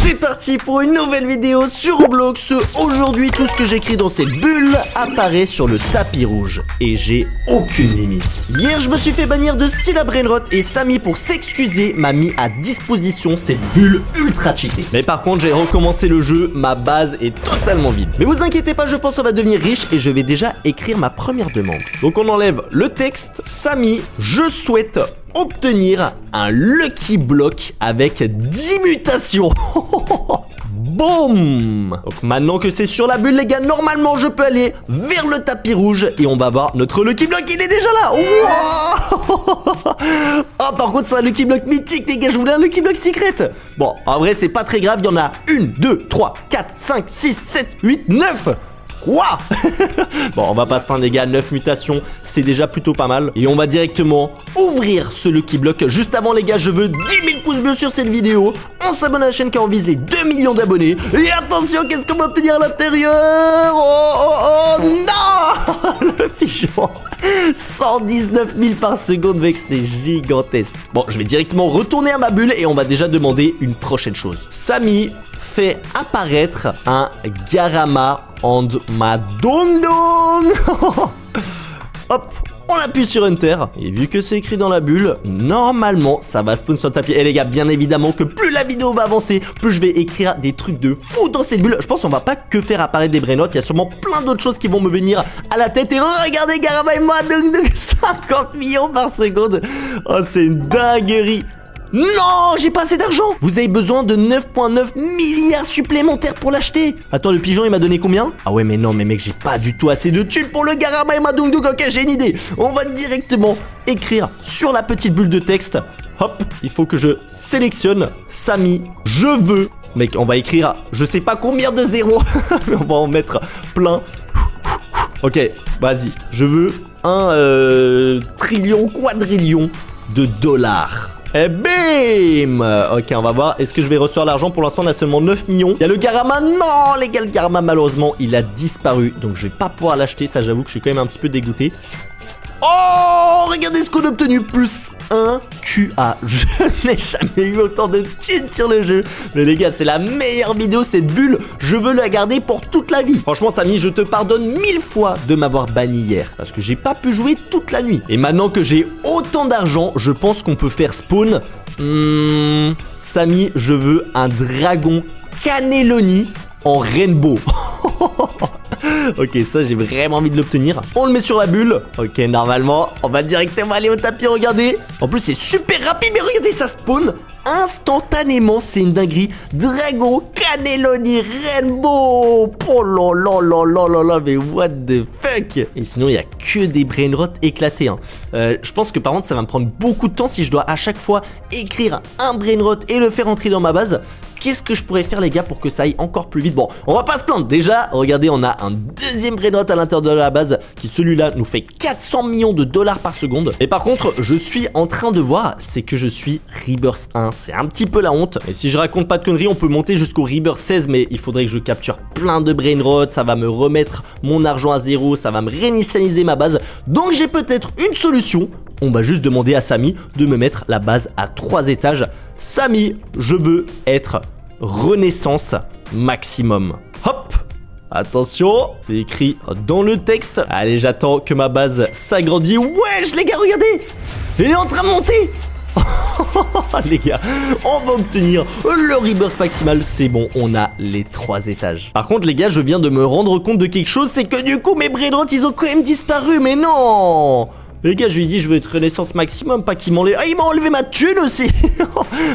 C'est parti pour une nouvelle vidéo sur Roblox. Aujourd'hui, tout ce que j'écris dans cette bulle apparaît sur le tapis rouge. Et j'ai aucune limite. Hier, je me suis fait bannir de Stila Brainrot et Samy, pour s'excuser, m'a mis à disposition cette bulle ultra cheatée. Mais par contre, j'ai recommencé le jeu, ma base est totalement vide. Mais vous inquiétez pas, je pense qu'on va devenir riche et je vais déjà écrire ma première demande. Donc on enlève le texte. Samy, je souhaite obtenir un Lucky Block avec 10 mutations. Boum! Donc maintenant que c'est sur la bulle, les gars, normalement je peux aller vers le tapis rouge et on va voir notre Lucky Block. Il est déjà là. Wow. Oh, par contre, c'est un Lucky Block mythique, les gars. Je voulais un Lucky Block secret. Bon, en vrai, c'est pas très grave. Il y en a 1, 2, 3, 4, 5, 6, 7, 8, 9. Quoi? Bon, on va pas se plaindre, les gars, 9 mutations, c'est déjà plutôt pas mal. Et on va directement ouvrir ce Lucky Block. Juste avant, les gars, je veux 10 000 pouces bleus sur cette vidéo. On s'abonne à la chaîne car on vise les 2 millions d'abonnés. Et attention, qu'est-ce qu'on va obtenir à l'intérieur? Oh, non. Le pigeon. 119 000 par seconde, mec, c'est gigantesque. Bon, je vais directement retourner à ma bulle et on va déjà demander une prochaine chose. Samy fait apparaître un Garama and ma dong dong. Hop, on appuie sur Enter. Et vu que c'est écrit dans la bulle, normalement, ça va spawn sur le tapis. Et les gars, bien évidemment que plus la vidéo va avancer, plus je vais écrire des trucs de fou dans cette bulle. Je pense qu'on va pas que faire apparaître des Brainrot. Il y a sûrement plein d'autres choses qui vont me venir à la tête. Et regardez, Garama et moi, dong dong, 50 millions par seconde. Oh, c'est une dinguerie. Non, j'ai pas assez d'argent. Vous avez besoin de 9,9 milliards supplémentaires pour l'acheter. Attends, le pigeon, il m'a donné combien? Ah ouais, mais non, mais mec, j'ai pas du tout assez de thunes pour le Garama et ma Dong Dong. Ok, j'ai une idée. On va directement écrire sur la petite bulle de texte. Hop, il faut que je sélectionne Samy. Je veux. Mec, on va écrire, je sais pas combien de zéros. Mais on va en mettre plein. Ok, vas-y. Je veux un trillion, quadrillion de dollars. Et bim! Ok, on va voir. Est-ce que je vais recevoir l'argent? Pour l'instant, on a seulement 9 millions. Il y a le Garama. Non, les gars, le Garama, malheureusement, il a disparu. Donc, je vais pas pouvoir l'acheter. Ça, j'avoue que je suis quand même un petit peu dégoûté. Oh, regardez ce qu'on a obtenu. Plus 1 QA. Je n'ai jamais eu autant de thunes sur le jeu. Mais les gars, c'est la meilleure vidéo. Cette bulle, je veux la garder pour toute la vie. Franchement, Samy, je te pardonne 1000 fois de m'avoir banni hier. Parce que j'ai pas pu jouer toute la nuit. Et maintenant que j'ai autant d'argent, je pense qu'on peut faire spawn. Samy, je veux un dragon cannelloni en rainbow. Ok, ça j'ai vraiment envie de l'obtenir. On le met sur la bulle. Ok, normalement, on va directement aller au tapis, regardez. En plus, c'est super rapide, mais regardez, ça spawn instantanément, c'est une dinguerie. Dragon Cannelloni Rainbow. Oh là là là là là là, mais what the fuck. Et sinon, il n'y a que des Brainrot éclatés, hein. Je pense que par contre, ça va me prendre beaucoup de temps si je dois à chaque fois écrire un Brainrot et le faire entrer dans ma base. Qu'est-ce que je pourrais faire, les gars, pour que ça aille encore plus vite? Bon, on va pas se plaindre. Déjà, regardez, on a un deuxième Brainrot à l'intérieur de la base qui, celui-là, nous fait 400 millions de dollars par seconde. Et par contre, je suis en train de voir, c'est que je suis Rebirth 1. C'est un petit peu la honte. Et si je raconte pas de conneries, on peut monter jusqu'au Rebirth 16, mais il faudrait que je capture plein de Brainrot. Ça va me remettre mon argent à zéro. Ça va me réinitialiser ma base. Donc, j'ai peut-être une solution. On va juste demander à Samy de me mettre la base à 3 étages. Samy, je veux être Renaissance maximum. Hop! Attention, c'est écrit dans le texte. Allez, j'attends que ma base s'agrandisse. Wesh, les gars, regardez! Il est en train de monter! Les gars, on va obtenir le Rebirth maximal. C'est bon, on a les 3 étages. Par contre, les gars, je viens de me rendre compte de quelque chose. C'est que du coup, mes Brainrot, ils ont quand même disparu. Mais non! Les gars, je lui ai dit je veux être Renaissance maximum, pas qu'il m'enlève. Ah, il m'a enlevé ma thune aussi.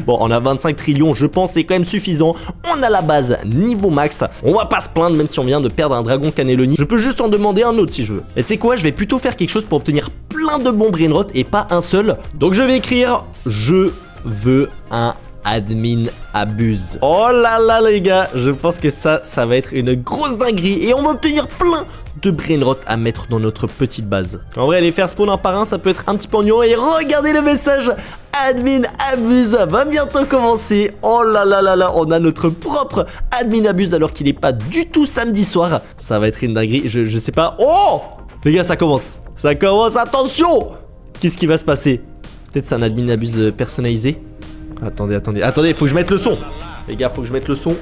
Bon, on a 25 trillions, je pense, c'est quand même suffisant. On a la base niveau max. On va pas se plaindre, même si on vient de perdre un dragon Cannelloni. Je peux juste en demander un autre si je veux. Et tu sais quoi, je vais plutôt faire quelque chose pour obtenir plein de bons Brainrot et pas un seul. Donc je vais écrire je veux un admin abuse. Oh là là, les gars, je pense que ça va être une grosse dinguerie. Et on va obtenir plein de Brainrot à mettre dans notre petite base. En vrai, les faire spawn un par un, ça peut être un petit peu ennuyant. Et regardez le message, admin abuse va bientôt commencer. Oh là là là là, on a notre propre admin abuse alors qu'il n'est pas du tout samedi soir. Ça va être une dinguerie, je sais pas. Oh les gars, ça commence, attention. Qu'est-ce qui va se passer? Peut-être c'est un admin abuse personnalisé. Attendez, faut que je mette le son. Les gars, faut que je mette le son.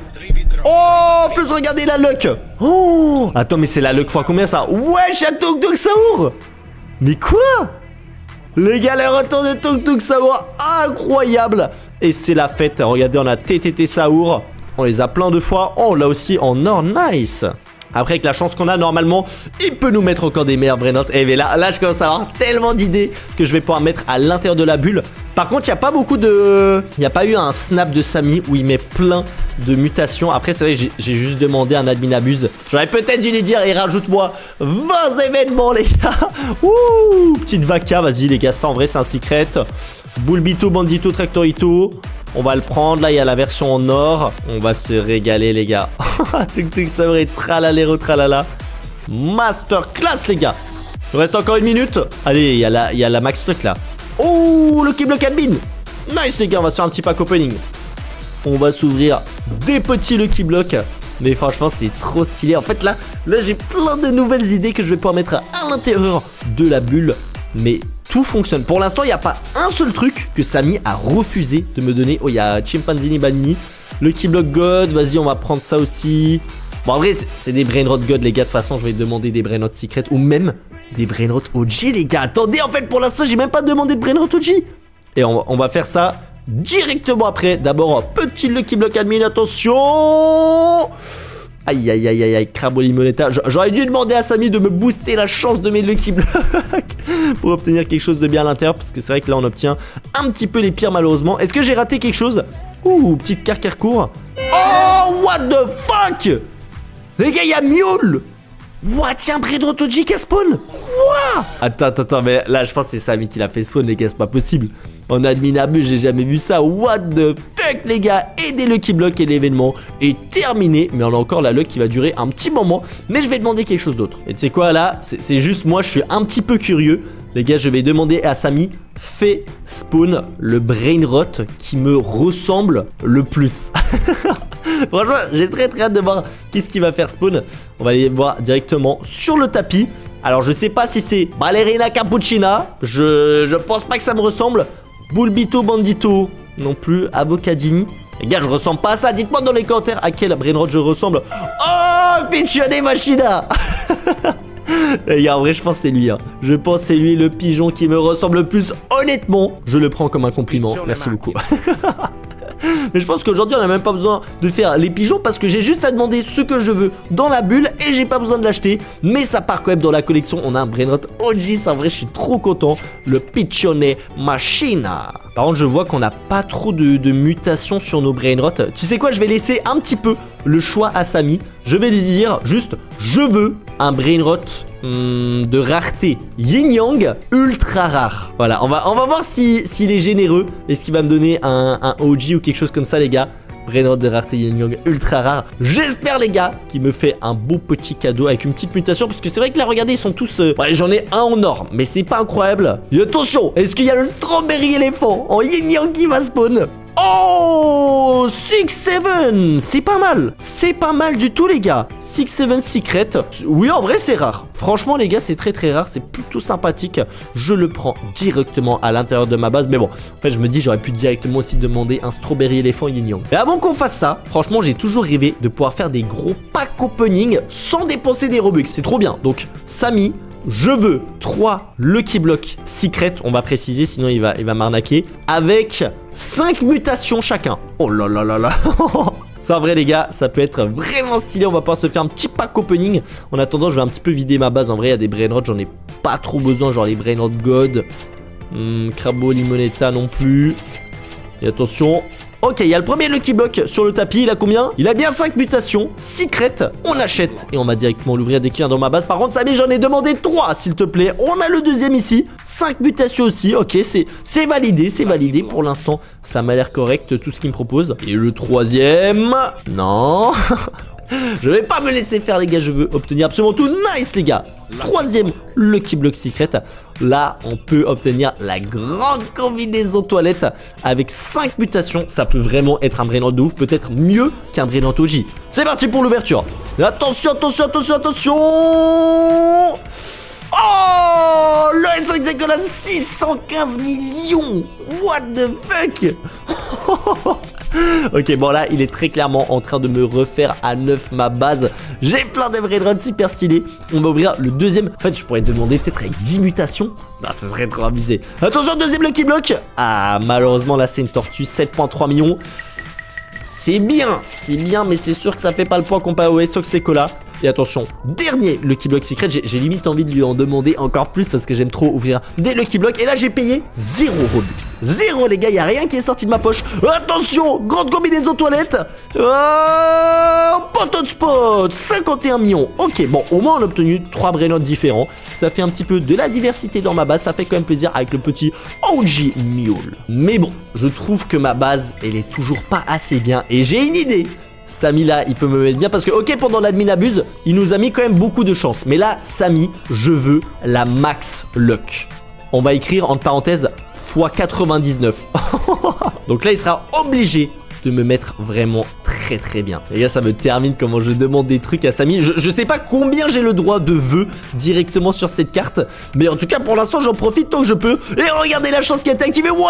Oh, en plus, regardez la luck. Oh, attends, mais c'est la luck fois combien ça? Wesh, y'a Tuk Tuk Saour. Mais quoi? Les gars, le retour de Tuk Tuk Saour, incroyable. Et c'est la fête. Regardez, on a TTT Saour. On les a plein de fois. Oh, là aussi en or, nice. Après, avec la chance qu'on a, normalement, il peut nous mettre encore des meilleures brainotes. Et mais là, je commence à avoir tellement d'idées que je vais pouvoir mettre à l'intérieur de la bulle. Par contre, il n'y a pas beaucoup de... Il n'y a pas eu un snap de Samy où il met plein de mutations. Après, c'est vrai que j'ai juste demandé à un admin abuse. J'aurais peut-être dû lui dire, et rajoute-moi 20 événements, les gars. Ouh, petite vaca, vas-y, les gars, ça, en vrai, c'est un secret. Bulbito, Bandito, Tractorito. On va le prendre, là il y a la version en or. On va se régaler les gars. Tuk Tuk Saour et tralalero tralala. Masterclass les gars. Il reste encore une minute. Allez, il y a la max truc là. Oh, le Lucky Block admin. Nice les gars, on va se faire un petit pack opening. On va s'ouvrir des petits Lucky Block. Mais franchement c'est trop stylé. En fait là j'ai plein de nouvelles idées que je vais pouvoir mettre à l'intérieur de la bulle. Mais tout fonctionne. Pour l'instant, il n'y a pas un seul truc que Samy a refusé de me donner. Oh, il y a Chimpanzini Banini. Lucky Block God. Vas-y, on va prendre ça aussi. Bon, en vrai, c'est des Brainrot God, les gars. De toute façon, je vais demander des Brainrot Secret ou même des Brainrot OG, les gars. Attendez, en fait, pour l'instant, j'ai même pas demandé de Brainrot OG. Et on va faire ça directement après. D'abord, petit Lucky Block admin. Attention. Aïe aïe aïe aïe aïe, Crabo Limonetta. J'aurais dû demander à Samy de me booster la chance de mes Lucky Block pour obtenir quelque chose de bien à l'intérieur. Parce que c'est vrai que là on obtient un petit peu les pires malheureusement. Est-ce que j'ai raté quelque chose? Ouh, petite Carcarcourt. Oh, what the fuck? Les gars, il y a Mule. What? Y'a un Brainrot OG qui a spawn? Quoi? Attends, mais là je pense que c'est Samy qui l'a fait spawn les gars, c'est pas possible. En admin abus, j'ai jamais vu ça. What the fuck les gars? Et des Lucky Block et l'événement est terminé. Mais on a encore la luck qui va durer un petit moment. Mais je vais demander quelque chose d'autre. Et tu sais quoi là? C'est juste moi, je suis un petit peu curieux. Les gars, je vais demander à Samy, fais spawn le Brainrot qui me ressemble le plus. Franchement, j'ai très hâte de voir qu'est-ce qu'il va faire spawn. On va aller voir directement sur le tapis. Alors, je sais pas si c'est Ballerina Cappuccina. Je pense pas que ça me ressemble. Bulbito Bandito non plus. Avocadini. Les gars, je ressemble pas à ça. Dites-moi dans les commentaires à quel Brainrot je ressemble. Oh, Pichonné Machina. Les gars, en vrai, je pense que c'est lui. Hein. Je pense que c'est lui le pigeon qui me ressemble le plus. Honnêtement, je le prends comme un compliment. Merci beaucoup. Mais je pense qu'aujourd'hui on n'a même pas besoin de faire les pigeons parce que j'ai juste à demander ce que je veux dans la bulle et j'ai pas besoin de l'acheter. Mais ça part quand même dans la collection. On a un Brainrot OG, en vrai je suis trop content. Le Pichonné Machina. Par contre je vois qu'on n'a pas trop de mutations sur nos Brainrot. Tu sais quoi, je vais laisser un petit peu le choix à Samy. Je vais lui dire juste je veux un Brainrot de rareté Yin-Yang ultra rare. Voilà, on va voir s'il est généreux. Est-ce qu'il va me donner un OG ou quelque chose comme ça les gars. Brainrot de rareté Yin-Yang ultra rare. J'espère les gars qu'il me fait un beau petit cadeau avec une petite mutation. Parce que c'est vrai que là regardez ils sont tous... Ouais, j'en ai un en or mais c'est pas incroyable. Et attention, est-ce qu'il y a le Strawberry éléphant en Yin-Yang qui va spawn? Oh, 6-7. C'est pas mal. C'est pas mal du tout les gars. 6-7 Secret. Oui en vrai c'est rare. Franchement les gars c'est très rare. C'est plutôt sympathique. Je le prends directement à l'intérieur de ma base. Mais bon en fait je me dis j'aurais pu directement aussi demander un Strawberry éléphant Yin-Yang. Mais avant qu'on fasse ça, franchement j'ai toujours rêvé de pouvoir faire des gros packs opening sans dépenser des Robux. C'est trop bien. Donc Samy, je veux 3 Lucky Block Secret, on va préciser, sinon il va m'arnaquer, avec 5 mutations chacun. Oh là là là là. Ça en vrai les gars, ça peut être vraiment stylé. On va pouvoir se faire un petit pack opening. En attendant, je vais un petit peu vider ma base. En vrai, il y a des Brainrot, j'en ai pas trop besoin. Genre les Brainrot God, Crabo Limonetta non plus. Et attention. Ok, il y a le premier Lucky Block sur le tapis. Il a combien? Il a bien 5 mutations. Secret, on achète. Et on va directement l'ouvrir dès qu'il vient dans ma base. Par contre, Samy, j'en ai demandé 3, s'il te plaît. On a le deuxième ici. 5 mutations aussi. Ok, c'est validé, c'est validé. Pour l'instant, ça m'a l'air correct, tout ce qu'il me propose. Et le troisième... Non. Je vais pas me laisser faire les gars, je veux obtenir absolument tout. Nice les gars. Troisième Lucky Block Secret. Là on peut obtenir la grande combinaison toilette avec 5 mutations. Ça peut vraiment être un Brainrot de ouf. Peut-être mieux qu'un Brainrot OG. C'est parti pour l'ouverture. Attention, attention, attention, attention. Oh, le Headshot Exec a 615 millions. What the fuck. Ok, bon là, il est très clairement en train de me refaire à neuf ma base. J'ai plein de brainrots super stylés. On va ouvrir le deuxième. En fait, je pourrais te demander peut-être avec 10 mutations. Ah, ça serait trop abusé. Attention, deuxième Lucky Block. Ah, malheureusement, là, c'est une tortue. 7,3 millions. C'est bien, mais c'est sûr que ça fait pas le poids comparé au Soxecola. Et attention, dernier Lucky Block Secret, j'ai limite envie de lui en demander encore plus parce que j'aime trop ouvrir des Lucky Blocks. Et là, j'ai payé 0 Robux. 0 les gars, il n'y a rien qui est sorti de ma poche. Attention, grande combinaison toilette. Potot spot, 51 millions. Ok, bon, au moins on a obtenu 3 brainots différents. Ça fait un petit peu de la diversité dans ma base. Ça fait quand même plaisir avec le petit OG Mule. Mais bon, je trouve que ma base, elle est toujours pas assez bien. Et j'ai une idée. Samy là, il peut me mettre bien parce que ok, pendant l'admin abuse, il nous a mis quand même beaucoup de chance. Mais là, Samy, je veux la max luck. On va écrire entre parenthèses x 99. Donc là, il sera obligé de me mettre vraiment très bien. Les gars, ça me termine comment je demande des trucs à Samy. Je sais pas combien j'ai le droit de vœux directement sur cette carte, mais en tout cas pour l'instant j'en profite tant que je peux. Et regardez la chance qui a été activée. Waouh.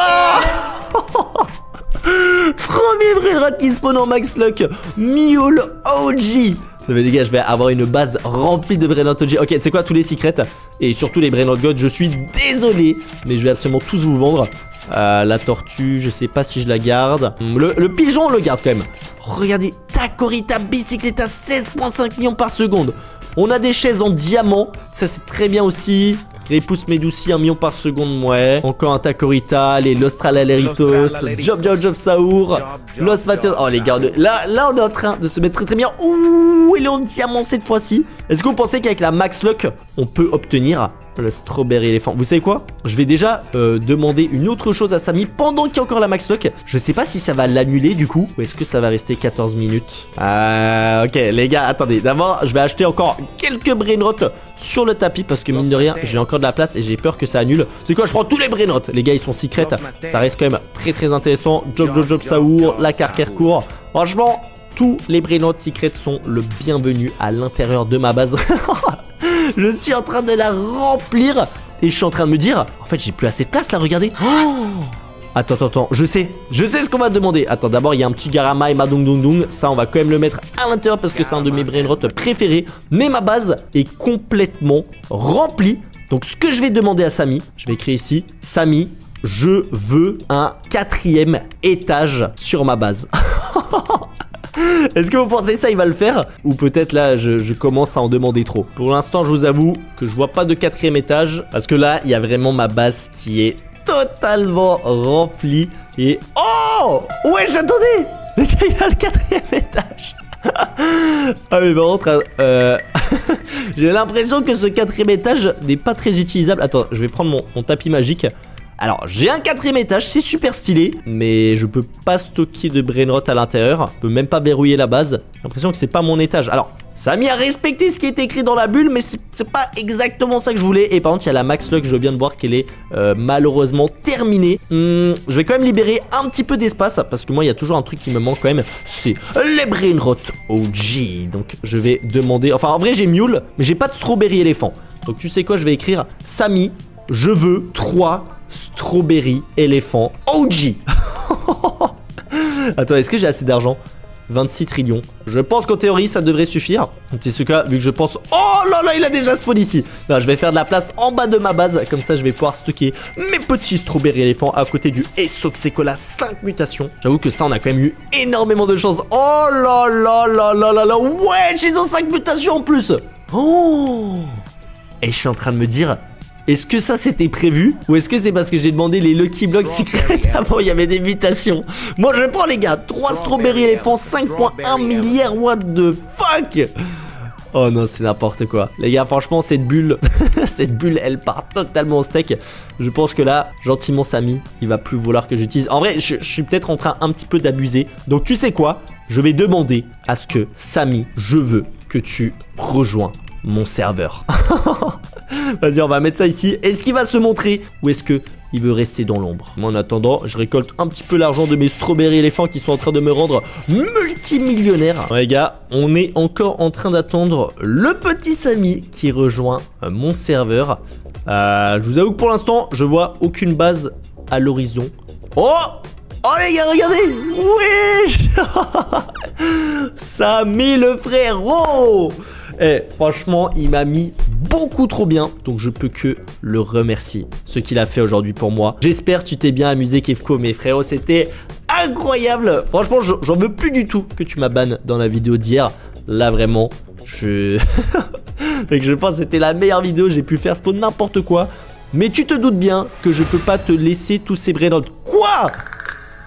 Premier brainrot qui spawn en max luck. Mule OG. Non mais les gars, je vais avoir une base remplie de brainrot OG. Ok, c'est quoi tous les secrets et surtout les brainrot god. Je suis désolé, mais je vais absolument tous vous vendre. La tortue, je sais pas si je la garde. Le pigeon, on le garde quand même. Regardez, Tacorita bicyclette à 16,5 millions par seconde. On a des chaises en diamant. Ça, c'est très bien aussi. Gripus Medusi, 1 million par seconde, ouais. Encore un Tacorita, les Lostralaleritos, Job Saour, Los Vatos. Oh les gars, là on est en train de se mettre très bien. Ouh, il est en diamant cette fois-ci. Est-ce que vous pensez qu'avec la Max Luck, on peut obtenir le Strawberry Elephant? Vous savez quoi? Je vais déjà demander une autre chose à Samy pendant qu'il y a encore la Max Luck. Je sais pas si ça va l'annuler du coup, ou est-ce que ça va rester 14 minutes. Ok les gars, attendez. D'abord, je vais acheter encore quelques brainrots sur le tapis parce que mine de rien, j'ai encore de la place et j'ai peur que ça annule. C'est quoi? Je prends tous les brainrots. Les gars, ils sont secrets. Ça reste quand même très intéressant. Job Saour, la Carquercourt. Franchement, tous les brainrots secrets sont le bienvenu à l'intérieur de ma base. Je suis en train de la remplir et je suis en train de me dire, en fait, j'ai plus assez de place là, regardez. Oh, attends, je sais ce qu'on va demander. Attends, d'abord, il y a un petit Garama et Madung. Ça, on va quand même le mettre à l'intérieur parce que c'est un de mes brainrots préférés. Mais ma base est complètement remplie. Donc, ce que je vais demander à Samy, je vais écrire ici, Samy, je veux un 4e étage sur ma base. Est-ce que vous pensez ça il va le faire? Ou peut-être là je commence à en demander trop. Pour l'instant je vous avoue que je vois pas de 4e étage. Parce que là il y a vraiment ma base qui est totalement remplie. Et oh ouais, j'attendais. Les gars, il y a le 4e étage. Ah mais par contre j'ai l'impression que ce 4e étage n'est pas très utilisable. Attends, je vais prendre mon tapis magique. Alors, j'ai un 4e étage, c'est super stylé, mais je peux pas stocker de brainrot à l'intérieur. Je peux même pas verrouiller la base. J'ai l'impression que c'est pas mon étage. Alors, ça a mis à respecter ce qui est écrit dans la bulle, mais c'est pas exactement ça que je voulais. Et par contre, il y a la Max Luck, je viens de voir qu'elle est malheureusement terminée. Je vais quand même libérer un petit peu d'espace, parce que moi, il y a toujours un truc qui me manque quand même. C'est les brainrot OG. Donc, je vais demander... Enfin, en vrai, j'ai Mule, mais j'ai pas de Strawberry Elephant. Donc, tu sais quoi, je vais écrire Samy, je veux 3... Strawberry Elephant OG. Attends, est-ce que j'ai assez d'argent? 26 trillions. Je pense qu'en théorie, ça devrait suffire. C'est ce cas, vu que je pense... Oh là là, il a déjà spawn ici. Non, je vais faire de la place en bas de ma base. Comme ça, je vais pouvoir stocker mes petits Strawberry Elephant à côté du Soxecola 5 mutations. J'avoue que ça, on a quand même eu énormément de chance. Oh là là là là là là. Ouais, ils ont 5 mutations en plus. Oh. Et je suis en train de me dire... Est-ce que ça c'était prévu? Ou est-ce que c'est parce que j'ai demandé les Lucky Blocks secrets avant il y avait des mutations? Moi je prends les gars, 3 Strawberry Elephant, 5,1 milliards, what the fuck? Oh non, c'est n'importe quoi. Les gars, franchement, cette bulle, cette bulle, elle part totalement au steak. Je pense que là, gentiment Samy, il va plus vouloir que j'utilise. En vrai, je suis peut-être en train un petit peu d'abuser. Donc tu sais quoi? Je vais demander à ce que Samy, je veux que tu rejoins mon serveur. Vas-y, on va mettre ça ici. Est-ce qu'il va se montrer ou est-ce que il veut rester dans l'ombre? Moi, en attendant, je récolte un petit peu l'argent de mes Strawberry Elephants qui sont en train de me rendre multimillionnaire. Ouais, les gars, on est encore en train d'attendre le petit Samy qui rejoint mon serveur. Je vous avoue que pour l'instant, je vois aucune base à l'horizon. Oh! Oh les gars, regardez. Wesh. Samy le frérot. Eh, franchement, il m'a mis beaucoup trop bien. Donc je peux que le remercier. Ce qu'il a fait aujourd'hui pour moi. J'espère que tu t'es bien amusé, Kefko. Mais frérot, c'était incroyable. Franchement, j'en veux plus du tout que tu m'abannes dans la vidéo d'hier. Là, vraiment, Donc je pense que c'était la meilleure vidéo. J'ai pu faire spawn n'importe quoi. Mais tu te doutes bien que je peux pas te laisser tous ces brainotes. Quoi?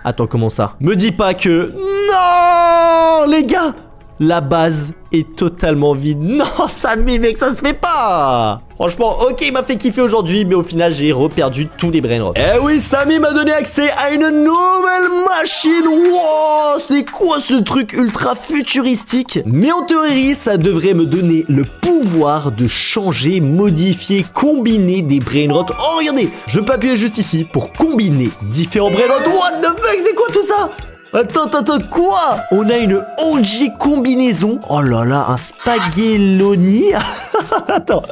Attends, comment ça? Me dis pas que... Non, les gars, la base est totalement vide. Non, Samy, mec, ça se fait pas. Franchement, ok, il m'a fait kiffer aujourd'hui, mais au final, j'ai reperdu tous les brainrots. Eh oui, Samy m'a donné accès à une nouvelle machine. Wow, c'est quoi ce truc ultra futuristique? Mais en théorie, ça devrait me donner le pouvoir de changer, modifier, combiner des brainrots. Oh, regardez, je peux appuyer juste ici pour combiner différents brainrots. What the fuck, c'est quoi tout ça? Attends, quoi? On a une OG combinaison. Oh là là, un spaghetti. Attends.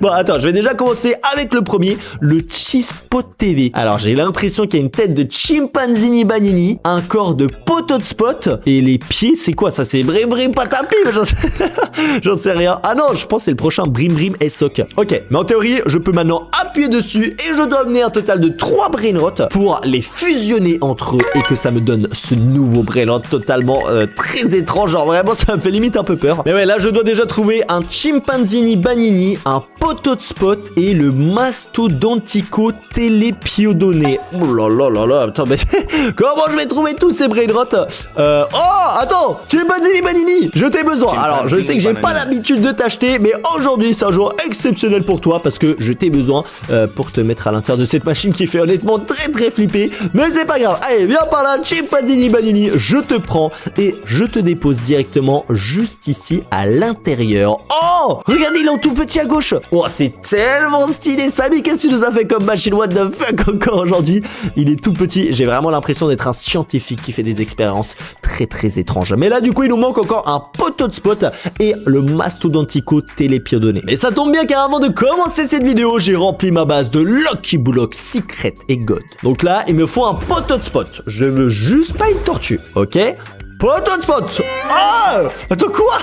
Bon, attends, je vais déjà commencer avec le premier, le Cheesepot TV. Alors, j'ai l'impression qu'il y a une tête de chimpanzini banini, un corps de pototspot, et les pieds, c'est quoi ça? C'est brim brim patapi. J'en sais rien. Ah non, je pense que c'est le prochain brim brim SOC. Ok, mais en théorie, je peux maintenant appuyer dessus et je dois amener un total de 3 brainrots pour les fusionner entre eux et que ça me donne ce nouveau brainrot totalement très étrange. Genre vraiment, ça me fait limite un peu peur. Mais ouais, là, je dois déjà trouver un chimpanzini banini, un pototspot et le mastodontico télépiodonné. Oh là là là là, attends, mais comment je vais trouver tous ces brainrots? Oh, attends, chimpanzini banini, je t'ai besoin. Alors, je sais que j'ai pas l'habitude de t'acheter, mais aujourd'hui, c'est un jour exceptionnel pour toi parce que je t'ai besoin pour te mettre à l'intérieur de cette machine qui fait honnêtement très très flipper. Mais c'est pas grave. Allez, viens par là, chimpanzini banini, je te prends et je te dépose directement juste ici à l'intérieur. Oh, regardez, il est en tout petit à gauche. Oh, c'est tellement stylé. Samy, qu'est-ce que tu nous as fait comme machine? What the fuck encore aujourd'hui? Il est tout petit. J'ai vraiment l'impression d'être un scientifique qui fait des expériences très très étranges. Mais là, du coup, il nous manque encore un pototspot et le mastodontico télépiodonné. Mais ça tombe bien car avant de commencer cette vidéo, j'ai rempli ma base de Lucky Block, Secret et God. Donc là, il me faut un pototspot. Je veux juste pas une tortue, ok? Pototspot. Oh, attends, quoi?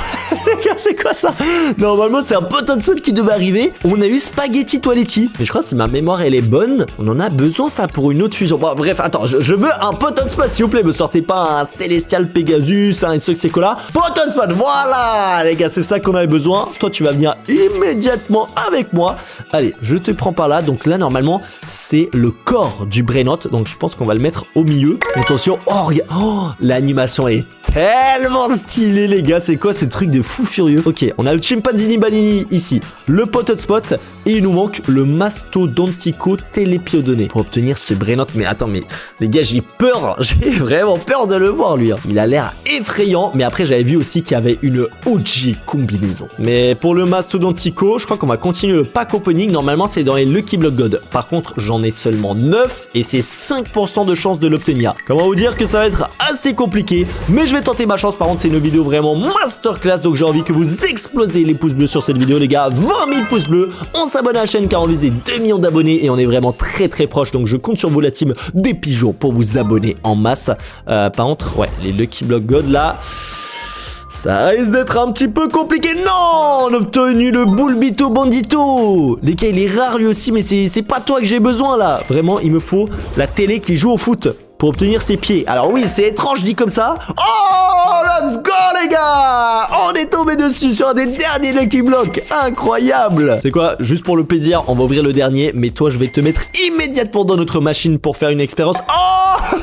Les gars, c'est quoi ça? Normalement, c'est un pototspot qui devait arriver. On a eu Spaghetti Toiletti. Mais je crois que si ma mémoire, elle est bonne, on en a besoin, ça, pour une autre fusion. Bon, bref, attends, je veux un pototspot, s'il vous plaît. Me sortez pas un Celestial Pegasus, un Secola. Pototspot, voilà, les gars, c'est ça qu'on avait besoin. Toi, tu vas venir immédiatement avec moi. Allez, je te prends par là. Donc là, normalement, c'est le corps du brainrot. Donc, je pense qu'on va le mettre au milieu. Attention. Oh, regarde. Oh, l'animation est tellement stylé, les gars. C'est quoi ce truc de fou furieux? Ok, on a le chimpanzini banini ici, le pototspot et il nous manque le mastodontico télépiodonné pour obtenir ce brainrot. Mais attends, mais les gars, j'ai peur. J'ai vraiment peur de le voir, lui. Il a l'air effrayant. Mais après, j'avais vu aussi qu'il y avait une OG combinaison. Mais pour le mastodontico, je crois qu'on va continuer le pack opening. Normalement, c'est dans les Lucky Block God. Par contre, j'en ai seulement 9 et c'est 5% de chance de l'obtenir. Comment vous dire que ça va être assez compliqué, mais je vais tenter ma chance. Par contre, c'est une vidéo vraiment masterclass, donc j'ai envie que vous explosez les pouces bleus sur cette vidéo, les gars. 20 000 pouces bleus, on s'abonne à la chaîne car on visait 2 millions d'abonnés et on est vraiment très très proche, donc je compte sur vous, la team des pigeons, pour vous abonner en masse. Par contre, ouais, les Lucky Block God là, ça risque d'être un petit peu compliqué. Non, on a obtenu le Bulbito Bandito. Les gars, il est rare lui aussi, mais c'est pas toi que j'ai besoin là. Vraiment, il me faut la télé qui joue au foot pour obtenir ses pieds. Alors oui, c'est étrange dit comme ça. Oh, let's go les gars. On est tombé dessus sur un des derniers Lucky Block. Incroyable. C'est quoi? Juste pour le plaisir, on va ouvrir le dernier. Mais toi, je vais te mettre immédiatement dans notre machine pour faire une expérience. Oh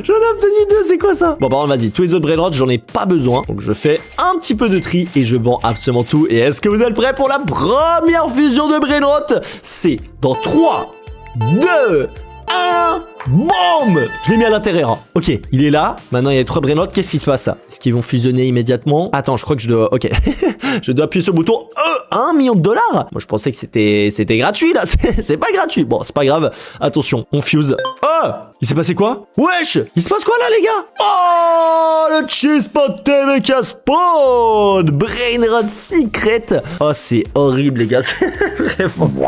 j'en ai obtenu 2, c'est quoi ça? Bon, par contre, vas-y, tous les autres brainrots, j'en ai pas besoin. Donc, je fais un petit peu de tri et je vends absolument tout. Et est-ce que vous êtes prêts pour la première fusion de brainrots? C'est dans 3, 2, 1... Boum! Je l'ai mis à l'intérieur. Ok, il est là. Maintenant, il y a 3 brainrots. Qu'est-ce qui se passe? Est-ce qu'ils vont fusionner immédiatement? Attends, je crois que je dois... Ok. Je dois appuyer sur le bouton. 1 million de dollars? Moi, je pensais que c'était gratuit, là. C'est pas gratuit. Bon, c'est pas grave. Attention, on fuse. Oh! Il s'est passé quoi? Wesh! Il se passe quoi, là, les gars? Oh! Le Cheesepot TV qui a spawn! Brainrot Secret! Oh, c'est horrible, les gars. C'est vraiment...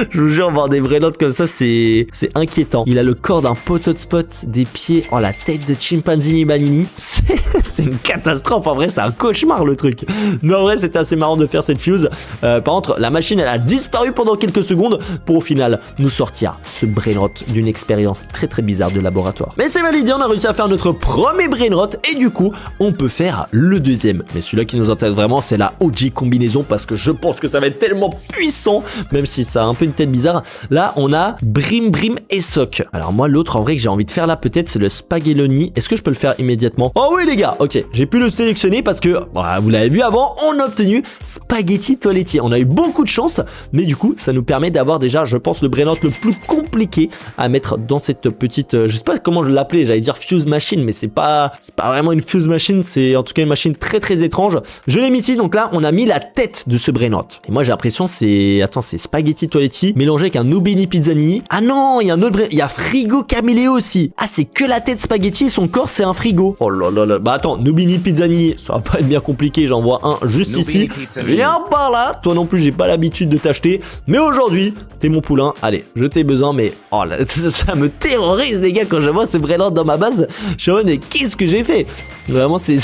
Je vous jure, voir des brainrots comme ça, c'est inquiétant. Il a le corps d'un un poteau de spot, des pieds, oh la tête de Chimpanzini Banini, c'est une catastrophe, en vrai c'est un cauchemar le truc. Mais en vrai c'était assez marrant de faire cette fuse. Par contre la machine elle a disparu pendant quelques secondes pour au final nous sortir ce brainrot d'une expérience très très bizarre de laboratoire. Mais c'est validé, on a réussi à faire notre premier brainrot et du coup on peut faire le deuxième. Mais celui-là qui nous intéresse vraiment c'est la OG combinaison parce que je pense que ça va être tellement puissant, même si ça a un peu une tête bizarre. Là on a Brim Brim et Sock. Alors moi l'autre en vrai que j'ai envie de faire là peut-être c'est le Spagelloni. Est-ce que je peux le faire immédiatement? Oh oui les gars, ok, j'ai pu le sélectionner parce que vous l'avez vu avant, on a obtenu Spaghetti Toiletti. On a eu beaucoup de chance, mais du coup ça nous permet d'avoir déjà je pense le brainrot le plus compliqué à mettre dans cette petite, je sais pas comment je l'appelais, j'allais dire fuse machine, mais c'est pas vraiment une fuse machine, c'est en tout cas une machine très très étrange. Je l'ai mis ici, donc là on a mis la tête de ce brainrot. Et moi j'ai l'impression c'est, attends, c'est Spaghetti Toiletti mélangé avec un Nubini Pizzanini. Ah non, il y a un autre il y a Frigo Caméléo aussi. Ah c'est que la tête spaghetti et son corps c'est un frigo. Oh là là là, bah attends, Nubini Pizzanini, ça va pas être bien compliqué, j'en vois un juste ici. Viens par là, toi non plus j'ai pas l'habitude de t'acheter, mais aujourd'hui t'es mon poulain. Allez, je t'ai besoin, mais oh là, ça me terrorise les gars quand je vois ce brainrot dans ma base. Je suis en mode mais qu'est-ce que j'ai fait? Vraiment c'est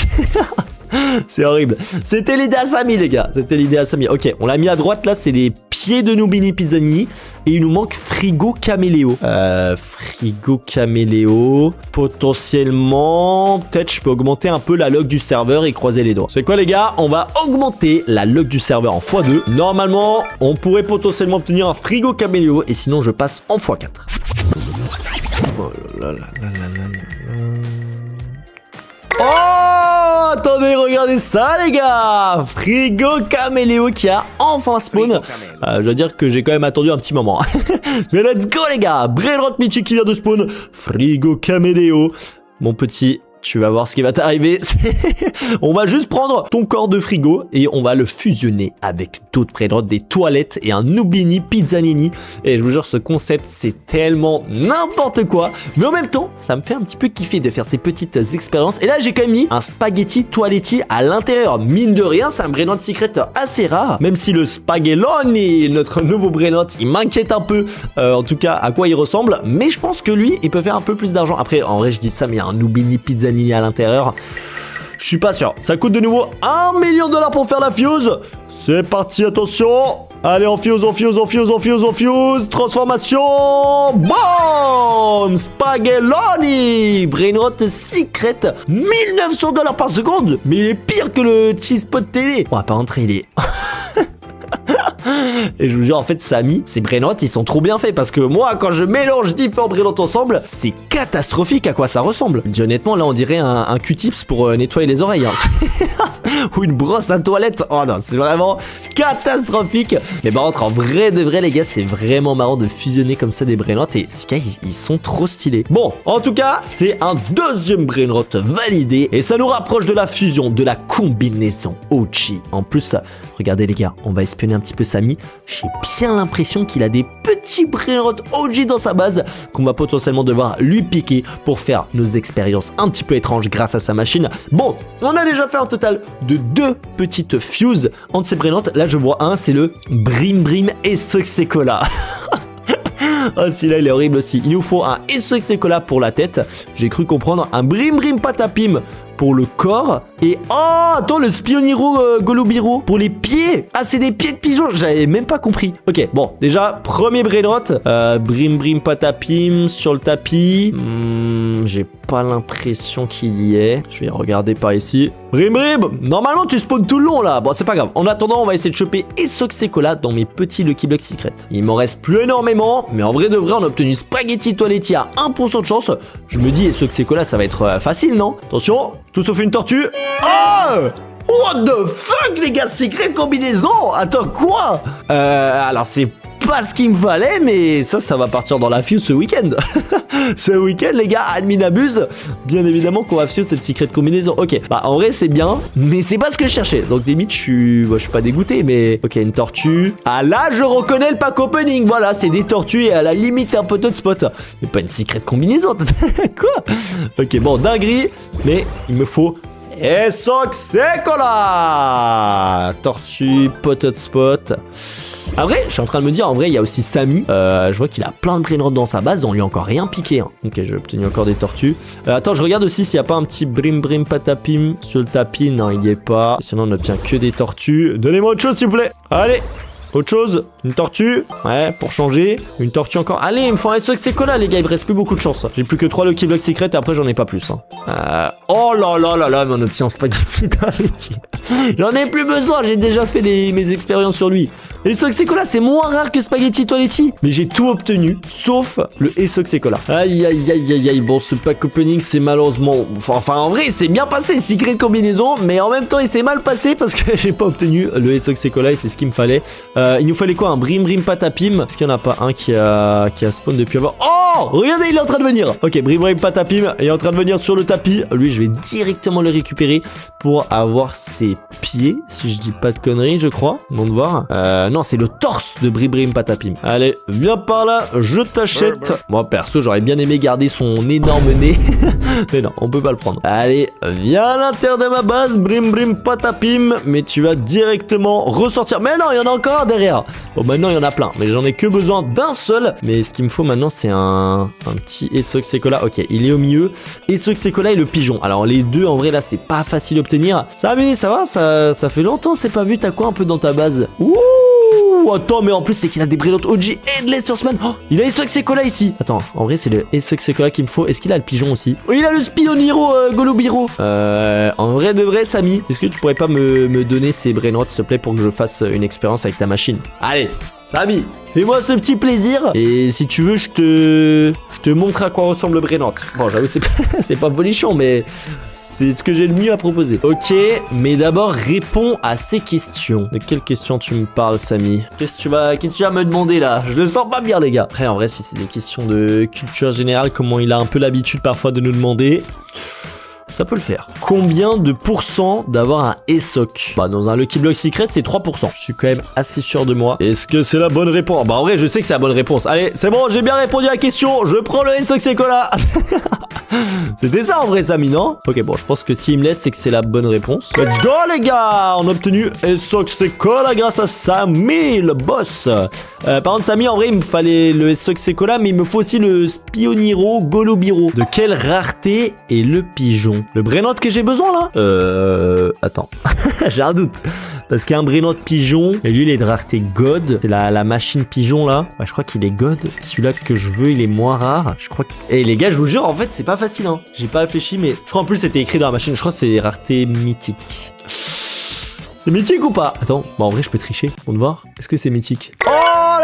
c'est horrible. C'était l'idée à Samy les gars, c'était l'idée à Samy. Ok, on l'a mis à droite là, c'est les pieds de Nubini Pizzanini et il nous manque Frigo Caméléo. Frigo Caméléo, potentiellement peut-être je peux augmenter un peu la log du serveur et croiser les doigts. C'est quoi les gars? On va augmenter la log du serveur en x2. Normalement, on pourrait potentiellement obtenir un Frigo Caméléo et sinon je passe en x4. Oh là là là là là là. Oh, attendez, regardez ça les gars, Frigo Caméléo qui a enfin spawn. Je dois dire que j'ai quand même attendu un petit moment. Mais let's go les gars, brainrot mythique qui vient de spawn, Frigo Caméléo. Mon petit, tu vas voir ce qui va t'arriver. On va juste prendre ton corps de frigo et on va le fusionner avec d'autres brainrots, des toilettes et un Nubini Pizzanini. Et je vous jure, ce concept, c'est tellement n'importe quoi. Mais en même temps, ça me fait un petit peu kiffer de faire ces petites expériences. Et là, j'ai quand même mis un Spaghetti Toiletti à l'intérieur. Mine de rien, c'est un brainrot secret assez rare. Même si le Spagelloni, notre nouveau brainrot, il m'inquiète un peu. En tout cas, à quoi il ressemble. Mais je pense que lui, il peut faire un peu plus d'argent. Après, en vrai, je dis ça, mais il y a un Nubini Pizzanini à l'intérieur. Je suis pas sûr. Ça coûte de nouveau 1 million de dollars pour faire la fuse. C'est parti, attention. Allez, on fuse, on fuse, on fuse, on fuse, on fuse. Transformation. Boom. Spagelloni. Brainrot secret. 1900 dollars par seconde. Mais il est pire que le Cheesepot TV. On va pas rentrer, il est... Et je vous jure, en fait, Samy, ces brainrots, ils sont trop bien faits parce que moi, quand je mélange différents brainrots ensemble, c'est catastrophique à quoi ça ressemble. Je dis honnêtement, là, on dirait un Q-tips pour nettoyer les oreilles. Hein. Ou une brosse à toilette. Oh non, c'est vraiment catastrophique. Mais par contre, en vrai de vrai, les gars, c'est vraiment marrant de fusionner comme ça des brainrots et les gars, ils sont trop stylés. Bon, en tout cas, c'est un deuxième brainrot validé et ça nous rapproche de la fusion, de la combinaison OG. En plus, regardez les gars, on va espionner un petit peu Samy. J'ai bien l'impression qu'il a des petits brainrots OG dans sa base qu'on va potentiellement devoir lui piquer pour faire nos expériences un petit peu étranges grâce à sa machine. Bon, on a déjà fait un total de 2 petites fuses entre ces brainrots. Là, je vois un, c'est le Brim Brim et Soxecola. Oh, celui-là, il est horrible aussi. Il nous faut un Soxecola pour la tête. J'ai cru comprendre un Brim Brim Patapim pour le corps. Et oh, attends, le Spioniro Golubiro pour les pieds. Ah, c'est des pieds de pigeon. J'avais même pas compris. Ok, bon, déjà, premier brainrot. Brim Brim Patapim sur le tapis. J'ai pas l'impression qu'il y est. Je vais regarder par ici. Brim Brim, normalement tu spawns tout le long là. Bon, c'est pas grave. En attendant, on va essayer de choper Soxecola dans mes petits Lucky Block Secret. Il m'en reste plus énormément, mais en vrai de vrai, on a obtenu Spaghetti Toiletti à 1% de chance. Je me dis, Soxecola, ça va être facile, non? Attention, tout sauf une tortue. Oh! What the fuck, les gars, secret combinaison. Attends, quoi? Alors c'est pas ce qu'il me fallait, mais ça va partir dans la fuse ce week-end. Ce week-end, les gars, admin abuse. Bien évidemment qu'on va fuse cette secret combinaison. Ok, bah en vrai c'est bien, mais c'est pas ce que je cherchais. Donc limite, je suis pas dégoûté, mais ok, une tortue. Ah là, je reconnais le pack opening. Voilà, c'est des tortues et à la limite un poteau de spot. Mais pas une secret combinaison. Quoi? Ok, bon, dinguerie, mais il me faut Et Sekola. Tortue, pot spot. Après, je suis en train de me dire, en vrai, il y a aussi Samy. Je vois qu'il a plein de brainrots dans sa base. On lui a encore rien piqué. Hein. Ok, j'ai obtenu encore des tortues. Attends, je regarde aussi s'il n'y a pas un petit brim brim patapim sur le tapis. Non, il n'y est pas. Sinon, on n'obtient que des tortues. Donnez-moi autre chose, s'il vous plaît. Allez. Autre chose, une tortue, ouais, pour changer, une tortue encore. Allez, il me faut un Sekola, les gars, il me reste plus beaucoup de chance. J'ai plus que 3 Lucky Block Secret et après j'en ai pas plus. Hein. Oh là là là là, mais on obtient spaghetti Toiletti. J'en ai plus besoin, j'ai déjà fait mes expériences sur lui. Et Sekola, c'est moins rare que spaghetti Toiletti. Mais j'ai tout obtenu, sauf le Sekola. Aïe aïe aïe aïe aïe, bon, ce pack opening, c'est malheureusement... Enfin, en vrai, c'est bien passé, secret combinaison, mais en même temps, il s'est mal passé parce que j'ai pas obtenu le Sekola et c'est ce qu'il me fallait. Il nous fallait quoi? Un brim brim patapim. Est-ce qu'il n'y en a pas un qui a spawn depuis avant? Oh, regardez, il est en train de venir. Ok, brim brim patapim est en train de venir sur le tapis. Lui, je vais directement le récupérer pour avoir ses pieds, si je dis pas de conneries, je crois. Bon, de voir. Non, c'est le torse de brim brim patapim. Allez, viens par là, je t'achète. Moi, perso, j'aurais bien aimé garder son énorme nez. Mais non, on peut pas le prendre. Allez, viens à l'intérieur de ma base, brim brim patapim. Mais tu vas directement ressortir. Mais non, il y en a encore un derrière. Bon, maintenant il y en a plein, mais j'en ai que besoin d'un seul. Mais ce qu'il me faut maintenant, c'est un petit Sekola. Ok, il est au milieu. Sekola et le pigeon. Alors les deux, en vrai, là, c'est pas facile à obtenir. Ça va, ça fait longtemps, c'est pas vu. T'as quoi un peu dans ta base? Ouh, attends, mais en plus, c'est qu'il a des brillantes OG et de l'Esterman. Oh, il a Sekola ici. Attends, en vrai, c'est le Sekola qu'il me faut. Est-ce qu'il a le pigeon aussi? Oh, il a le Spioniro Golubiro. En vrai de vrai, Samy, est-ce que tu pourrais pas me donner ces brainrots, s'il te plaît, pour que je fasse une expérience avec ta machine? Allez, Samy, fais-moi ce petit plaisir. Et si tu veux, je te montre à quoi ressemble le brainrot. Bon, j'avoue, c'est pas volichon, mais... c'est ce que j'ai le mieux à proposer. Ok, mais d'abord, réponds à ces questions. De quelles questions tu me parles, Samy? Qu'est-ce que tu vas me demander, là? Je le sens pas bien, les gars. Après, en vrai, si c'est des questions de culture générale, comment il a un peu l'habitude parfois de nous demander... ça peut le faire. Combien de pourcents d'avoir un ESOC? Bah, dans un Lucky Block Secret, c'est 3%. Je suis quand même assez sûr de moi. Est-ce que c'est la bonne réponse? Bah, en vrai, je sais que c'est la bonne réponse. Allez, c'est bon, j'ai bien répondu à la question. Je prends le ESOC Sekola. C'était ça en vrai, Samy, non? Ok, bon, je pense que s'il me laisse, c'est que c'est la bonne réponse. Let's go, les gars! On a obtenu ESOC Sekola grâce à Samy, le boss. Par contre, Samy, en vrai, il me fallait le ESOC Sekola, mais il me faut aussi le Spioniro Golubiro. De quelle rareté est le pigeon? Le brainrot que j'ai besoin, là? Attends. J'ai un doute. Parce qu'il y a un brainrot pigeon, et lui, il est de rareté God. C'est la machine pigeon, là. Ouais, je crois qu'il est God. Celui-là que je veux, il est moins rare. Je crois que... Et les gars, je vous jure, en fait, c'est pas facile, hein. J'ai pas réfléchi, mais je crois en plus c'était écrit dans la machine. Je crois que c'est rareté mythique. C'est mythique ou pas? Attends, bah en vrai je peux tricher. On va voir. Est-ce que c'est mythique? Oh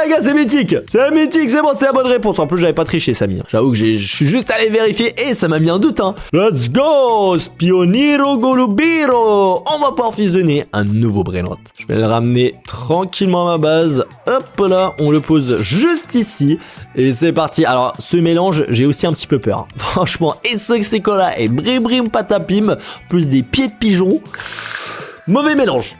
les gars, c'est mythique. C'est mythique, c'est bon, c'est la bonne réponse. En plus j'avais pas triché, Samy. J'avoue que je suis juste allé vérifier et ça m'a mis un doute, hein. Let's go, Spioniro Golubiro. On va pouvoir fusionner un nouveau brainrot. Je vais le ramener tranquillement à ma base. Hop là, on le pose juste ici. Et c'est parti. Alors ce mélange, j'ai aussi un petit peu peur. Franchement, ESOC Sekola et brim brim patapim, plus des pieds de pigeon. Mauvais mélange,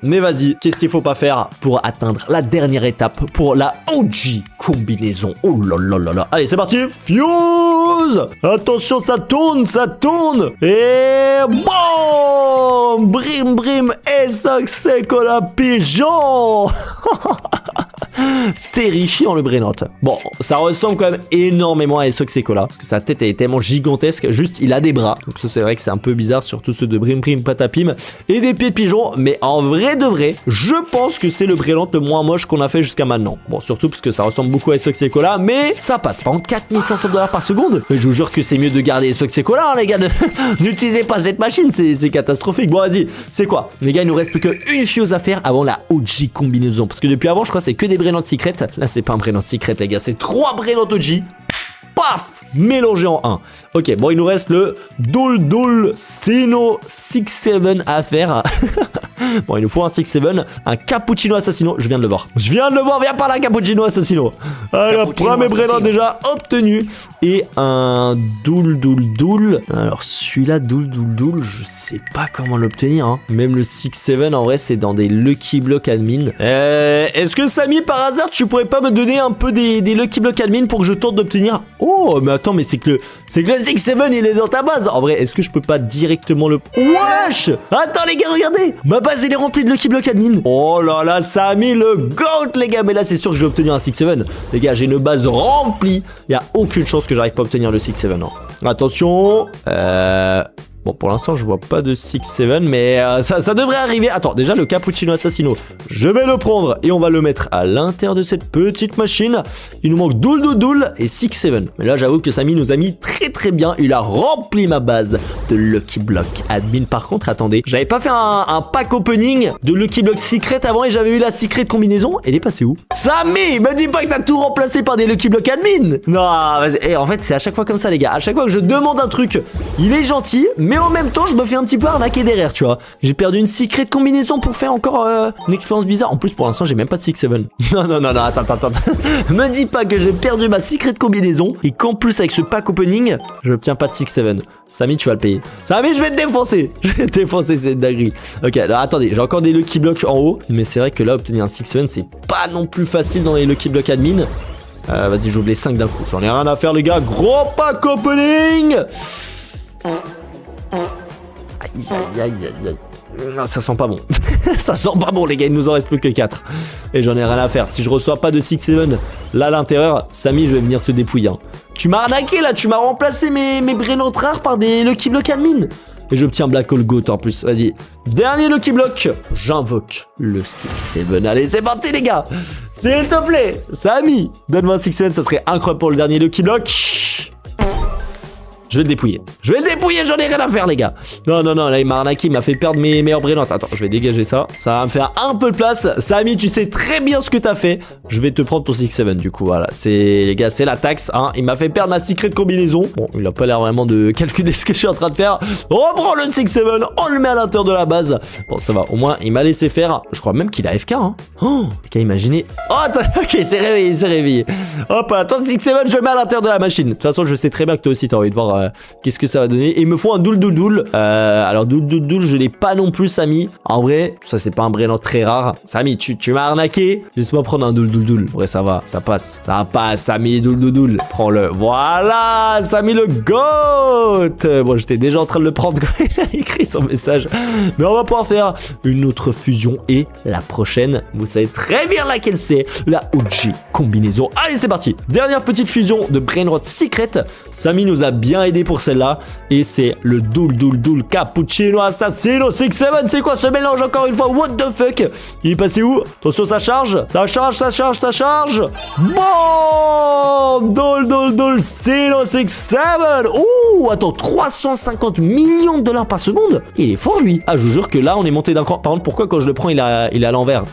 mais vas-y, qu'est-ce qu'il faut pas faire pour atteindre la dernière étape pour la OG combinaison? Oh là là là là. Allez, c'est parti, fuse. Attention, ça tourne, et bon, brim brim, ESOC Sekola pigeon. Terrifiant le brainrot. Bon, ça ressemble quand même énormément à ESOC Sekola, parce que sa tête est tellement gigantesque, juste il a des bras. Donc ça c'est vrai que c'est un peu bizarre, surtout ceux de brim brim patapim et des pieds de pigeon, mais en vrai de vrai, je pense que c'est le brainrot le moins moche qu'on a fait jusqu'à maintenant. Bon, surtout parce que ça ressemble beaucoup à ESOC Sekola, mais ça passe. Par contre, 4500 $ par seconde. Je vous jure que c'est mieux de garder ESOC Sekola, hein, les gars. N'utilisez pas cette machine, c'est catastrophique. Bon, vas-y, c'est quoi? Les gars, il nous reste plus qu'une fuse à faire avant la OG combinaison, parce que depuis avant, je crois que c'est que des brainrots secret. Là, c'est pas un brainrot secret, les gars, c'est 3 brainrots OG. Paf! Mélangé en un. Ok, bon, il nous reste le Dul Sino 6-7 à faire. Bon, il nous faut un 6-7, un Cappuccino Assassino. Je viens de le voir. Viens par là, Cappuccino Assassino. Alors, premier brainrot déjà obtenu. Et un Dul. Alors, celui-là, Dul, je sais pas comment l'obtenir, hein. Même le 6-7, en vrai, c'est dans des Lucky Block admin. Est-ce que, Samy, par hasard, tu pourrais pas me donner un peu des Lucky Block admin pour que je tente d'obtenir... Oh, mais attends, mais c'est que C'est que le 6-7 il est dans ta base. En vrai, est-ce que je peux pas directement le... Wesh! Attends les gars, regardez! Ma base elle est remplie de Lucky Block admin. Oh là là, ça a mis le GOAT les gars. Mais là c'est sûr que je vais obtenir un 6-7. Les gars, j'ai une base remplie. Il y a aucune chance que j'arrive pas à obtenir le 6-7. Non. Attention. Bon, pour l'instant, je vois pas de 6-7, mais ça devrait arriver. Attends, déjà, le Cappuccino Assassino, je vais le prendre et on va le mettre à l'intérieur de cette petite machine. Il nous manque Doul Doul Doul et 6-7. Mais là, j'avoue que Samy nous a mis très bien. Il a rempli ma base de Lucky Block admin. Par contre, attendez, j'avais pas fait un pack opening de Lucky Block Secret avant et j'avais eu la Secret combinaison. Elle est passée où? Samy, me dis pas que t'as tout remplacé par des Lucky Block admin. Non, et en fait, c'est à chaque fois comme ça, les gars. À chaque fois que je demande un truc, il est gentil, mais en même temps, je me fais un petit peu arnaquer derrière, tu vois. J'ai perdu une secret combinaison pour faire encore une expérience bizarre. En plus, pour l'instant, j'ai même pas de 6-7. Non, attends. Me dis pas que j'ai perdu ma secret combinaison et qu'en plus, avec ce pack opening, je n'obtiens pas de 6-7. Samy, tu vas le payer. Samy, je vais te défoncer. Je vais te défoncer, c'est dinguerie. Ok, alors attendez, j'ai encore des Lucky Blocks en haut. Mais c'est vrai que là, obtenir un 6-7, c'est pas non plus facile dans les Lucky Block admin. Vas-y, j'ouvre les 5 d'un coup. J'en ai rien à faire, les gars. Gros pack opening. Aïe. Ah, ça sent pas bon. Ça sent pas bon, les gars. Il nous en reste plus que 4. Et j'en ai rien à faire. Si je reçois pas de 6-7 là à l'intérieur, Samy, je vais venir te dépouiller. Hein. Tu m'as arnaqué là. Tu m'as remplacé mes Brainrot rares par des Lucky Block admin. Et j'obtiens Black Hole Goat en plus. Vas-y. Dernier Lucky Block. J'invoque le 6-7. Allez, c'est parti, les gars. S'il te plaît. Samy, donne-moi un 6-7. Ça serait incroyable pour le dernier Lucky Block. Je vais le dépouiller. J'en ai rien à faire, les gars. Non, là, il m'a arnaqué, il m'a fait perdre mes meilleurs Brainrot. Attends, je vais dégager ça. Ça va me faire un peu de place. Samy, tu sais très bien ce que t'as fait. Je vais te prendre ton 6-7, du coup, voilà. Les gars, c'est la taxe, hein. Il m'a fait perdre ma secret combinaison. Bon, il a pas l'air vraiment de calculer ce que je suis en train de faire. On reprend le 6-7, on le met à l'intérieur de la base. Bon, ça va, au moins, il m'a laissé faire. Je crois même qu'il a FK, hein. Oh, les gars, imaginez. Oh, attends, ok, il s'est réveillé. Hop, attends, 6-7, je le mets à l'intérieur de la machine. De toute façon, je sais très bien que toi aussi, t'as envie de voir qu'est-ce que ça va donner. Et il me faut un Doul Doul Doul. Alors Doul Doul Doul, je l'ai pas non plus, Samy. En vrai, ça c'est pas un Brainrot très rare. Samy, tu m'as arnaqué. Laisse-moi prendre un Doul Doul Doul. Ouais, ça va, ça passe. Ça passe, Samy, Doul Doul Doul. Prends-le. Voilà, Samy le GOAT. Bon, j'étais déjà en train de le prendre quand il a écrit son message. Mais on va pouvoir faire une autre fusion. Et la prochaine, vous savez très bien laquelle c'est. La OG combinaison. Allez, c'est parti. Dernière petite fusion de Brainrot Secret. Samy nous a bien aidé pour celle-là. Et c'est le Doul Doul Doul Cappuccino Assassino 6-7. C'est quoi ce mélange encore une fois? What the fuck? Il est passé où? Attention, ça charge. Ça charge. Bon, Doul Doul Doul Sino 6-7. Ouh, attends, 350 millions de dollars par seconde. Il est fort, lui. Ah, je vous jure que là, on est monté d'un cran. Par contre, pourquoi quand je le prends, il est à l'envers?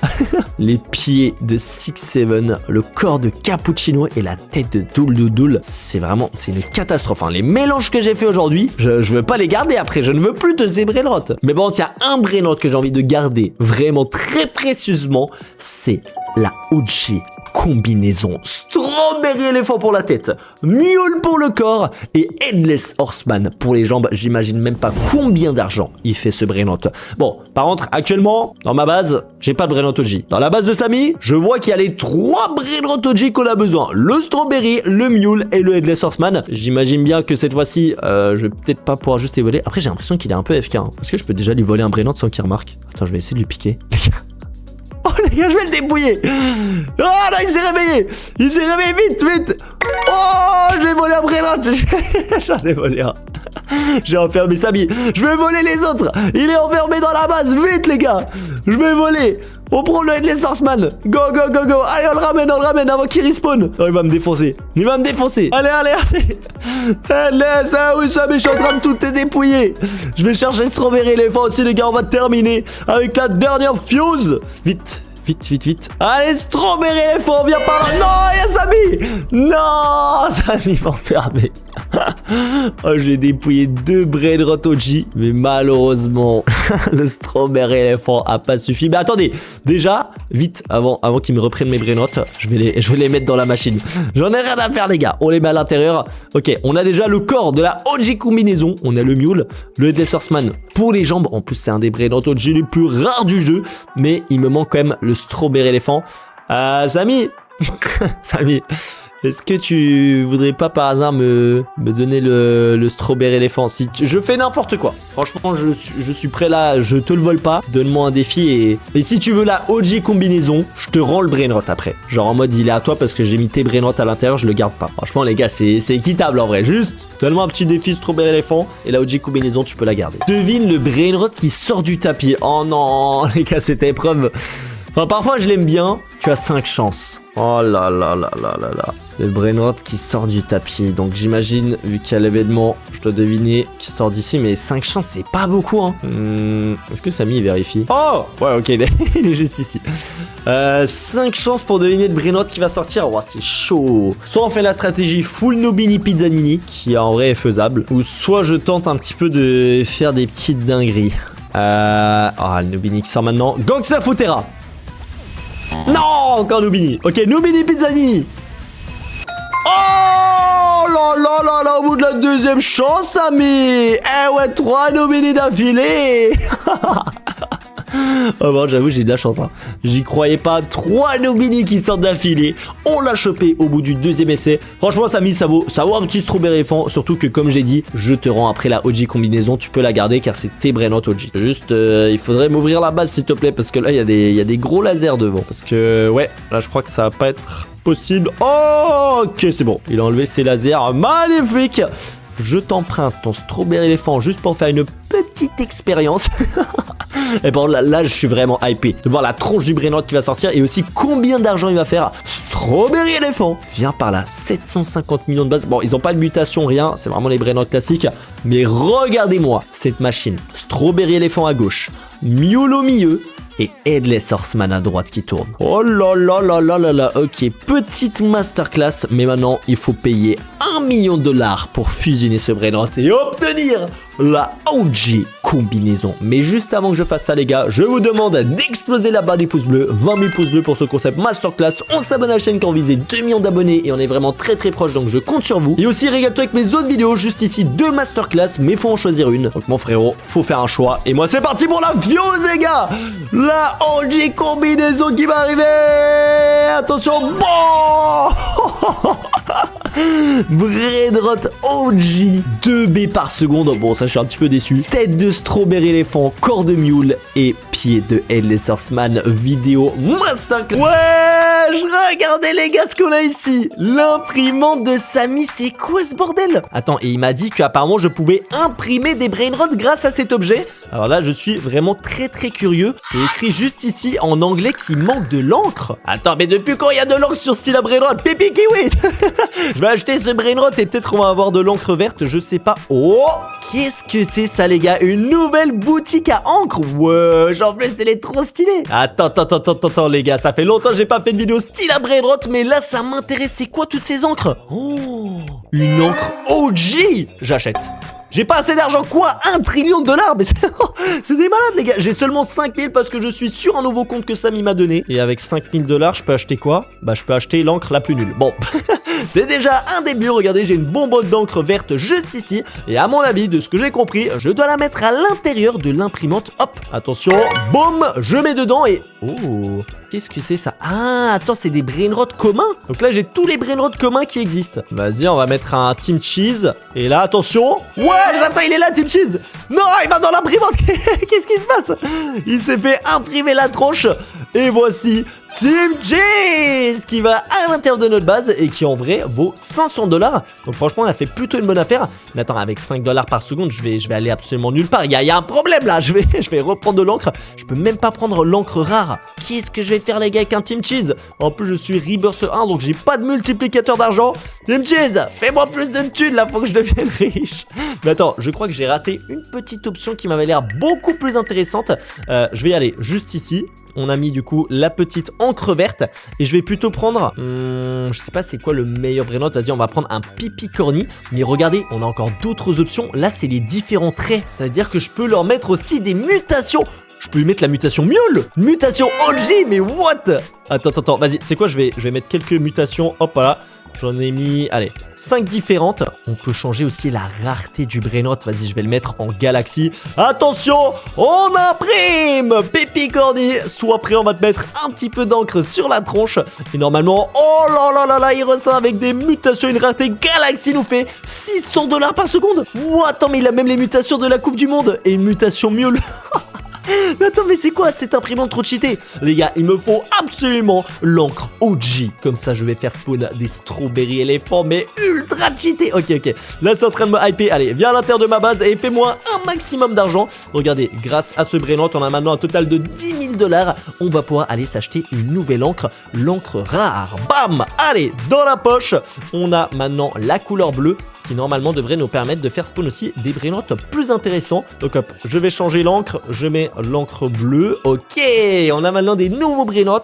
Les pieds de 6-7, le corps de Cappuccino et la tête de Doul Doul Doul. C'est une catastrophe. Hein. Les mélanges que j'ai fait aujourd'hui, je veux pas les garder après. Je ne veux plus de ces Brainrot. Mais bon, il y a un Brainrot que j'ai envie de garder vraiment très précieusement. C'est la OG combinaison Strawberry éléphant pour la tête, Mule pour le corps et Headless Horseman pour les jambes. J'imagine même pas combien d'argent il fait ce Brainrot. Bon, par contre, actuellement, dans ma base, j'ai pas de Brainrot OG. Dans la base de Samy, je vois qu'il y a les 3 Brainrot OG qu'on a besoin. Le Strawberry, le Mule et le Headless Horseman. J'imagine bien que cette fois-ci, je vais peut-être pas pouvoir juste les voler. Après, j'ai l'impression qu'il est un peu FK. Hein. Est-ce que je peux déjà lui voler un Brainrot sans qu'il remarque? Attends, je vais essayer de lui piquer. Oh les gars, je vais le débrouiller. Oh là, il s'est réveillé. Vite. Oh, je vais voler un Brainrot. J'en ai volé un. J'ai enfermé Samy. Je vais voler les autres. Il est enfermé dans la base. Vite les gars. Je vais voler. On prend le Headless Horseman. Go. Allez, on le ramène avant qu'il respawn. Oh, il va me défoncer. Allez. Headless, oui, Samy, je suis en train de tout te dépouiller. Je vais chercher le Strawberry éléphant aussi, les gars. On va terminer avec la dernière fuse. Vite. Allez, Strawberry éléphant, viens par là. Non, il y a Samy. Non, Samy m'a enfermé. Oh, j'ai dépouillé 2 Brainrot OG. Mais malheureusement, le Strawberry éléphant a pas suffi. Mais attendez, déjà, vite, avant qu'ils me reprennent mes Brainrot, je vais les mettre dans la machine. J'en ai rien à faire, les gars. On les met à l'intérieur. Ok, on a déjà le corps de la OG combinaison. On a le Mule, le Headless Horseman pour les jambes. En plus, c'est un des Brainrot OG les plus rares du jeu. Mais il me manque quand même le Strawberry éléphant. Samy, Est-ce que tu voudrais pas par hasard me donner le strawberry éléphant? Si je fais n'importe quoi. Franchement, je suis prêt là, je te le vole pas. Donne-moi un défi et si tu veux la OG combinaison, je te rends le brainrot après. Genre en mode il est à toi parce que j'ai mis tes brainrot à l'intérieur, je le garde pas. Franchement les gars, c'est équitable en vrai. Juste, donne-moi un petit défi strawberry éléphant et la OG combinaison, tu peux la garder. Devine le brainrot qui sort du tapis. Oh non, les gars, cette épreuve... Enfin, parfois je l'aime bien. Tu as 5 chances. Oh là là là là là là. Le brainrot qui sort du tapis. Donc j'imagine, vu qu'il y a l'événement, je dois deviner qui sort d'ici. Mais 5 chances, c'est pas beaucoup, hein. Est-ce que Samy vérifie? Oh ouais, ok, il est juste ici. 5 chances pour deviner le brainrot qui va sortir. Oh, c'est chaud. Soit on fait la stratégie full Nobini Pizzanini, qui en vrai est faisable. Ou soit je tente un petit peu de faire des petites dingueries. Le Nobini qui sort maintenant. Gangsta Futera. Non, encore Nobini. Ok, Nobini Pizzanini. Oh là là là là, au bout de la deuxième chance, Samy. Eh ouais, 3 Nobini d'affilée. Oh bon, j'avoue, j'ai de la chance, hein. J'y croyais pas. 3 Nobini qui sortent d'affilée. On l'a chopé au bout du deuxième essai. Franchement, Samy, ça vaut un petit strawberry éléphant. Surtout que, comme j'ai dit, je te rends après la OG combinaison. Tu peux la garder car c'est tes brainrot OG. Juste, il faudrait m'ouvrir la base, s'il te plaît, parce que là, il y a des gros lasers devant. Parce que, ouais, là, je crois que ça va pas être possible. Oh, ok, c'est bon. Il a enlevé ses lasers. Magnifique. Je t'emprunte ton strawberry éléphant juste pour faire une petite expérience. Et bon, là, je suis vraiment hypé de voir la tronche du brainrot qui va sortir et aussi combien d'argent il va faire. Strawberry éléphant. Viens par là, 750 millions de bases. Bon, ils n'ont pas de mutation, rien. C'est vraiment les brainrot classiques. Mais regardez-moi cette machine. Strawberry éléphant à gauche, Mule au milieu et Headless Horseman à droite qui tourne. Oh là là là là là là. Ok, petite masterclass. Mais maintenant, il faut payer $1 million pour fusionner ce brainrot et obtenir la OG combinaison. Mais juste avant que je fasse ça, les gars, je vous demande d'exploser la barre des pouces bleus. 20 000 pouces bleus pour ce concept masterclass. On s'abonne à la chaîne quand on visait 2 millions d'abonnés et on est vraiment très très proche, donc je compte sur vous. Et aussi, régale-toi avec mes autres vidéos. Juste ici, 2 masterclass, mais faut en choisir une. Donc mon frérot, faut faire un choix. Et moi, c'est parti pour la viose, les gars. La OG combinaison qui va arriver. Attention, bon. Brainrot OG 2B par seconde. Bon, ça je suis un petit peu déçu. Tête de strawberry éléphant, corps de mule et pied de Headless Horseman. Vidéo masterclass. Ouais, regardez les gars ce qu'on a ici. L'imprimante de Samy, c'est quoi ce bordel? Attends, et il m'a dit qu'apparemment je pouvais imprimer des brainrots grâce à cet objet. Alors là, je suis vraiment très très curieux. C'est écrit juste ici en anglais qu'il manque de l'encre. Attends, mais depuis quand il y a de l'encre sur style à brainrot? Pipi kiwi. Je vais acheter ce brainrot et peut-être on va avoir de l'encre verte, je sais pas. Oh, qu'est-ce que c'est ça les gars? Une nouvelle boutique à encre. Ouais, en plus elle est trop stylée. Attends les gars, ça fait longtemps que j'ai pas fait de vidéo style à brainrot, mais là ça m'intéresse. C'est quoi toutes ces encres? Oh, une encre OG. J'achète. J'ai pas assez d'argent, quoi? $1 trillion? Mais c'est des malades les gars. J'ai seulement 5000 parce que je suis sur un nouveau compte que Samy m'a donné. Et avec $5000, je peux acheter quoi? Bah je peux acheter l'encre la plus nulle. Bon, c'est déjà un début. Regardez, j'ai une bonbonne d'encre verte juste ici. Et à mon avis, de ce que j'ai compris, je dois la mettre à l'intérieur de l'imprimante. Hop, attention, boum, je mets dedans et... Oh, qu'est-ce que c'est ça? Ah, attends, c'est des brainrots communs. Donc là, j'ai tous les brainrots communs qui existent. Vas-y, on va mettre un Team Cheese. Et là, attention. Ouais, j'attends, il est là, Team Cheese. Non, il va dans l'imprimante. Qu'est-ce qui se passe? Il s'est fait imprimer la tronche. Et voici Team Cheese qui va à l'intérieur de notre base et qui en vrai vaut $500. Donc franchement, on a fait plutôt une bonne affaire. Mais attends, avec $5 par seconde, je vais aller absolument nulle part. Il y a un problème là. Je vais reprendre de l'encre. Je peux même pas prendre l'encre rare. Qu'est-ce que je vais faire les gars avec un Team Cheese? En plus, je suis Rebirth 1, donc j'ai pas de multiplicateur d'argent. Team Cheese, fais-moi plus de thunes là, faut que je devienne riche. Mais attends, je crois que j'ai raté une petite option qui m'avait l'air beaucoup plus intéressante. Je vais y aller juste ici. On a mis du coup la petite encre verte. Et je vais plutôt prendre... je sais pas c'est quoi le meilleur brainrot. Vas-y, on va prendre un pipi corny. Mais regardez, on a encore d'autres options. Là, c'est les différents traits. Ça veut dire que je peux leur mettre aussi des mutations. Je peux lui mettre la mutation Mule. Mutation OG, mais what? Attends, vas-y, tu sais quoi, je vais mettre quelques mutations, hop, voilà. J'en ai mis, allez, 5 différentes. On peut changer aussi la rareté du Brainrot. Vas-y, je vais le mettre en galaxie. Attention, on imprime Pipicorni. Sois prêt, on va te mettre un petit peu d'encre sur la tronche. Et normalement, oh là, il ressort avec des mutations. Une rareté galaxie nous fait 600 $ par seconde. Attends, mais il a même les mutations de la Coupe du Monde. Et une mutation Mule. Mais attends, mais c'est quoi cette imprimante trop cheatée? Les gars, il me faut absolument l'encre OG. Comme ça, je vais faire spawn des strawberry éléphants, mais ultra cheaté. Ok. Là, c'est en train de me hyper. Allez, viens à l'intérieur de ma base et fais-moi un maximum d'argent. Regardez, grâce à ce Brainrot, on a maintenant un total de 10 000 $. On va pouvoir aller s'acheter une nouvelle encre, l'encre rare. Bam! Allez, dans la poche, on a maintenant la couleur bleue, qui normalement devrait nous permettre de faire spawn aussi des Brainrot plus intéressants. Donc hop, je vais changer l'encre, je mets l'encre bleue. Ok, on a maintenant des nouveaux Brainrot.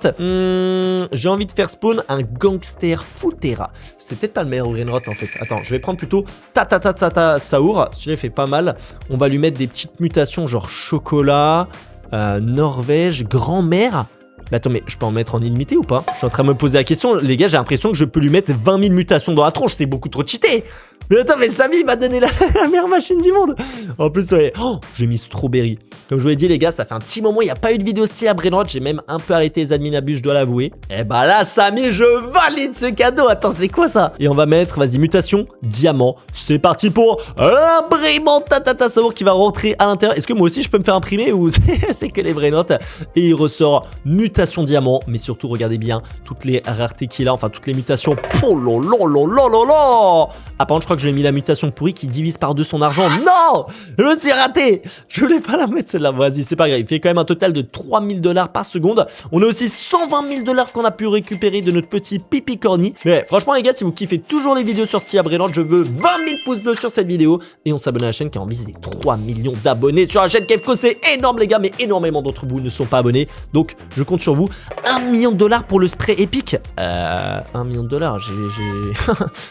J'ai envie de faire spawn un Gangster Futera. C'est peut-être pas le meilleur Brainrot en fait. Attends, je vais prendre plutôt Tata Saour. Celui-là fait pas mal. On va lui mettre des petites mutations genre chocolat, Norvège, grand-mère. Mais attends, mais je peux en mettre en illimité ou pas? Je suis en train de me poser la question, les gars, j'ai l'impression que je peux lui mettre 20 000 mutations dans la tronche, c'est beaucoup trop cheaté. Mais attends, mais Samy m'a donné la meilleure machine du monde. En plus, ouais, oh, j'ai mis Strawberry. Comme je vous l'ai dit, les gars, ça fait un petit moment, il n'y a pas eu de vidéo style à Brainrot, j'ai même un peu arrêté les admin abus, je dois l'avouer. Et bah là, Samy, je valide ce cadeau. Attends, c'est quoi ça? Et on va mettre, vas-y, mutation, diamant. C'est parti pour l'imprimant Tata Saour qui va rentrer à l'intérieur. Est-ce que moi aussi, je peux me faire imprimer ou c'est que les Brainrot? Et il ressort mutation diamant, mais surtout, regardez bien toutes les raretés qu'il a, enfin, toutes les mutations. Oh là. Ah, par contre, je crois que j'ai mis la mutation pourrie qui divise par 2 son argent. Non! Je me suis raté! Je voulais pas la mettre celle-là. Vas-y, c'est pas grave. Il fait quand même un total de 3 000 $ par seconde. On a aussi 120 000 $ qu'on a pu récupérer de notre petit Pipicorni. Mais ouais, franchement, les gars, si vous kiffez toujours les vidéos sur Style à Brainrot, je veux 20 000 pouces bleus sur cette vidéo. Et on s'abonne à la chaîne qui a envie des 3 millions d'abonnés sur la chaîne Kefko. C'est énorme, les gars, mais énormément d'entre vous ne sont pas abonnés. Donc, je compte sur vous. 1 million de $ pour le spray épique. 1 million de $, j'ai...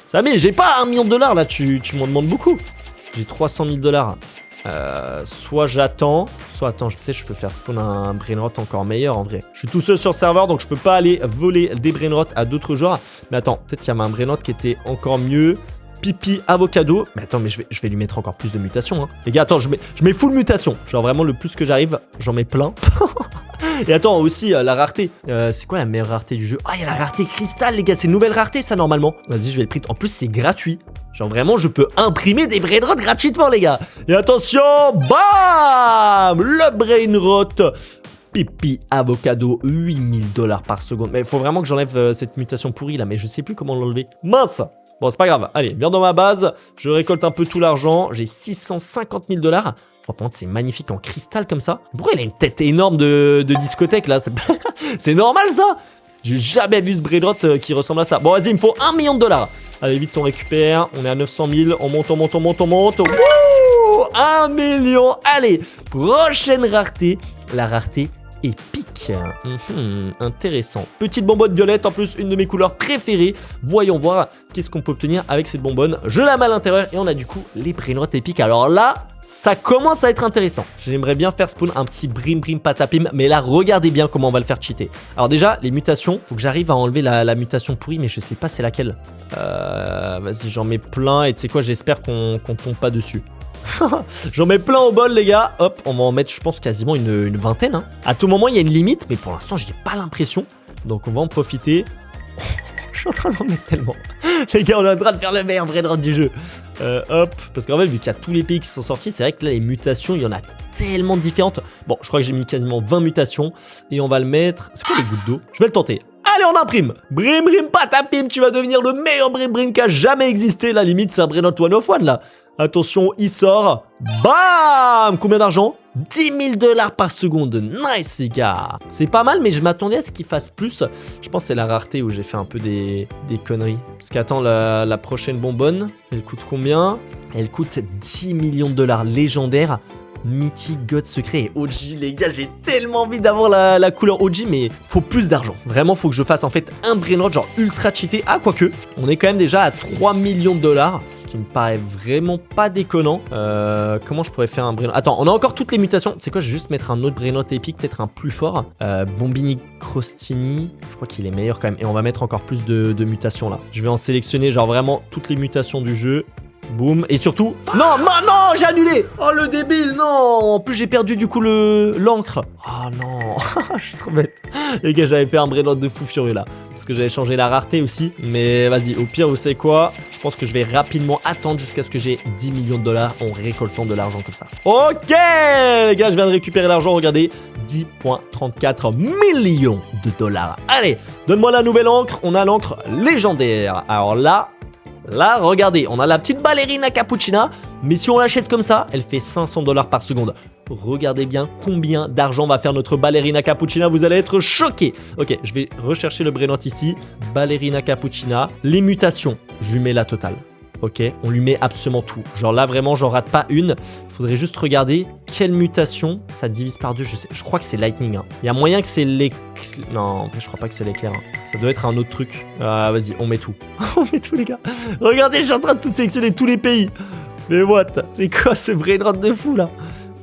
Samy, j'ai pas 1 million de $ là, tu m'en demandes beaucoup. J'ai 300 000 $. Soit j'attends, soit attends, peut-être je peux faire spawn un Brainrot encore meilleur en vrai. Je suis tout seul sur le serveur, donc je peux pas aller voler des Brainrot à d'autres joueurs. Mais attends, peut-être il y a un Brainrot qui était encore mieux. Pipi avocado. Mais attends, mais je vais lui mettre encore plus de mutations. Hein. Les gars, attends, je mets full mutation. Genre vraiment le plus que j'arrive, j'en mets plein. Et attends, aussi la rareté. C'est quoi la meilleure rareté du jeu? Ah, il y a la rareté cristal, les gars. C'est une nouvelle rareté, ça, normalement. Vas-y, je vais le print. En plus, c'est gratuit. Genre vraiment, je peux imprimer des Brainrot gratuitement, les gars. Et attention, bam! Le Brainrot Pipi avocado, 8 000 $ par seconde. Mais il faut vraiment que j'enlève cette mutation pourrie, là. Mais je sais plus comment l'enlever. Mince! Bon, c'est pas grave. Allez, viens dans ma base. Je récolte un peu tout l'argent. J'ai 650 000 $. Oh, par contre, c'est magnifique en cristal comme ça. Pourquoi il a une tête énorme de discothèque, là? C'est normal, ça? J'ai jamais vu ce Brainrot qui ressemble à ça. Bon, vas-y, il me faut 1 million de $. Allez, vite, on récupère. On est à 900 000. On monte. Wouh! 1 million. Allez, prochaine rareté. La rareté épique. Intéressant. Petite bonbonne violette, en plus une de mes couleurs préférées. Voyons voir qu'est-ce qu'on peut obtenir avec cette bonbonne. Je la mets à l'intérieur et on a du coup les Brainrot épiques. Alors là, ça commence à être intéressant. J'aimerais bien faire spawn un petit brim patapim, mais là, regardez bien comment on va le faire cheater. Alors déjà, les mutations, faut que j'arrive à enlever la mutation pourrie, mais je sais pas c'est laquelle. Vas-y, j'en mets plein et tu sais quoi, j'espère qu'on tombe pas dessus. J'en mets plein au bol, les gars. Hop, on va en mettre, je pense, quasiment une vingtaine. Hein. À tout moment, il y a une limite, mais pour l'instant, j'ai pas l'impression. Donc, on va en profiter. Je suis en train d'en mettre tellement. Les gars, on est en train de faire le meilleur Brainrot du jeu. Hop, parce qu'en fait, vu qu'il y a tous les pays qui sont sortis, c'est vrai que là, les mutations, il y en a tellement différentes. Bon, je crois que j'ai mis quasiment 20 mutations. Et on va le mettre... C'est quoi les gouttes d'eau? Je vais le tenter. Allez, on imprime. Brim patapim, tu vas devenir le meilleur brim qui a jamais existé. La limite, c'est un Brainrot 101 là. Attention, il sort. Bam! Combien d'argent? 10 000 $ par seconde. Nice, les gars. C'est pas mal, mais je m'attendais à ce qu'il fasse plus. Je pense que c'est la rareté où j'ai fait un peu des conneries. Parce qu'attends, la prochaine bonbonne, elle coûte combien? Elle coûte 10 millions de $ légendaire. Mythique, God secret et OG, les gars, j'ai tellement envie d'avoir la couleur OG, mais faut plus d'argent. Vraiment, faut que je fasse en fait un Brainrot genre ultra cheaté. Ah, quoique, on est quand même déjà à 3 millions de $. qui me paraît vraiment pas déconnant. Comment je pourrais faire un Brainrot? Attends, on a encore toutes les mutations. C'est quoi, je vais juste mettre un autre Brainrot épique, peut-être un plus fort. Bombini Crostini, je crois qu'il est meilleur quand même. Et on va mettre encore plus de mutations là. Je vais en sélectionner genre vraiment toutes les mutations du jeu. Boum. Et surtout... Non, non, j'ai annulé. Oh, le débile, non. En plus, j'ai perdu du coup l'encre. Oh non, je suis trop bête. Les gars, j'avais fait un Brainrot de fou furieux là. Parce que j'avais changé la rareté aussi. Mais vas-y, au pire, vous savez quoi? Je pense que je vais rapidement attendre jusqu'à ce que j'ai 10 millions de dollars en récoltant de l'argent comme ça. Ok, les gars, je viens de récupérer l'argent. Regardez, 10,34 millions de dollars. Allez, donne-moi la nouvelle encre. On a l'encre légendaire. Alors là, regardez, on a la petite ballerina cappuccina. Mais si on l'achète comme ça, elle fait 500 dollars par seconde. Regardez bien combien d'argent va faire notre ballerina cappuccina. Vous allez être choqués. Ok, je vais rechercher le Brainrot ici. Ballerina cappuccina. Les mutations, je lui mets la totale. Ok, on lui met absolument tout. Genre là, vraiment, j'en rate pas une. Faudrait juste regarder quelle mutation ça divise par deux. Je crois que c'est Lightning. Hein. Il y a moyen que c'est l'éclair. Non, en fait, je crois pas que c'est l'éclair. Hein. Ça doit être un autre truc. Vas-y, on met tout. On met tout, les gars. Regardez, je suis en train de tout sélectionner, tous les pays. Mais what? C'est quoi ce Brainrot de fou là?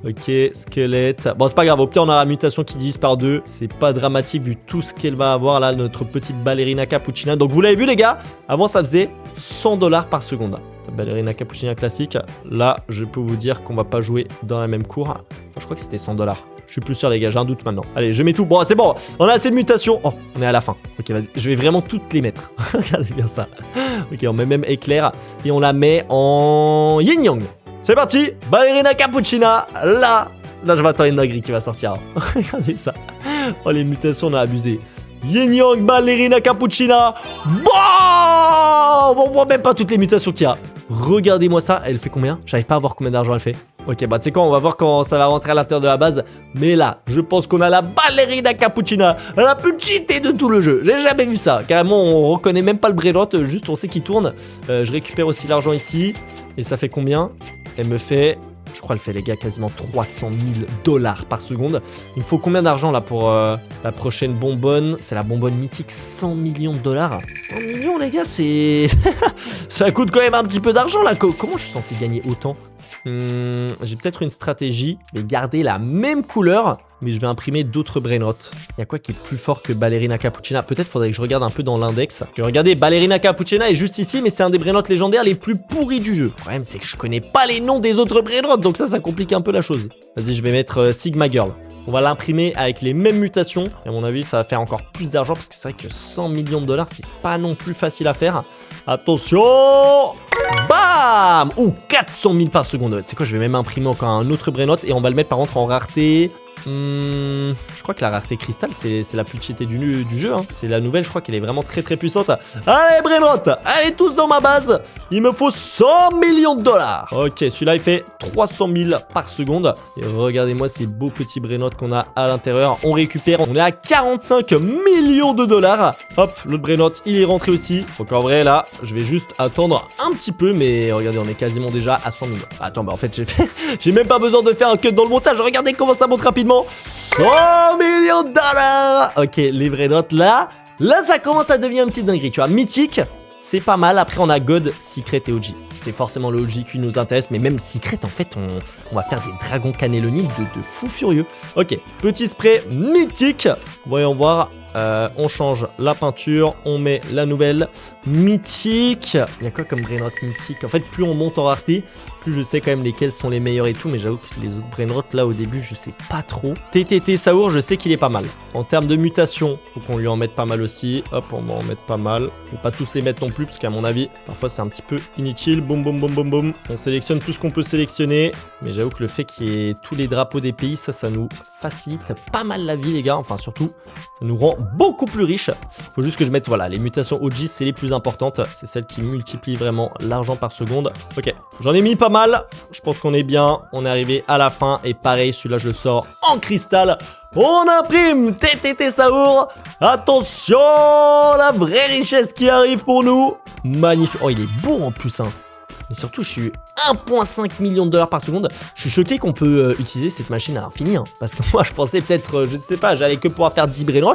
Ok, squelette. Bon, c'est pas grave. Au pire, on a la mutation qui divise par deux. C'est pas dramatique vu tout ce qu'elle va avoir là, notre petite ballerina cappuccina. Donc, vous l'avez vu, les gars. Avant, ça faisait 100 dollars par seconde. La ballerina cappuccina classique. Là, je peux vous dire qu'on va pas jouer dans la même cour. Je crois que c'était 100 dollars. Je suis plus sûr, les gars. J'ai un doute maintenant. Allez, je mets tout. Bon, c'est bon. On a assez de mutations. Oh, on est à la fin. Ok, vas-y. Je vais vraiment toutes les mettre. Regardez bien ça. Ok, on met même éclair. Et on la met en yin yang. C'est parti, ballerina cappuccina. Là, je m'attends à une dinguerie qui va sortir. Regardez ça. Oh, les mutations, on a abusé. Yin Yang, ballerina cappuccina. Bon, on voit même pas toutes les mutations qu'il y a. Regardez-moi ça. Elle fait combien? J'arrive pas à voir combien d'argent elle fait. Ok, bah tu sais quoi, on va voir quand ça va rentrer à l'intérieur de la base. Mais là, je pense qu'on a la ballerina cappuccina, la plus cheatée de tout le jeu. J'ai jamais vu ça. Carrément, on reconnaît même pas le Brainrot, juste on sait qu'il tourne. Je récupère aussi l'argent ici. Et ça fait combien? Elle me fait, je crois elle fait les gars quasiment 300 000 dollars par seconde. Il me faut combien d'argent là pour la prochaine bonbonne? C'est la bonbonne mythique, 100 millions de dollars. 100 millions les gars, c'est... ça coûte quand même un petit peu d'argent là. Comment je suis censé gagner autant? J'ai peut-être une stratégie. Je vais garder la même couleur, mais je vais imprimer d'autres Brainrot. Il y a quoi qui est plus fort que ballerina cappuccina? Peut-être faudrait que je regarde un peu dans l'index. Regardez, ballerina cappuccina est juste ici, mais c'est un des Brainrot légendaires les plus pourris du jeu. Le problème, c'est que je connais pas les noms des autres Brainrot, donc ça complique un peu la chose. Vas-y, je vais mettre Sigma Girl. On va l'imprimer avec les mêmes mutations. Et à mon avis, ça va faire encore plus d'argent parce que c'est vrai que 100 millions de dollars, c'est pas non plus facile à faire. Attention! Bam! Ouh, 400 000 par seconde. Tu sais quoi, je vais même imprimer encore un autre Brainrot et on va le mettre par contre en rareté. Je crois que la rareté cristal, c'est la plus cheatée du jeu. Hein. C'est la nouvelle, je crois qu'elle est vraiment très puissante. Allez, Brainrot, allez tous dans ma base. Il me faut 100 millions de dollars. Ok, celui-là, il fait 300 000 par seconde. Et regardez-moi ces beaux petits Brainrot qu'on a à l'intérieur. On récupère, on est à 45 millions de dollars. Hop, l'autre Brainrot, il est rentré aussi. Donc en vrai, là, je vais juste attendre un petit peu. Mais regardez, on est quasiment déjà à 100 millions. Attends, bah en fait, j'ai même pas besoin de faire un cut dans le montage. Regardez comment ça monte rapidement. 100 millions de dollars. Ok, les Brainrot là ça commence à devenir une petite dinguerie, tu vois. Mythique, c'est pas mal. Après on a God, Secret et OG. C'est forcément le OG qui nous intéresse. Mais même Secret, en fait, on va faire des dragons cannelloni de fou furieux. Ok, petit spray mythique. Voyons voir. On change la peinture, on met la nouvelle mythique. Il y a quoi comme Brainrot mythique? En fait, plus on monte en rareté, plus je sais quand même lesquels sont les meilleurs et tout. Mais j'avoue que les autres Brainrot là au début, je sais pas trop. TTT Saour, je sais qu'il est pas mal. En termes de mutation, faut qu'on lui en mette pas mal aussi. Hop, on va en mettre pas mal. Je vais pas tous les mettre non plus parce qu'à mon avis, parfois c'est un petit peu inutile. Boum, boum, boum, boum, boum. On sélectionne tout ce qu'on peut sélectionner. Mais j'avoue que le fait qu'il y ait tous les drapeaux des pays, ça nous facilite pas mal la vie, les gars. Enfin, surtout, ça nous rend beaucoup plus riche. Faut juste que je mette, voilà, les mutations OG, c'est les plus importantes. C'est celles qui multiplient vraiment l'argent par seconde. Ok, j'en ai mis pas mal. Je pense qu'on est bien. On est arrivé à la fin. Et pareil, celui-là, je le sors en cristal. On imprime TTT Saour. Attention, la vraie richesse qui arrive pour nous. Magnifique. Oh, il est beau en plus, hein. Mais surtout, je suis 1,5 million de dollars par seconde. Je suis choqué qu'on peut utiliser cette machine à l'infini. Hein, parce que moi, je pensais peut-être, je sais pas, j'allais que pouvoir faire 10 Brainrot.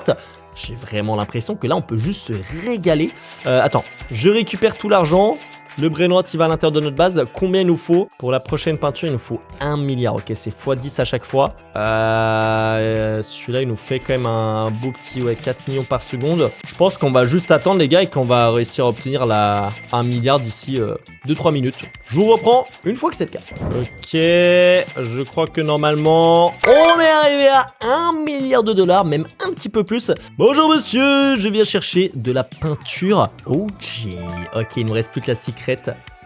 J'ai vraiment l'impression que là, on peut juste se régaler. Attends, je récupère tout l'argent. Le brainrot, il va à l'intérieur de notre base. Combien il nous faut? Pour la prochaine peinture, il nous faut 1 milliard. Ok, c'est x10 à chaque fois. Celui-là, il nous fait quand même un beau petit 4 millions par seconde. Je pense qu'on va juste attendre, les gars, et qu'on va réussir à obtenir la 1 milliard d'ici 2-3 minutes. Je vous reprends une fois que c'est le cas. Ok, je crois que normalement, on est arrivé à 1 milliard de dollars, même un petit peu plus. Bonjour monsieur, je viens chercher de la peinture OG. Ok, il ne me reste plus que la secret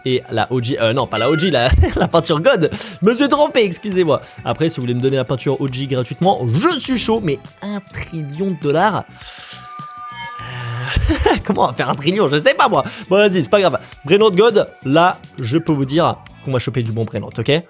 et la OG. Non, pas la OG, la peinture God. Je me suis trompé, excusez-moi. Après, si vous voulez me donner la peinture OG gratuitement, je suis chaud, mais 1 trillion de dollars. Comment on va faire 1 trillion? Je sais pas moi. Bon, vas-y, c'est pas grave. Brainrot God, là, je peux vous dire qu'on va choper du bon Brainrot, ok?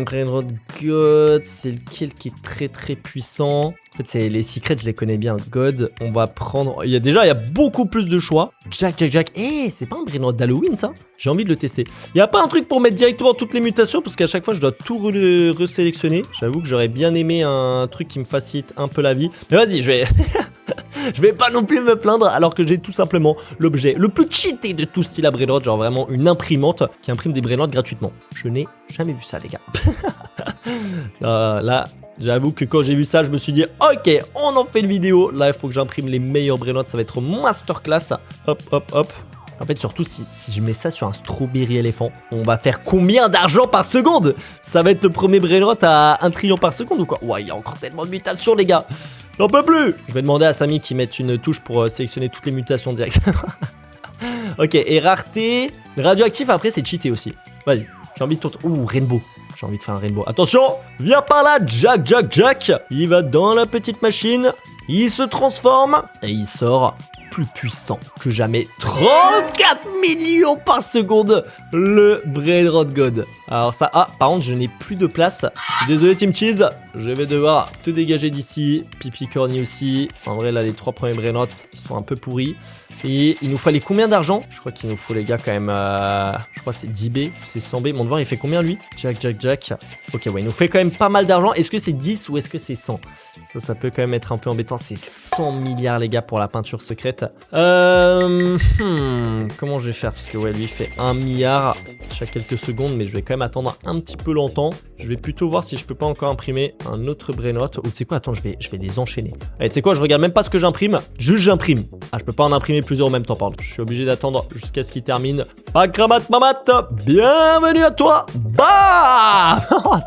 Brainrot God, c'est lequel qui est très très puissant? En fait, c'est les secrets, je les connais bien. God, on va prendre. Il y a beaucoup plus de choix. Jack. Eh, c'est pas un Brainrot d'Halloween ça? J'ai envie de le tester. Il y a pas un truc pour mettre directement toutes les mutations parce qu'à chaque fois je dois tout resélectionner. J'avoue que j'aurais bien aimé un truc qui me facilite un peu la vie. Mais vas-y, je vais. Je vais pas non plus me plaindre alors que j'ai tout simplement l'objet le plus cheaté de tout style à Brainrot, genre vraiment une imprimante qui imprime des Brainrots gratuitement. Je n'ai jamais vu ça les gars. Là, j'avoue que quand j'ai vu ça, je me suis dit ok, on en fait une vidéo. Là, il faut que j'imprime les meilleurs Brainrots, ça va être masterclass. Hop. En fait, surtout si je mets ça sur un strawberry éléphant, on va faire combien d'argent par seconde? Ça va être le premier Brainrot à 1 trillion par seconde ou quoi? Ouais, il y a encore tellement de mutations les gars. J'en peux plus. Je vais demander à Samy qu'il mette une touche pour sélectionner toutes les mutations directement. Ok, et rareté. Radioactif, après, c'est cheaté aussi. Vas-y, j'ai envie de tourner. Ouh, Rainbow. J'ai envie de faire un Rainbow. Attention, viens par là, Jack. Il va dans la petite machine. Il se transforme. Et il sort plus puissant que jamais. 34 millions par seconde. Le Brainrot God. Alors ça, par contre, je n'ai plus de place. Désolé Team Cheese. Je vais devoir te dégager d'ici. Pipi Corny aussi. En vrai, là, les 3 premiers Brainrots, ils sont un peu pourris. Et il nous fallait combien d'argent? Je crois qu'il nous faut, les gars, quand même. Je crois que c'est 10B, c'est 100B. Mon devoir, il fait combien lui? Jack. Ok, ouais, il nous fait quand même pas mal d'argent. Est-ce que c'est 10 ou est-ce que c'est 100? Ça peut quand même être un peu embêtant. C'est 100 milliards, les gars, pour la peinture secrète. Comment je vais faire? Parce que, ouais, lui, il fait 1 milliard chaque quelques secondes. Mais je vais quand même attendre un petit peu longtemps. Je vais plutôt voir si je peux pas encore imprimer un autre Brainrot. Ou tu sais quoi? Attends, je vais les enchaîner. Allez, tu sais quoi? Je regarde même pas ce que j'imprime. Juste, j'imprime. Ah, je peux pas en imprimer plusieurs en même temps, pardon. Je suis obligé d'attendre jusqu'à ce qu'il termine. Pakramat Mamat, bienvenue à toi. Bah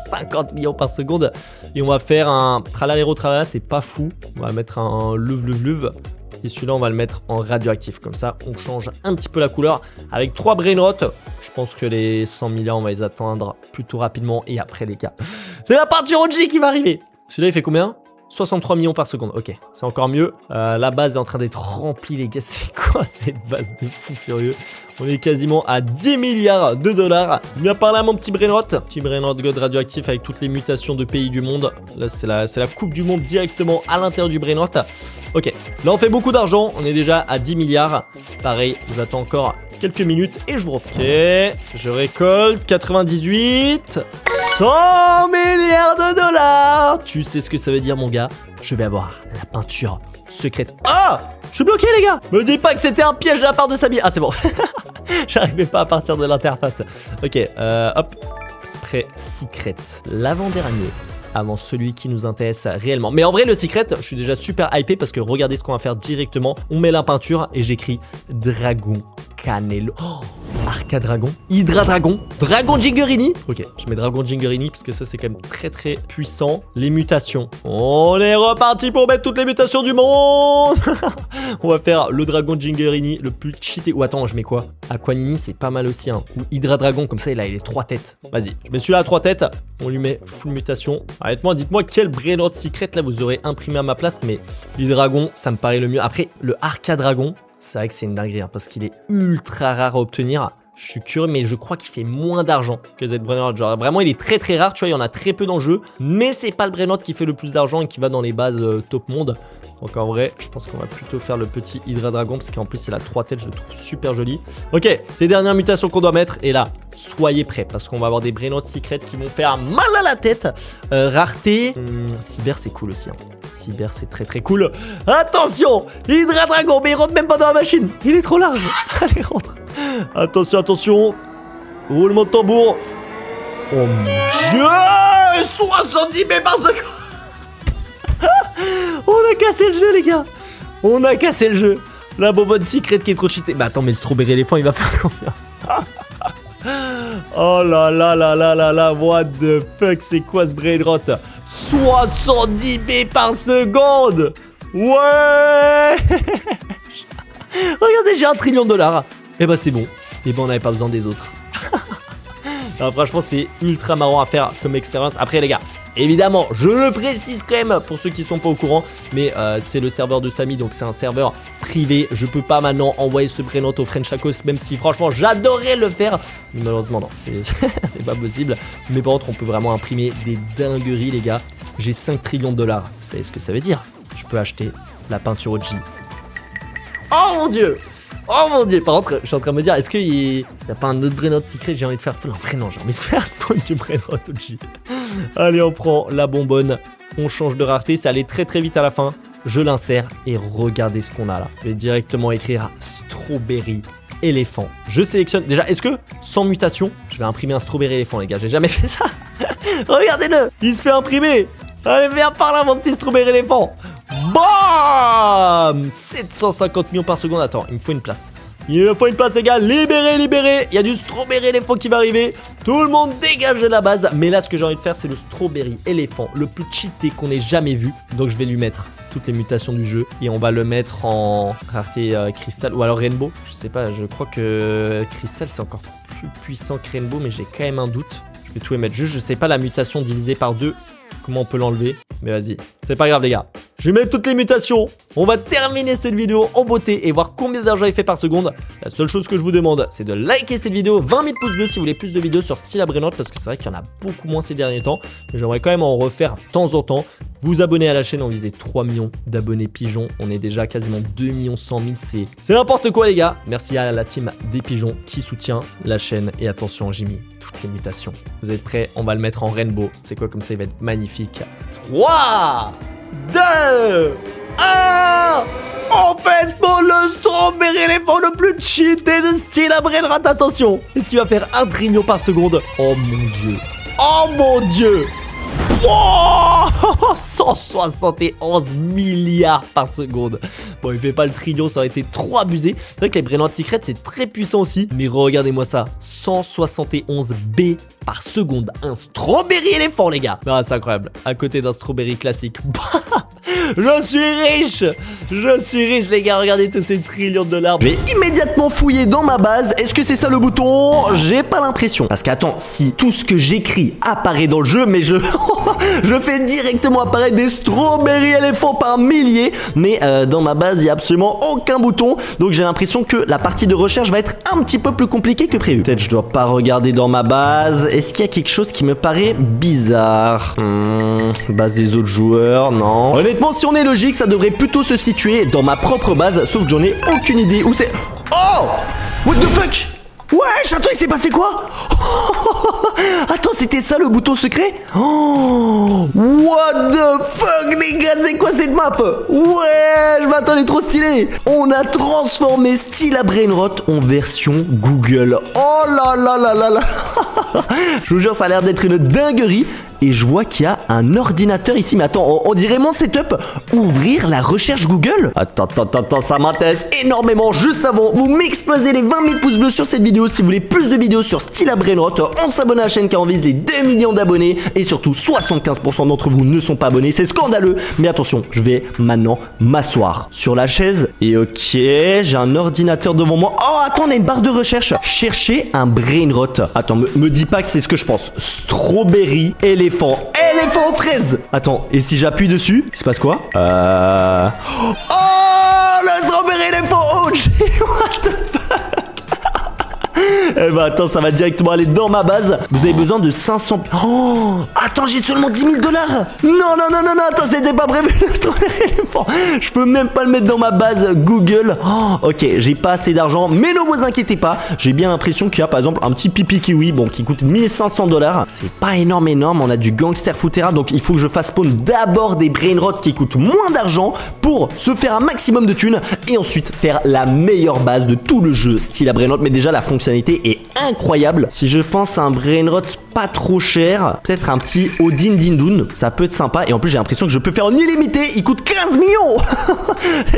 50 millions par seconde. Et on va faire un tralalero tralala, c'est pas fou. On va mettre un luv. Et celui-là, on va le mettre en radioactif. Comme ça, on change un petit peu la couleur. Avec 3 Brainrots, je pense que les 100 milliards, on va les atteindre plutôt rapidement. Et après, les gars, c'est la peinture OG qui va arriver. Celui-là, il fait combien? 63 millions par seconde, ok, c'est encore mieux. La base est en train d'être remplie, les gars. C'est quoi cette base de fou furieux? On est quasiment à 10 milliards de dollars. Viens par là, mon petit Brainrot. Petit Brainrot God radioactif avec toutes les mutations de pays du monde. Là, c'est la coupe du monde directement à l'intérieur du Brainrot. Ok, là, on fait beaucoup d'argent. On est déjà à 10 milliards. Pareil, j'attends encore quelques minutes et je vous reprends. Ok, je récolte 98. 100 milliards de dollars. Tu sais ce que ça veut dire, mon gars? Je vais avoir la peinture secrète. Ah, je suis bloqué, les gars. Me dis pas que c'était un piège de la part de Samy. Ah, c'est bon. J'arrivais pas à partir de l'interface. Ok, hop. Spray secret. L'avant-dernier. Avant celui qui nous intéresse réellement. Mais en vrai, le secret, je suis déjà super hypé parce que regardez ce qu'on va faire directement. On met la peinture et j'écris Dragon Canelo. Oh, Arca Dragon, Hydra Dragon, Dragon Gingerini. Ok, je mets Dragon Gingerini parce que ça c'est quand même très très puissant. Les mutations. On est reparti pour mettre toutes les mutations du monde. On va faire le Dragon Gingerini le plus cheaté. Ou attends, je mets quoi? Aquanini, c'est pas mal aussi. Hein. Ou Hydra Dragon, comme ça il a les 3 têtes. Vas-y, je mets celui-là à 3 têtes. On lui met full mutation. Honnêtement, dites-moi quel Brainrot secret là vous aurez imprimé à ma place. Mais l'Hydragon, ça me paraît le mieux. Après, le Arca Dragon, c'est vrai que c'est une dinguerie hein, parce qu'il est ultra rare à obtenir. Je suis curieux, mais je crois qu'il fait moins d'argent que Z Brainrot. Genre vraiment, il est très très rare. Tu vois, il y en a très peu dans le jeu. Mais c'est pas le Brainrot qui fait le plus d'argent et qui va dans les bases top monde. Donc en vrai, je pense qu'on va plutôt faire le petit Hydra Dragon parce qu'en plus, il a 3 têtes. Je le trouve super joli. Ok, c'est les dernières mutations qu'on doit mettre. Et là, soyez prêts parce qu'on va avoir des Brainrot secrets qui vont faire mal à la tête. Rareté. Cyber, c'est cool aussi. Hein. Cyber, c'est très très cool. Attention, Hydra Dragon, mais il rentre même pas dans la machine. Il est trop large. Allez, rentre. Attention, attention. Roulement de tambour. Oh mon dieu, 70 mètres par seconde. On a cassé le jeu, les gars. On a cassé le jeu. La bonbonne secret qui est trop cheatée. Bah attends, mais le strawberry éléphant, il va faire combien? Oh là là là là là là. What the fuck, c'est quoi ce brain rot? 70 mètres par seconde. Ouais. Regardez, j'ai $1 trillion. Et bah c'est bon. Et bah on n'avait pas besoin des autres. Alors, franchement, c'est ultra marrant à faire comme expérience. Après, les gars, évidemment, je le précise quand même pour ceux qui sont pas au courant, mais c'est le serveur de Samy, donc c'est un serveur privé. Je peux pas maintenant envoyer ce prénom au French Chacos, même si franchement, j'adorerais le faire. Mais malheureusement, non, c'est pas possible. Mais par contre, on peut vraiment imprimer des dingueries, les gars. J'ai $5 trillions. Vous savez ce que ça veut dire? Je peux acheter la peinture OG. Oh mon dieu! Oh mon dieu, par contre, je suis en train de me dire, est-ce qu'il y a pas un autre brainrot secret? J'ai envie de faire spawn. En vrai, non, j'ai envie de faire spawn du brainrot OG. Allez, on prend la bonbonne, on change de rareté, ça allait très très vite à la fin. Je l'insère et regardez ce qu'on a là. Je vais directement écrire strawberry éléphant. Je sélectionne. Déjà, est-ce que sans mutation, je vais imprimer un strawberry éléphant, les gars? J'ai jamais fait ça. Regardez-le, il se fait imprimer. Allez, viens par là, mon petit strawberry éléphant. Bam! 750 millions par seconde. Attends, il me faut une place. Il me faut une place, les gars. Libérez, libérez. Il y a du strawberry éléphant qui va arriver. Tout le monde dégage de la base. Mais là, ce que j'ai envie de faire, c'est le strawberry éléphant, le plus cheaté qu'on ait jamais vu. Donc, je vais lui mettre toutes les mutations du jeu. Et on va le mettre en rareté cristal ou alors rainbow. Je sais pas, je crois que cristal, c'est encore plus puissant que rainbow. Mais j'ai quand même un doute. Je vais tout émettre. Juste, je sais pas la mutation divisée par 2. Comment on peut l'enlever? Mais vas-y, c'est pas grave les gars. Je vais mettre toutes les mutations. On va terminer cette vidéo en beauté et voir combien d'argent il fait par seconde. La seule chose que je vous demande, c'est de liker cette vidéo. 20 000 pouces bleus si vous voulez plus de vidéos sur style à brainrot, parce que c'est vrai qu'il y en a beaucoup moins ces derniers temps. J'aimerais quand même en refaire de temps en temps. Vous abonner à la chaîne, on visait 3 millions d'abonnés pigeons. On est déjà quasiment 2 100 000. C'est n'importe quoi les gars. Merci à la team des pigeons qui soutient la chaîne. Et attention, j'ai mis toutes les mutations. Vous êtes prêts? On va le mettre en rainbow. C'est quoi comme ça? Il va être magnifique. 3, 2, 1. On fait spawn le strawberry éléphant le plus cheaté de style à brainrot. Attention, est-ce qu'il va faire $1 trillion par seconde? Oh mon dieu. Oh mon dieu. Oh 171 milliards par seconde. Bon, il fait pas le trillion, ça aurait été trop abusé. C'est vrai que les brainrot secrets, c'est très puissant aussi. Mais regardez-moi ça, 171 B par seconde. Un strawberry éléphant, les gars. Ah, c'est incroyable. À côté d'un strawberry classique. Je suis riche. Je suis riche, les gars. Regardez tous ces trillions de dollars. Je vais immédiatement fouiller dans ma base. Est-ce que c'est ça le bouton? J'ai pas l'impression. Parce qu'attends, si tout ce que j'écris apparaît dans le jeu, mais je fais directement apparaître des strawberry éléphants par milliers. Mais dans ma base, il n'y a absolument aucun bouton. Donc j'ai l'impression que la partie de recherche va être un petit peu plus compliquée que prévu. Peut-être je dois pas regarder dans ma base. Est-ce qu'il y a quelque chose qui me paraît bizarre? Base des autres joueurs, non. Honnêtement, si on est logique, ça devrait plutôt se situer dans ma propre base. Sauf que j'en ai aucune idée où c'est. Oh! What the fuck? Ouais, attends, il s'est passé quoi? Attends, c'était ça le bouton secret? Oh, what the fuck, les gars, c'est quoi cette map? Ouais, je m'attendais, trop stylé. On a transformé style à brainrot en version Google. Oh là là là là là. Je vous jure, ça a l'air d'être une dinguerie. Et je vois qu'il y a un ordinateur ici. Mais attends, on dirait mon setup. Ouvrir la recherche Google. Attends, ça m'intéresse énormément. Juste avant, vous m'explosez les 20 000 pouces bleus sur cette vidéo. Si vous voulez plus de vidéos sur style à brainrot, on s'abonne à la chaîne car on vise les 2 millions d'abonnés. Et surtout, 75% d'entre vous ne sont pas abonnés. C'est scandaleux. Mais attention, je vais maintenant m'asseoir sur la chaise. Et ok, j'ai un ordinateur devant moi. Oh, attends, on a une barre de recherche. Chercher un brainrot. Attends, me dis pas que c'est ce que je pense. Strawberry éléphant fraise. Attends, et si j'appuie dessus, il se passe quoi? Oh, le strawberry éléphant OG. What the fuck? Eh ben attends, ça va directement aller dans ma base. Vous avez besoin de 500... Oh, attends, j'ai seulement 10 000 $. Non, attends, c'était pas prévu. Je peux même pas le mettre dans ma base Google. Oh, ok, j'ai pas assez d'argent, mais ne vous inquiétez pas. J'ai bien l'impression qu'il y a par exemple un petit pipi kiwi, bon, qui coûte 1500 $. C'est pas énorme. On a du gangster footera, donc il faut que je fasse spawn d'abord des brainrots qui coûtent moins d'argent pour se faire un maximum de thunes et ensuite faire la meilleure base de tout le jeu style à brainrot. Mais déjà la fonctionnalité est incroyable. Si je pense à un brainrot pas trop cher, peut-être un petit Odin Dindun, ça peut être sympa. Et en plus j'ai l'impression que je peux faire en illimité. Il coûte 15 millions.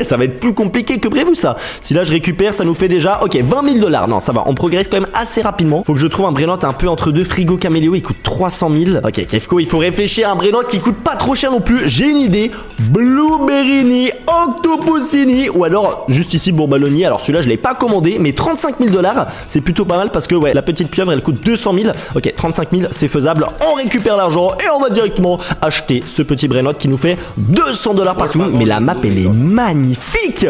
Ça va être plus compliqué que prévu ça. Si là je récupère, ça nous fait déjà, ok, 20 000 $. Non, ça va, on progresse quand même assez rapidement. Faut que je trouve un brainrot un peu entre deux. Frigo Caméléo, il coûte 300 000. Ok, Kefko, il faut réfléchir à un brainrot qui coûte pas trop cher non plus. J'ai une idée. Blueberryni, Octopusini, ou alors juste ici Bourbaloni. Alors celui-là je l'ai pas commandé, mais 35 000 $, c'est plutôt pas mal parce que ouais, la petite pieuvre elle coûte 200 000. Ok, 35 000 c'est faisable. On récupère l'argent et on va directement acheter ce petit brainrot qui nous fait 200 $ par seconde. Mais la map elle est magnifique.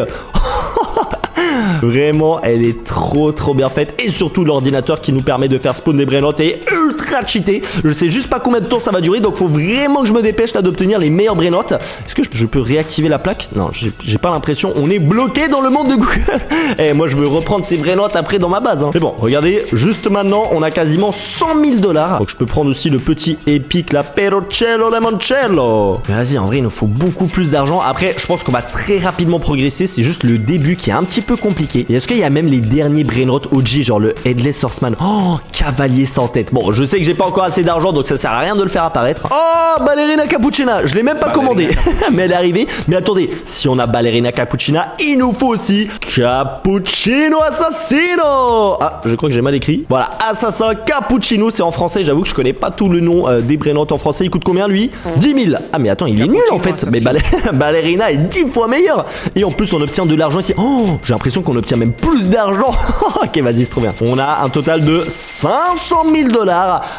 Vraiment, elle est trop bien faite. Et surtout l'ordinateur qui nous permet de faire spawn des brainrots est ultra cheaté. Je sais juste pas combien de temps ça va durer, donc faut vraiment que je me dépêche là d'obtenir les meilleurs brainrots. Est-ce que je peux réactiver la plaque? Non, j'ai pas l'impression. On est bloqué dans le monde de Google. Et moi je veux reprendre ces brainrots après dans ma base, hein. Mais bon, regardez, juste maintenant on a quasiment 100 000 $. Donc je peux prendre aussi le petit épique, la Perocello Lemoncello. Mais vas-y, en vrai il nous faut beaucoup plus d'argent. Après je pense qu'on va très rapidement progresser. C'est juste le début qui est un petit peu compliqué. Et est-ce qu'il y a même les derniers brainrots OG, genre le Headless Horseman? Oh, cavalier sans tête. Bon, je sais que j'ai pas encore assez d'argent, donc ça sert à rien de le faire apparaître. Oh, Ballerina Cappuccina, je l'ai même pas commandé. Mais elle est arrivée. Mais attendez, si on a Ballerina Cappuccina, il nous faut aussi Cappuccino Assassino. Ah, je crois que j'ai mal écrit. Voilà, Assassin Cappuccino, c'est en français. J'avoue que je connais pas tout le nom des brainrots en français. Il coûte combien lui? 10 000. Ah, mais attends, il est nul en fait. Mais Ballerina est 10 fois meilleure. Et en plus, on obtient de l'argent ici. Oh, j'ai l'impression qu'on obtient même plus d'argent. Ok, vas-y, c'est trop bien. On a un total de 500 000 $.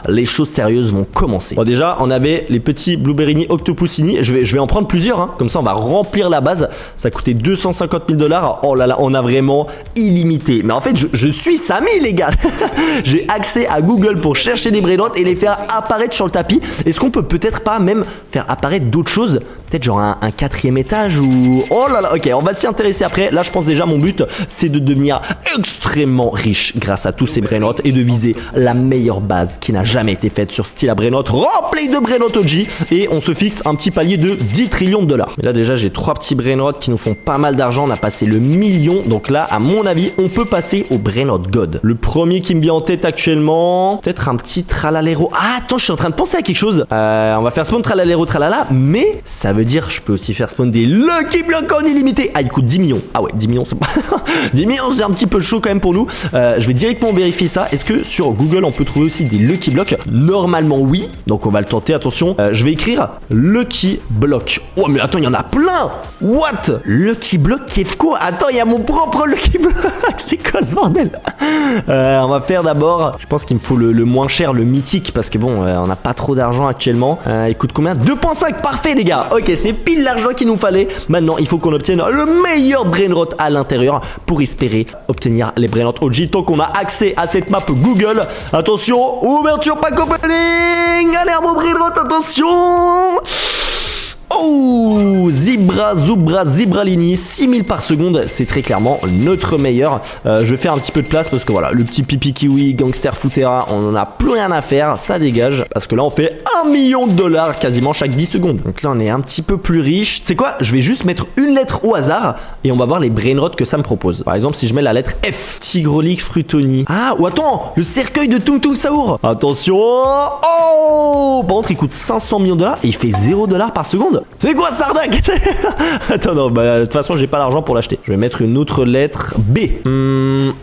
Les choses sérieuses vont commencer. Bon, déjà, on avait les petits Blueberryni Octopusini. Je vais en prendre plusieurs, hein. Comme ça, on va remplir la base. Ça coûtait 250 000 $. Oh là là, on a vraiment illimité. Mais en fait, je suis Samy, les gars. J'ai accès à Google pour chercher des brainrots et les faire apparaître sur le tapis. Est-ce qu'on peut peut-être pas même faire apparaître d'autres choses? Peut-être genre un quatrième étage ou... Oh là là, ok, on va s'y intéresser après. Là, je pense déjà mon but, c'est de devenir extrêmement riche grâce à tous ces brainrots et de viser la meilleure base qui n'a jamais été faite sur style à brainrot, remplie de brainrots OG. Et on se fixe un petit palier de 10 trillions de $. Mais là, déjà, j'ai 3 petits brainrots qui nous font pas mal d'argent. On a passé le million. Donc là, à mon avis, on peut passer au brainrot God. Le premier qui me vient en tête actuellement, peut-être un petit tralalero. Ah, attends, je suis en train de penser à quelque chose. On va faire spawn tralalero tralala, mais ça veut dire je peux aussi faire spawn des Lucky Block en illimité. Ah, il coûte 10 millions. Ah ouais, 10 millions, c'est pas... 10 millions, c'est un petit peu chaud quand même pour nous. Je vais directement vérifier ça. Est-ce que sur Google, on peut trouver aussi des Lucky Block? Normalement, oui. Donc, on va le tenter. Attention, je vais écrire Lucky Block. Oh, mais attends, il y en a plein. What? Lucky Block Kefko? Attends, il y a mon propre Lucky Block. C'est quoi ce bordel? On va faire d'abord, je pense qu'il me faut le moins cher, le mythique, parce que bon, on n'a pas trop d'argent actuellement. Il coûte combien? 2,5. Parfait, les gars. Ok, c'est pile l'argent qu'il nous fallait. Maintenant, il faut qu'on obtienne le meilleur brainrot à l'intérieur pour espérer obtenir les brainrots OG. Tant qu'on a accès à cette map Google. Attention, ouverture pack opening. Allez, mon brainrot, attention. Oh, Zibralini, 6000 par seconde, c'est très clairement notre meilleur. Je vais faire un petit peu de place parce que voilà, le petit pipi kiwi, gangster footera, on n'en a plus rien à faire, ça dégage. Parce que là, on fait 1 million de $ quasiment chaque 10 secondes. Donc là, on est un petit peu plus riche. Tu sais quoi? Je vais juste mettre une lettre au hasard et on va voir les brainrots que ça me propose. Par exemple, si je mets la lettre F, Tigrolic Frutoni. Ah, ou attends, le cercueil de Tung Tung Saour. Attention. Oh, par contre, il coûte 500 millions de $ et il fait 0 $ par seconde. C'est quoi Sardak? Attends, non, bah, de toute façon, j'ai pas l'argent pour l'acheter. Je vais mettre une autre lettre B.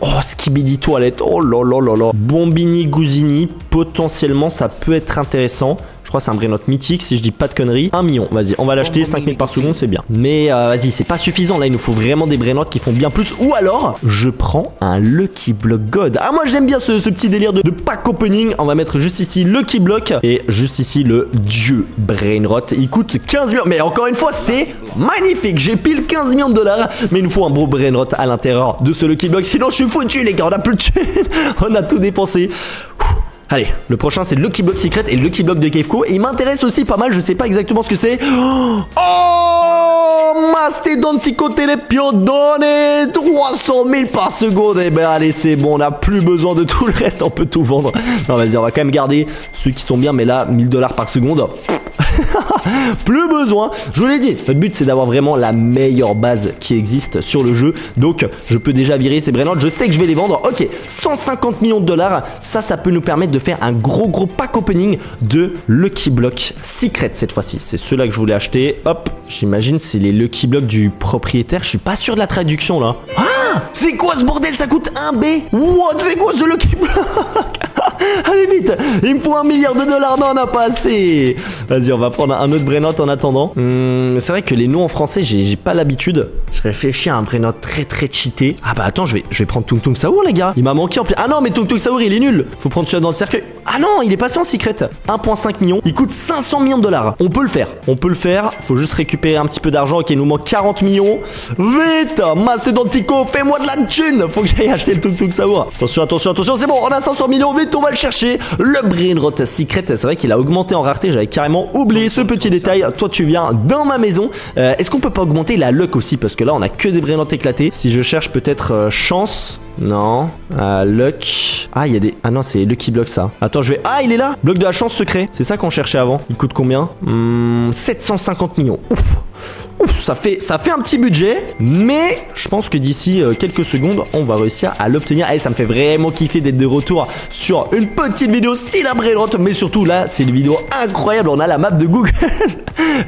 Oh, Skibidi Toilette. Oh là là là là. Bombini Gouzini. Potentiellement, ça peut être intéressant. Je crois que c'est un brainrot mythique si je dis pas de conneries. 1 million, vas-y, on va l'acheter, 5000 par seconde, c'est bien. Mais vas-y, c'est pas suffisant, là il nous faut vraiment des brainrots qui font bien plus. Ou alors, je prends un Lucky Block God. Ah, moi j'aime bien ce petit délire de pack opening. On va mettre juste ici Lucky Block et juste ici le Dieu Brainrot. Il coûte 15 millions, mais encore une fois, c'est magnifique. J'ai pile 15 millions de dollars, mais il nous faut un beau Brainrot à l'intérieur de ce Lucky Block. Sinon, je suis foutu, les gars, on a plus de thunes. On a tout dépensé. Allez, le prochain c'est Lucky Block Secret et Lucky Block de Caveco. Et il m'intéresse aussi pas mal, je sais pas exactement ce que c'est. Oh, Mastodontico Telepiodone, 300 000 par seconde. Eh ben allez, c'est bon, on n'a plus besoin de tout le reste, on peut tout vendre. Non, vas-y, on va quand même garder ceux qui sont bien, mais là, 1000 dollars par seconde. Plus besoin, je vous l'ai dit, notre but c'est d'avoir vraiment la meilleure base qui existe sur le jeu. Donc je peux déjà virer ces brainrots, je sais que je vais les vendre. Ok, 150 millions de dollars, ça peut nous permettre de faire un gros pack opening de Lucky Block Secret cette fois-ci. C'est ceux-là que je voulais acheter. Hop, j'imagine c'est les Lucky Block du propriétaire. Je suis pas sûr de la traduction là. Ah, c'est quoi ce bordel? Ça coûte 1 B. What? C'est quoi ce Lucky Block? Allez vite, il me faut 1 milliard de dollars. Non, on n'a pas assez. Vas-y, on va prendre un autre brainrot en attendant. C'est vrai que les noms en français, j'ai pas l'habitude. Je réfléchis à un brainrot très cheaté. Ah bah attends, je vais prendre Tung Tung Saour, les gars. Il m'a manqué en plus. Ah non, mais Tung Tung Saour, il est nul. Faut prendre celui-là dans le cercueil. Ah non, il est passé en secret. 1,5 million. Il coûte 500 millions de dollars. On peut le faire. Faut juste récupérer un petit peu d'argent. Ok, il nous manque 40 millions. Vite, Mastodontico, fais-moi de la thune. Faut que j'aille acheter le Tung Tung Saour. Attention, c'est bon, on a 500 millions. Vite, on va le chercher. Le brainrot secret, c'est vrai qu'il a augmenté en rareté. J'avais carrément oublié ce petit détail. Toi, tu viens dans ma maison. Est-ce qu'on peut pas augmenter la luck aussi? Parce que là, on a que des brainrots éclatés. Si je cherche peut-être chance. Non, luck. Ah, il y a des. Ah non, c'est Lucky Block ça. Attends, je vais. Ah, il est là. Bloc de la chance secret. C'est ça qu'on cherchait avant. Il coûte combien? 750 millions. Ouf, ça fait un petit budget, mais je pense que d'ici quelques secondes, on va réussir à l'obtenir. Allez, ça me fait vraiment kiffer d'être de retour sur une petite vidéo style un brainrot, mais surtout là, c'est une vidéo incroyable. On a la map de Google.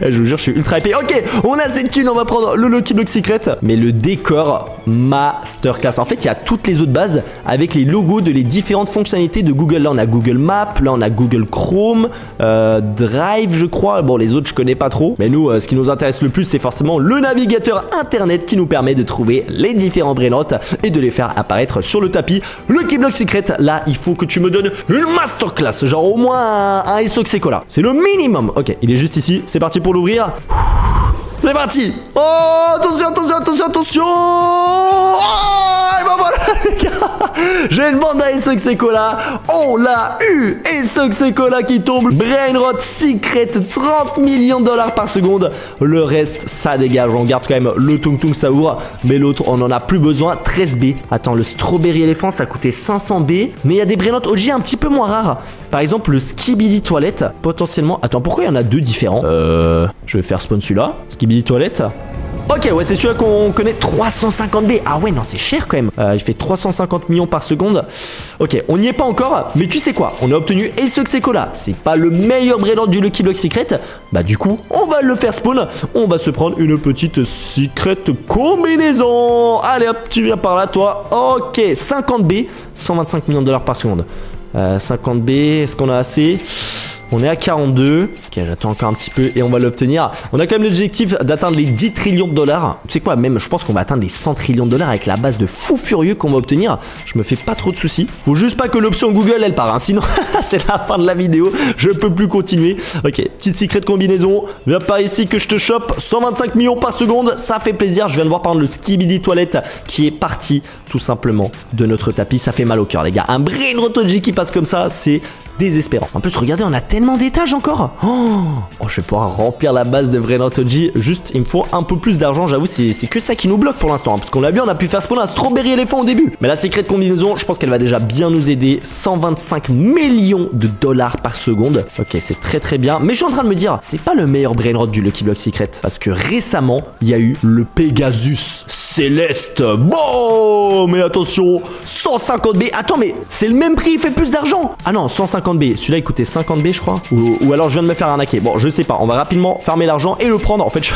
Je vous jure, je suis ultra hypé. Ok, on a cette thune, on va prendre le Lucky Block Secret, mais le décor masterclass. En fait, il y a toutes les autres bases avec les logos de les différentes fonctionnalités de Google. Là, on a Google Maps, là, on a Google Chrome, Drive, je crois. Bon, les autres, je connais pas trop, mais nous, ce qui nous intéresse le plus, c'est forcément le navigateur internet qui nous permet de trouver les différents brainrots et de les faire apparaître sur le tapis. Lucky Block Secret, là, il faut que tu me donnes une masterclass, genre au moins un SOXecola. C'est le minimum. Ok, il est juste ici. C'est parti pour l'ouvrir. C'est parti. Oh, attention. Oh, et ben voilà, les gars. J'ai une bande à SOXecola. On l'a eu. SOXecola qui tombe. Brainrot Secret, 30 millions de dollars par seconde. Le reste, ça dégage. On garde quand même le Tung Tung Saour. Mais l'autre, on en a plus besoin. 13 B. Attends, le Strawberry Elephant, ça coûtait 500 B. Mais il y a des Brainrot OG un petit peu moins rares. Par exemple, le Skibidi Toilette. Potentiellement. Attends, pourquoi il y en a deux différents? Je vais faire spawn celui-là. Skibidi Toilette. Ok, ouais, c'est celui-là qu'on connaît. 350 B. Ah ouais, non, c'est cher quand même. Il fait 350 millions par seconde. Ok, on n'y est pas encore. Mais tu sais quoi? On a obtenu SOXecola. C'est pas le meilleur brainrot du Lucky Block Secret. Bah du coup, on va le faire spawn. On va se prendre une petite secret combinaison. Allez hop, tu viens par là, toi. Ok, 50 B. 125 millions de dollars par seconde. 50 B, est-ce qu'on a assez? On est à 42. Ok, j'attends encore un petit peu et on va l'obtenir. On a quand même l'objectif d'atteindre les 10 trillions de dollars. Tu sais quoi, même je pense qu'on va atteindre les 100 trillions de dollars avec la base de fou furieux qu'on va obtenir. Je me fais pas trop de soucis. Faut juste pas que l'option Google elle part, hein. Sinon c'est la fin de la vidéo. Je peux plus continuer. Ok, petite secret de combinaison. Viens par ici que je te chope. 125 millions par seconde. Ça fait plaisir. Je viens de voir par le Skibidi Toilette qui est parti tout simplement de notre tapis. Ça fait mal au cœur, les gars. Un brainrot OG qui passe comme ça, c'est désespérant. En plus, regardez, on a tellement d'étages encore. Oh, je vais pouvoir remplir la base de brainrot OG. Juste, il me faut un peu plus d'argent. J'avoue, c'est que ça qui nous bloque pour l'instant. Hein, parce qu'on l'a vu, on a pu faire spawn un Strawberry Elephant au début. Mais la secret de combinaison, je pense qu'elle va déjà bien nous aider. 125 millions de dollars par seconde. Ok, c'est très bien. Mais je suis en train de me dire, c'est pas le meilleur brainrot du Lucky Block Secret. Parce que récemment, il y a eu le Pegasus céleste. Bon, mais attention, 150 B. Attends, mais c'est le même prix, il fait plus d'argent. Ah non, 150 B. Celui-là, il coûtait 50 B, je crois. Ou alors, je viens de me faire arnaquer. Bon, je sais pas. On va rapidement farmer l'argent et le prendre. En fait, je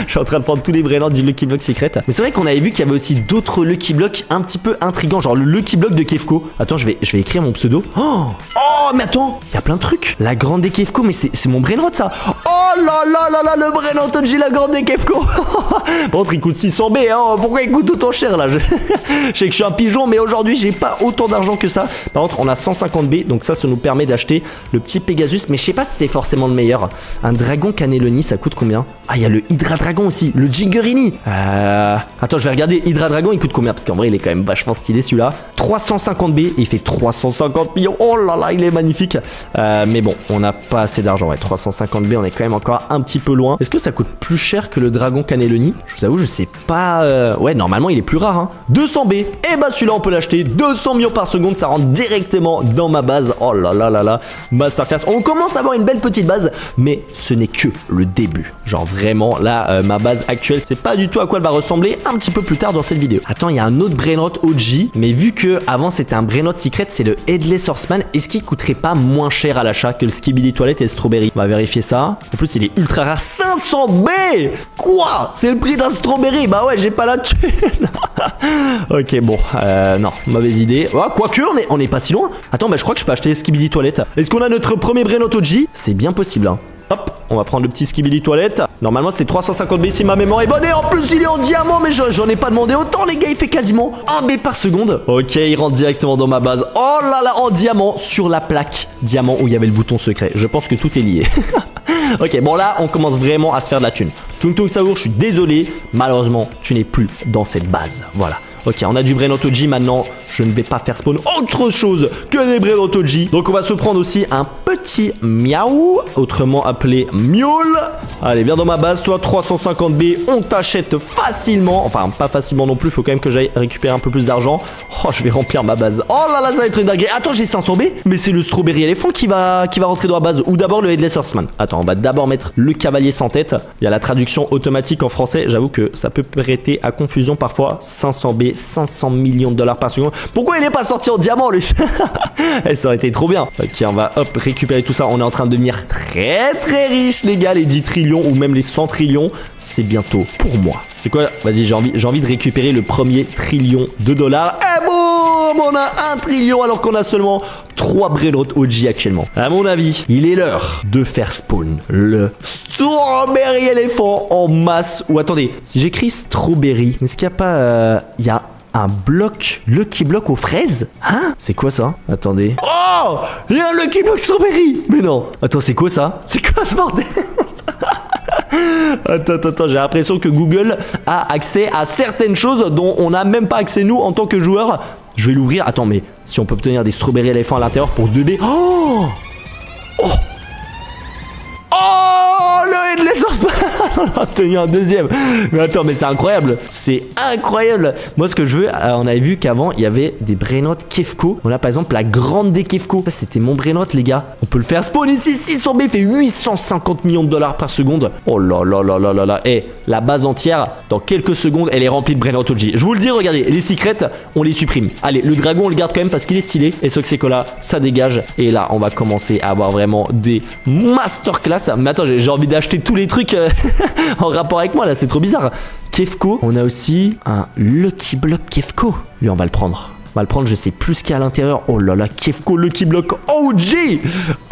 suis en train de prendre tous les Brainrots du Lucky Block Secret. Mais c'est vrai qu'on avait vu qu'il y avait aussi d'autres Lucky Block un petit peu intrigants. Genre le Lucky Block de Kefko. Attends, je vais écrire mon pseudo. Oh, mais attends, il y a plein de trucs. La grande des Kefko, mais c'est mon Brainrot, ça. Oh là là là là, le Brainrot OG, la grande des Kefko. Par contre, il coûte 600 B. Hein. Pourquoi il coûte autant cher, là? Je sais que je suis un pigeon, mais aujourd'hui, j'ai pas autant d'argent que ça. Par contre, on a 150 B. Donc ça nous permet d'acheter le petit Pegasus. Mais je sais pas si c'est forcément le meilleur. Un dragon Cannelloni, ça coûte combien? Ah, il y a le Hydra Dragon aussi. Le Jingurini. Attends, je vais regarder. Hydra Dragon, il coûte combien? Parce qu'en vrai, il est quand même vachement stylé, celui-là. 350 B. Et il fait 350 millions. Oh là là, il est magnifique. Mais bon, on n'a pas assez d'argent. Ouais, 350 B, on est quand même encore un petit peu loin. Est-ce que ça coûte plus cher que le dragon Cannelloni? Je vous avoue, je sais pas. Ouais, normalement, il est plus rare. Hein. 200 B. Et bah, celui-là, on peut l'acheter. 200 millions par seconde. Ça rentre directement dans ma base. Oh là là là là. Masterclass. On commence à avoir une belle petite base. Mais ce n'est que le début. Genre, vraiment, là, ma base actuelle, c'est pas du tout à quoi elle va ressembler un petit peu plus tard dans cette vidéo. Attends, il y a un autre Brainrot OG. Mais vu que avant c'était un Brainrot Secret, c'est le Headless Horseman. Est-ce qu'il coûterait pas moins cher à l'achat que le Skibidi Toilette et le Strawberry? On va vérifier ça. En plus, il est ultra rare. 500 B. Quoi? C'est le prix d'un Strawberry? Bah ouais, j'ai pas la thune. Ok, bon, non, mauvaise idée. Oh, quoique, on est pas si loin. Attends, bah je crois que je peux acheter Skibidi Toilette. Est-ce qu'on a notre premier Brainrot OG? C'est bien possible, hein. Hop, on va prendre le petit Skibidi Toilette. Normalement, c'était 350 B si ma mémoire est bonne. Et en plus, il est en diamant, mais j'en ai pas demandé autant, les gars. Il fait quasiment 1 B par seconde. Ok, il rentre directement dans ma base. Oh là là, en diamant sur la plaque diamant où il y avait le bouton secret. Je pense que tout est lié. Ok, bon là, on commence vraiment à se faire de la thune. Tung Tung Saour, je suis désolé. Malheureusement, tu n'es plus dans cette base. Voilà. Ok, on a du Brainrot OG maintenant. Je ne vais pas faire spawn autre chose que des Brainrot OG. Donc on va se prendre aussi un petit Miaou, autrement appelé Miaule. Allez, viens dans ma base, toi, 350 B. On t'achète facilement. Enfin, pas facilement non plus. Faut quand même que j'aille récupérer un peu plus d'argent. Oh, je vais remplir ma base. Oh là là, ça va être une dinguerie. Attends, j'ai 500 B. Mais c'est le Strawberry Elephant qui va rentrer dans la base. Ou d'abord le Headless Horseman. Attends, on va d'abord mettre le cavalier sans tête. Il y a la traduction automatique en français. J'avoue que ça peut prêter à confusion parfois. 500 B, 500 millions de dollars par seconde. Pourquoi il n'est pas sorti en diamant, lui? Ça aurait été trop bien. Ok, on va hop récupérer tout ça. On est en train de devenir très très riche, les gars. Les 10 trillions ou même les 100 trillions, c'est bientôt pour moi. C'est quoi? Vas-y, j'ai envie de récupérer le premier trillion de dollars. Et boum, on a 1 trillion alors qu'on a seulement 3 Brainrot OG actuellement. À mon avis, il est l'heure de faire spawn le Strawberry Elephant en masse. Ou attendez, si j'écris Strawberry, est-ce qu'il n'y a pas... il y a un bloc, Lucky Block aux fraises? Hein? C'est quoi ça? Attendez. Oh! Il y a un Lucky Block Strawberry! Mais non! Attends, c'est quoi ça? C'est quoi ce bordel? Attends, j'ai l'impression que Google a accès à certaines choses dont on n'a même pas accès nous en tant que joueurs. Je vais l'ouvrir. Attends, mais si on peut obtenir des Strawberry Elephants à l'intérieur pour 2B. Oh! Oh! Oh! Le Headless Horseman! On a obtenu un deuxième. Mais attends, mais c'est incroyable. C'est incroyable. Moi, ce que je veux, on avait vu qu'avant, il y avait des Brainrot Kefko. On a par exemple la grande des Kefko. Ça, c'était mon Brainrot, les gars. On peut le faire spawn ici. 600 B fait 850 millions de dollars par seconde. Oh là là là là là là. Et la base entière, dans quelques secondes, elle est remplie de Brainrot OG. Je vous le dis, regardez, les secrets, on les supprime. Allez, le dragon, on le garde quand même parce qu'il est stylé. Et ce que c'est que là, ça dégage. Et là, on va commencer à avoir vraiment des masterclass. Mais attends, j'ai envie d'acheter tous les trucs en rapport avec moi là, c'est trop bizarre. Kefko, on a aussi un Lucky Block Kefko. Lui, on va le prendre. On va le prendre, je sais plus ce qu'il y a à l'intérieur. Oh là là, Kefko Lucky Block OG.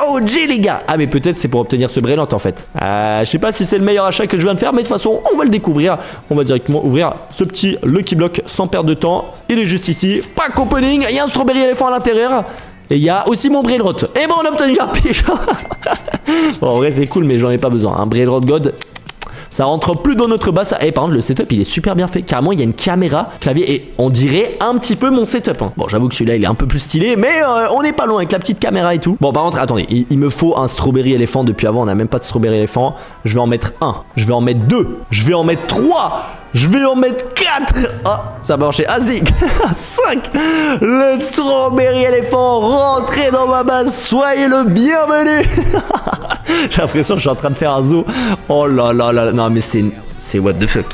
OG, les gars. Ah, mais peut-être c'est pour obtenir ce Brainrot en fait. Je sais pas si c'est le meilleur achat que je viens de faire, mais de toute façon, on va le découvrir. On va directement ouvrir ce petit Lucky Block sans perdre de temps. Il est juste ici. Pack opening. Il y a un Strawberry Elephant à l'intérieur. Et il y a aussi mon Brainrot. Et bon, on a obtenu un pigeon. Bon, en vrai, c'est cool, mais j'en ai pas besoin. Un Brainrot God, ça rentre plus dans notre base. Et par contre, le setup, il est super bien fait. Carrément, il y a une caméra, clavier, et on dirait un petit peu mon setup. Hein. Bon, j'avoue que celui-là, il est un peu plus stylé, mais on n'est pas loin avec la petite caméra et tout. Bon, par contre, attendez, il me faut un Strawberry Elephant. Depuis avant, on n'a même pas de Strawberry Elephant. Je vais en mettre 1. Je vais en mettre 2. Je vais en mettre 3. Je vais en mettre 4. Ah, ça va marcher. Ah, si. 5. Le Strawberry Elephant, rentrez dans ma base. Soyez le bienvenu. J'ai l'impression que je suis en train de faire un zoo. Oh là là là. Non, mais c'est what the fuck.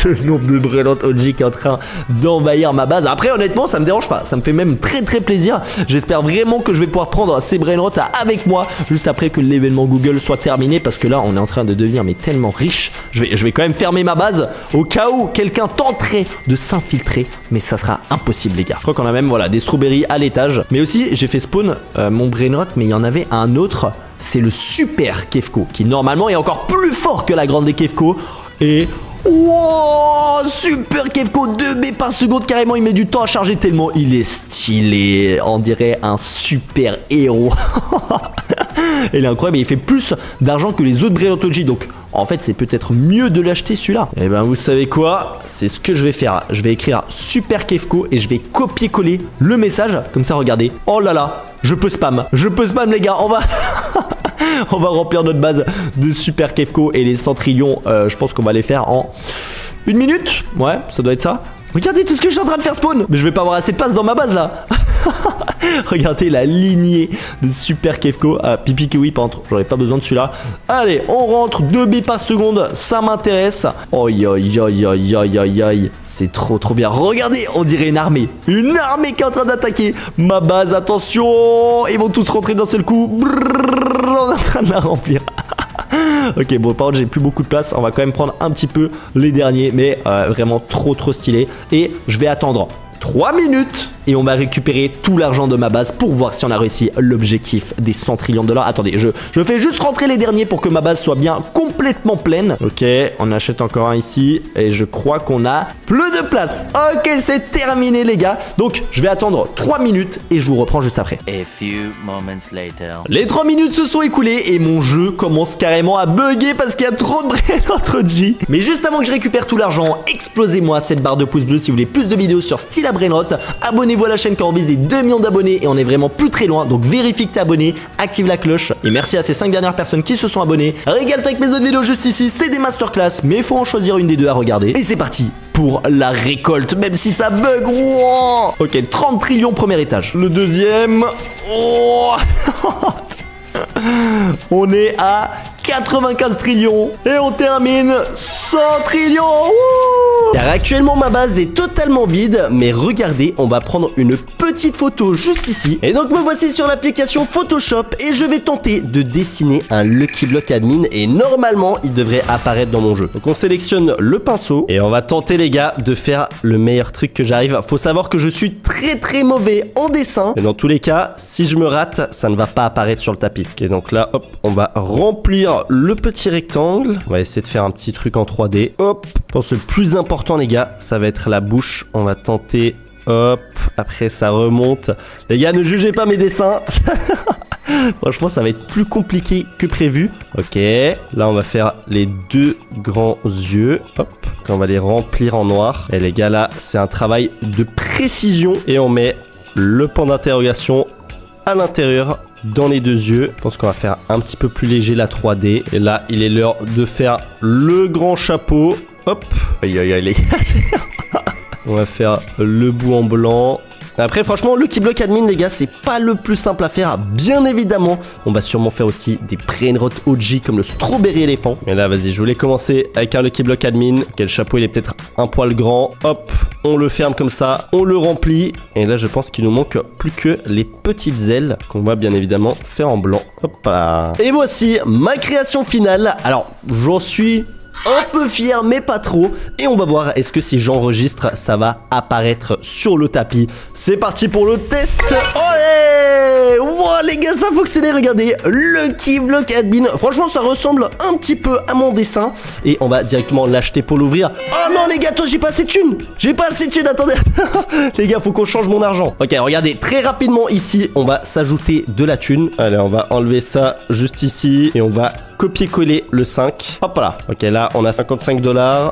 Le nombre de Brainrot OG qui est en train d'envahir ma base. Après, honnêtement, ça me dérange pas. Ça me fait même très très plaisir. J'espère vraiment que je vais pouvoir prendre ces Brainrot avec moi juste après que l'événement Google soit terminé. Parce que là, on est en train de devenir mais tellement riche. Je vais quand même fermer ma base au cas où quelqu'un tenterait de s'infiltrer. Mais ça sera impossible, les gars. Je crois qu'on a même voilà, des strawberries à l'étage. Mais aussi, j'ai fait spawn mon Brainrot, mais il y en avait un autre. C'est le Super Kefko qui normalement est encore plus fort que la grande des Kefko. Et wow, Super Kefko 2B par seconde, carrément il met du temps à charger tellement il est stylé. On dirait un super héros. Il est incroyable et il fait plus d'argent que les autres Brainrot OG. Donc en fait c'est peut-être mieux de l'acheter celui-là. Et ben vous savez quoi, c'est ce que je vais faire. Je vais écrire Super Kefko et je vais copier-coller le message. Comme ça regardez. Oh là là, je peux spam les gars. On va on va remplir notre base de Super Kefko. Et les centrillions je pense qu'on va les faire en 1 minute. Ouais, ça doit être ça. Regardez tout ce que je suis en train de faire spawn. Mais je vais pas avoir assez de place dans ma base là. Regardez la lignée de Super Kefko. Pipi Kiwi, par contre, j'aurais pas besoin de celui-là. Allez, on rentre 2 billes par seconde. Ça m'intéresse. Aïe, aïe, aïe, aïe, aïe, aïe, aïe. C'est trop, trop bien. Regardez, on dirait une armée. Une armée qui est en train d'attaquer ma base. Attention, ils vont tous rentrer d'un seul coup. Brrr, on est en train de la remplir. Ok, bon, par contre, j'ai plus beaucoup de place. On va quand même prendre un petit peu les derniers. Mais vraiment trop, trop stylé. Et je vais attendre 3 minutes et on va récupérer tout l'argent de ma base pour voir si on a réussi l'objectif des 100 trillions de dollars. Attendez, je fais juste rentrer les derniers pour que ma base soit bien complètement pleine. Ok, on achète encore un ici et je crois qu'on a plus de place. Ok, c'est terminé les gars. Donc, je vais attendre 3 minutes et je vous reprends juste après. A few moments later. Les 3 minutes se sont écoulées et mon jeu commence carrément à bugger parce qu'il y a trop de Brainrot OG. Mais juste avant que je récupère tout l'argent, explosez-moi cette barre de pouce bleu si vous voulez plus de vidéos sur Style à Brainrot. Abonnez-vous à la chaîne car on vise les 2 millions d'abonnés et on est vraiment plus très loin. Donc vérifie que t'es abonné, active la cloche. Et merci à ces 5 dernières personnes qui se sont abonnées. Régale-toi avec mes autres vidéos juste ici, c'est des masterclass, mais il faut en choisir une des deux à regarder. Et c'est parti pour la récolte, même si ça bug. Wow. Ok, 30 trillions premier étage. Le deuxième. Oh. On est à 95 trillions et on termine 100 trillions. Wouh. Car actuellement ma base est totalement vide, mais regardez, on va prendre une petite photo juste ici. Et donc me voici sur l'application Photoshop et je vais tenter de dessiner un Lucky Block Admin et normalement il devrait apparaître dans mon jeu. Donc on sélectionne le pinceau et on va tenter les gars de faire le meilleur truc que j'arrive. Faut savoir que je suis très très mauvais en dessin et dans tous les cas, si je me rate, ça ne va pas apparaître sur le tapis. Ok, donc là, hop, on va remplir le petit rectangle. On va essayer de faire un petit truc en 3D. Hop, je pense que le plus important les gars, ça va être la bouche. On va tenter, hop, après ça remonte. Les gars, ne jugez pas mes dessins. Franchement, ça va être plus compliqué que prévu. Ok, là on va faire les 2 grands yeux. Hop, on va les remplir en noir. Et les gars, là, c'est un travail de précision. Et on met le point d'interrogation à l'intérieur dans les 2 yeux. Je pense qu'on va faire un petit peu plus léger la 3D. Et là, il est l'heure de faire le grand chapeau. Hop. Aïe, aïe, aïe, les gars. On va faire le bout en blanc. Après, franchement, Lucky Block Admin, les gars, c'est pas le plus simple à faire. Bien évidemment, on va sûrement faire aussi des Brainrot OG comme le Strawberry éléphant. Mais là, vas-y, je voulais commencer avec un Lucky Block Admin. Quel chapeau, il est peut-être un poil grand. Hop, on le ferme comme ça, on le remplit. Et là, je pense qu'il nous manque plus que les petites ailes qu'on va bien évidemment faire en blanc. Hop là. Et voici ma création finale. Alors, j'en suis un peu fier mais pas trop. Et on va voir est-ce que si j'enregistre ça va apparaître sur le tapis. C'est parti pour le test. Allez, wow, les gars, ça a fonctionné. Regardez, Lucky Block Admin. Franchement ça ressemble un petit peu à mon dessin. Et on va directement l'acheter pour l'ouvrir. Oh non les gars, toi j'ai pas assez de thunes. J'ai pas assez de thunes, attendez. Les gars, faut qu'on change mon argent. Ok, regardez, très rapidement ici on va s'ajouter de la thune. Allez, on va enlever ça juste ici. Et on va copier-coller le 5. Hop là. Ok, là on a 55 $.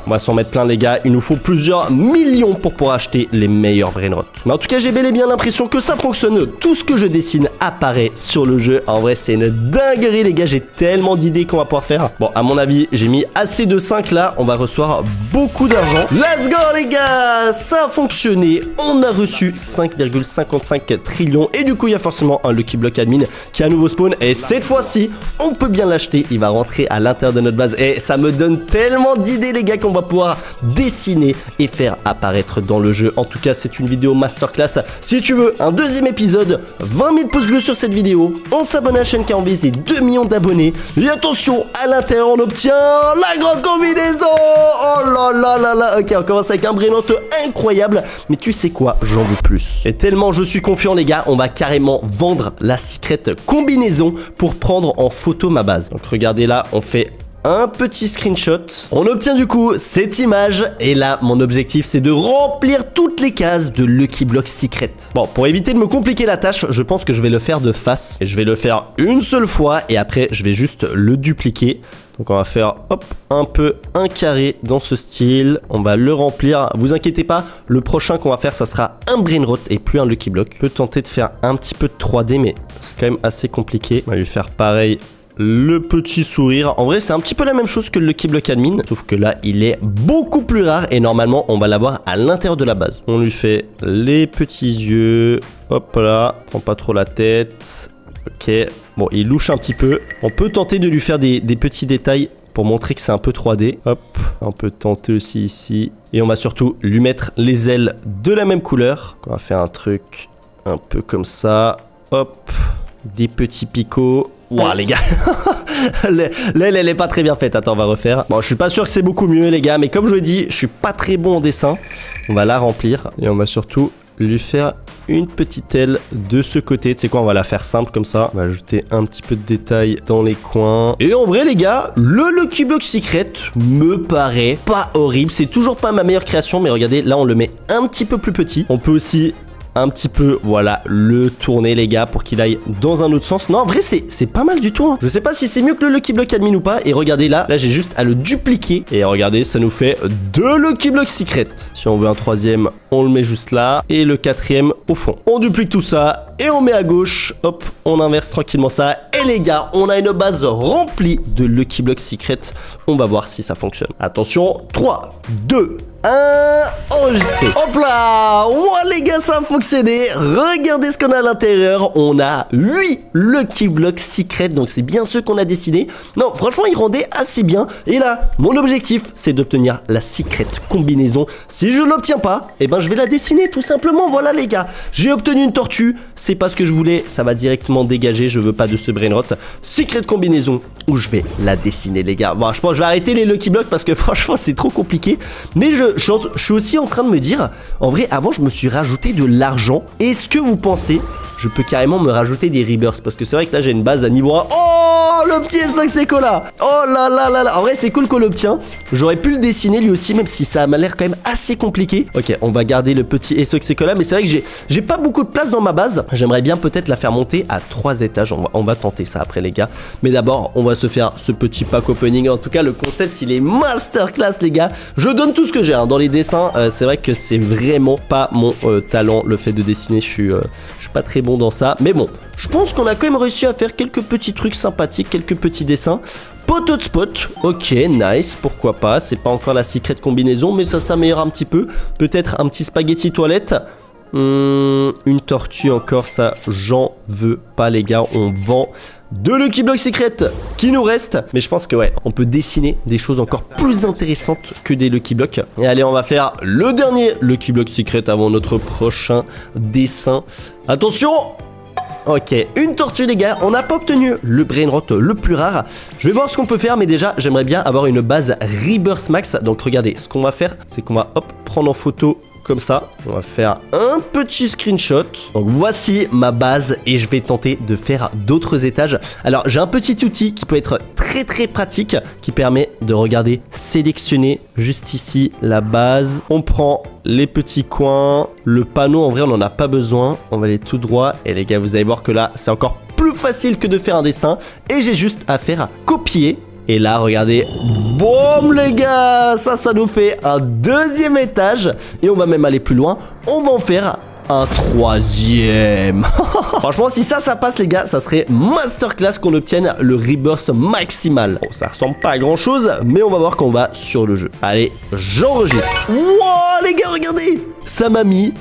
On va s'en mettre plein les gars. Il nous faut plusieurs millions pour pouvoir acheter les meilleurs Brainrot. Mais en tout cas, j'ai bel et bien l'impression que ça fonctionne. Tout ce que je dessine apparaît sur le jeu. En vrai, c'est une dinguerie les gars. J'ai tellement d'idées qu'on va pouvoir faire. Bon, à mon avis, j'ai mis assez de 5 là. On va recevoir beaucoup d'argent. Let's go les gars. Ça a fonctionné. On a reçu 5,55 trillions. Et du coup, il y a forcément un Lucky Block Admin qui a un nouveau spawn. Et cette fois-ci, on peut bien l'acheter. il va rentrer à l'intérieur de notre base. Et ça me donne tellement d'idées les gars qu'on va pouvoir dessiner et faire apparaître dans le jeu. En tout cas, c'est une vidéo masterclass. Si tu veux un deuxième épisode, 20 000 pouces bleus sur cette vidéo, on s'abonne à la chaîne car on vise les 2 millions d'abonnés. Et attention, à l'intérieur, on obtient la grande combinaison. Oh là là là là. Ok, on commence avec un brain-rot incroyable. Mais tu sais quoi, j'en veux plus. Et tellement je suis confiant les gars, on va carrément vendre la secret combinaison pour prendre en photo ma base. Donc regardez là, on fait un petit screenshot. On obtient du coup cette image. Et là, mon objectif, c'est de remplir toutes les cases de Lucky Block Secret. Bon, pour éviter de me compliquer la tâche, je pense que je vais le faire de face. Et je vais le faire une seule fois. Et après, je vais juste le dupliquer. Donc on va faire hop un peu un carré dans ce style. On va le remplir. Vous inquiétez pas, le prochain qu'on va faire, ça sera un brain-rot et plus un Lucky Block. Je peux tenter de faire un petit peu de 3D, mais c'est quand même assez compliqué. On va lui faire pareil. Le petit sourire. En vrai, c'est un petit peu la même chose que le Lucky Block Admin. Sauf que là, il est beaucoup plus rare. Et normalement, on va l'avoir à l'intérieur de la base. On lui fait les petits yeux. Hop là. Prends pas trop la tête. Ok. Bon, il louche un petit peu. On peut tenter de lui faire des petits détails pour montrer que c'est un peu 3D. Hop. On peut tenter aussi ici. Et on va surtout lui mettre les ailes de la même couleur. On va faire un truc un peu comme ça. Hop. Des petits picots. Ouah les gars. L'aile elle est pas très bien faite. Attends, on va refaire. Bon, je suis pas sûr que c'est beaucoup mieux les gars, mais comme je l'ai dit, je suis pas très bon en dessin. On va la remplir et on va surtout lui faire une petite aile de ce côté. Tu sais quoi, on va la faire simple comme ça. On va ajouter un petit peu de détails dans les coins. Et en vrai les gars, le Lucky Block Secret me paraît pas horrible. C'est toujours pas ma meilleure création, mais regardez, là on le met un petit peu plus petit. On peut aussi un petit peu, voilà, le tourner les gars pour qu'il aille dans un autre sens. Non, en vrai, c'est pas mal du tout. Hein. Je sais pas si c'est mieux que le Lucky Block Admin ou pas. Et regardez là, j'ai juste à le dupliquer. Et regardez, ça nous fait 2 Lucky Block Secret. Si on veut un troisième, on le met juste là. Et le quatrième au fond. On duplique tout ça et on met à gauche. Hop, on inverse tranquillement ça. Et les gars, on a une base remplie de Lucky Block Secret. On va voir si ça fonctionne. Attention, 3, 2, 1, enregistré. Hop là. Ouais les gars, ça a fonctionné. Regardez ce qu'on a à l'intérieur. On a 8 Lucky Block Secret. Donc c'est bien ceux qu'on a dessinés. Non, franchement, ils rendaient assez bien. Et là, mon objectif, c'est d'obtenir la secret combinaison. Si je ne l'obtiens pas, eh ben je vais la dessiner tout simplement. Voilà les gars, j'ai obtenu une tortue. C'est pas ce que je voulais. Ça va directement dégager. Je veux pas de ce brain rot. Secret combinaison où je vais la dessiner les gars. Bon, je pense que je vais arrêter les Lucky Blocks parce que franchement, c'est trop compliqué. Mais je suis aussi en train de me dire, en vrai, avant, je me suis rajouté de l'argent. Est-ce que vous pensez, je peux carrément me rajouter des rebirths? Parce que c'est vrai que là, j'ai une base à niveau 1. Oh, le petit S5 Sekola. Oh là là là là. En vrai, c'est cool qu'on l'obtient. J'aurais pu le dessiner lui aussi, même si ça m'a l'air quand même assez compliqué. Ok, on va garder le petit S5 Sekola. Mais c'est vrai que j'ai pas beaucoup de place dans ma base. J'aimerais bien peut-être la faire monter à 3 étages. On va tenter ça après, les gars. Mais d'abord, on va se faire ce petit pack opening. En tout cas, le concept, il est masterclass, les gars. Je donne tout ce que j'ai. Dans les dessins, c'est vrai que c'est vraiment pas mon talent, le fait de dessiner. Je suis pas très bon dans ça, mais bon, je pense qu'on a quand même réussi à faire quelques petits trucs sympathiques, quelques petits dessins. Pot hotspot, ok, nice, pourquoi pas. C'est pas encore la secret combinaison, mais ça s'améliore un petit peu. Peut-être un petit spaghetti toilette. Une tortue encore, ça j'en veux pas les gars. On vend de Lucky Block Secret qui nous reste. Mais je pense que ouais, on peut dessiner des choses encore plus intéressantes que des Lucky Blocks. Et allez, on va faire le dernier Lucky Block Secret avant notre prochain dessin. Attention. Ok, une tortue les gars, on n'a pas obtenu le brain rot le plus rare. Je vais voir ce qu'on peut faire, mais déjà j'aimerais bien avoir une base Rebirth Max. Donc regardez, ce qu'on va faire, c'est qu'on va hop, prendre en photo comme ça. On va faire un petit screenshot. Donc voici ma base et je vais tenter de faire d'autres étages. Alors j'ai un petit outil qui peut être très pratique, qui permet de regarder, sélectionner juste ici la base. On prend les petits coins, le panneau en vrai on n'en a pas besoin, on va aller tout droit. Et les gars, vous allez voir que là c'est encore plus facile que de faire un dessin. Et j'ai juste à faire copier. Et là, regardez, boum les gars, ça nous fait un deuxième étage. Et on va même aller plus loin, on va en faire un troisième. Franchement, si ça passe les gars, ça serait masterclass qu'on obtienne le Rebirth maximal. Bon, ça ressemble pas à grand chose, mais on va voir quand on va sur le jeu. Allez, j'enregistre. Wow les gars, regardez, ça m'a mis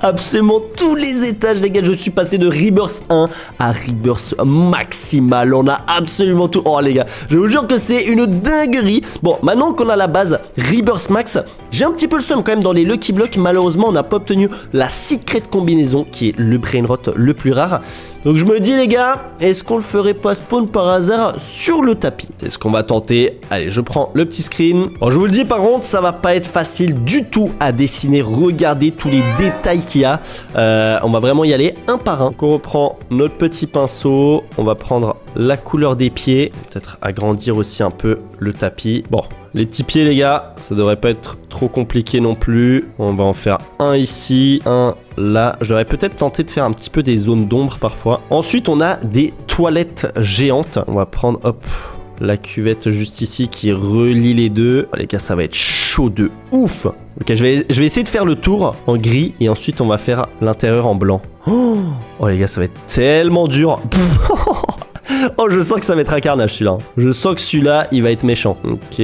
Absolument tous les étages, les gars. Je suis passé de Rebirth 1 à Rebirth Maximal. On a absolument tout. Oh, les gars, je vous jure que c'est une dinguerie. Bon, maintenant qu'on a la base Rebirth Max, j'ai un petit peu le seum quand même dans les Lucky Blocks. Malheureusement, on n'a pas obtenu la secret combinaison qui est le brain rot le plus rare. Donc je me dis, les gars, est-ce qu'on le ferait pas spawn par hasard sur le tapis? C'est ce qu'on va tenter. Allez, je prends le petit screen. Bon, je vous le dis, par contre, ça va pas être facile du tout à dessiner. Regardez tous les détails qu'il y a. On va vraiment y aller un par un. Donc on reprend notre petit pinceau. On va prendre la couleur des pieds. Peut-être agrandir aussi un peu le tapis. Bon, les petits pieds, les gars, ça devrait pas être trop compliqué non plus. On va en faire un ici, un là. J'aurais peut-être tenté de faire un petit peu des zones d'ombre parfois. Ensuite, on a des toilettes géantes. On va prendre, hop, la cuvette juste ici qui relie les deux. Oh, les gars, ça va être chaud de ouf. Ok, je vais essayer de faire le tour en gris et ensuite on va faire l'intérieur en blanc. Oh les gars, ça va être tellement dur. Oh, je sens que ça va être un carnage celui-là. Je sens que celui-là, il va être méchant. Ok,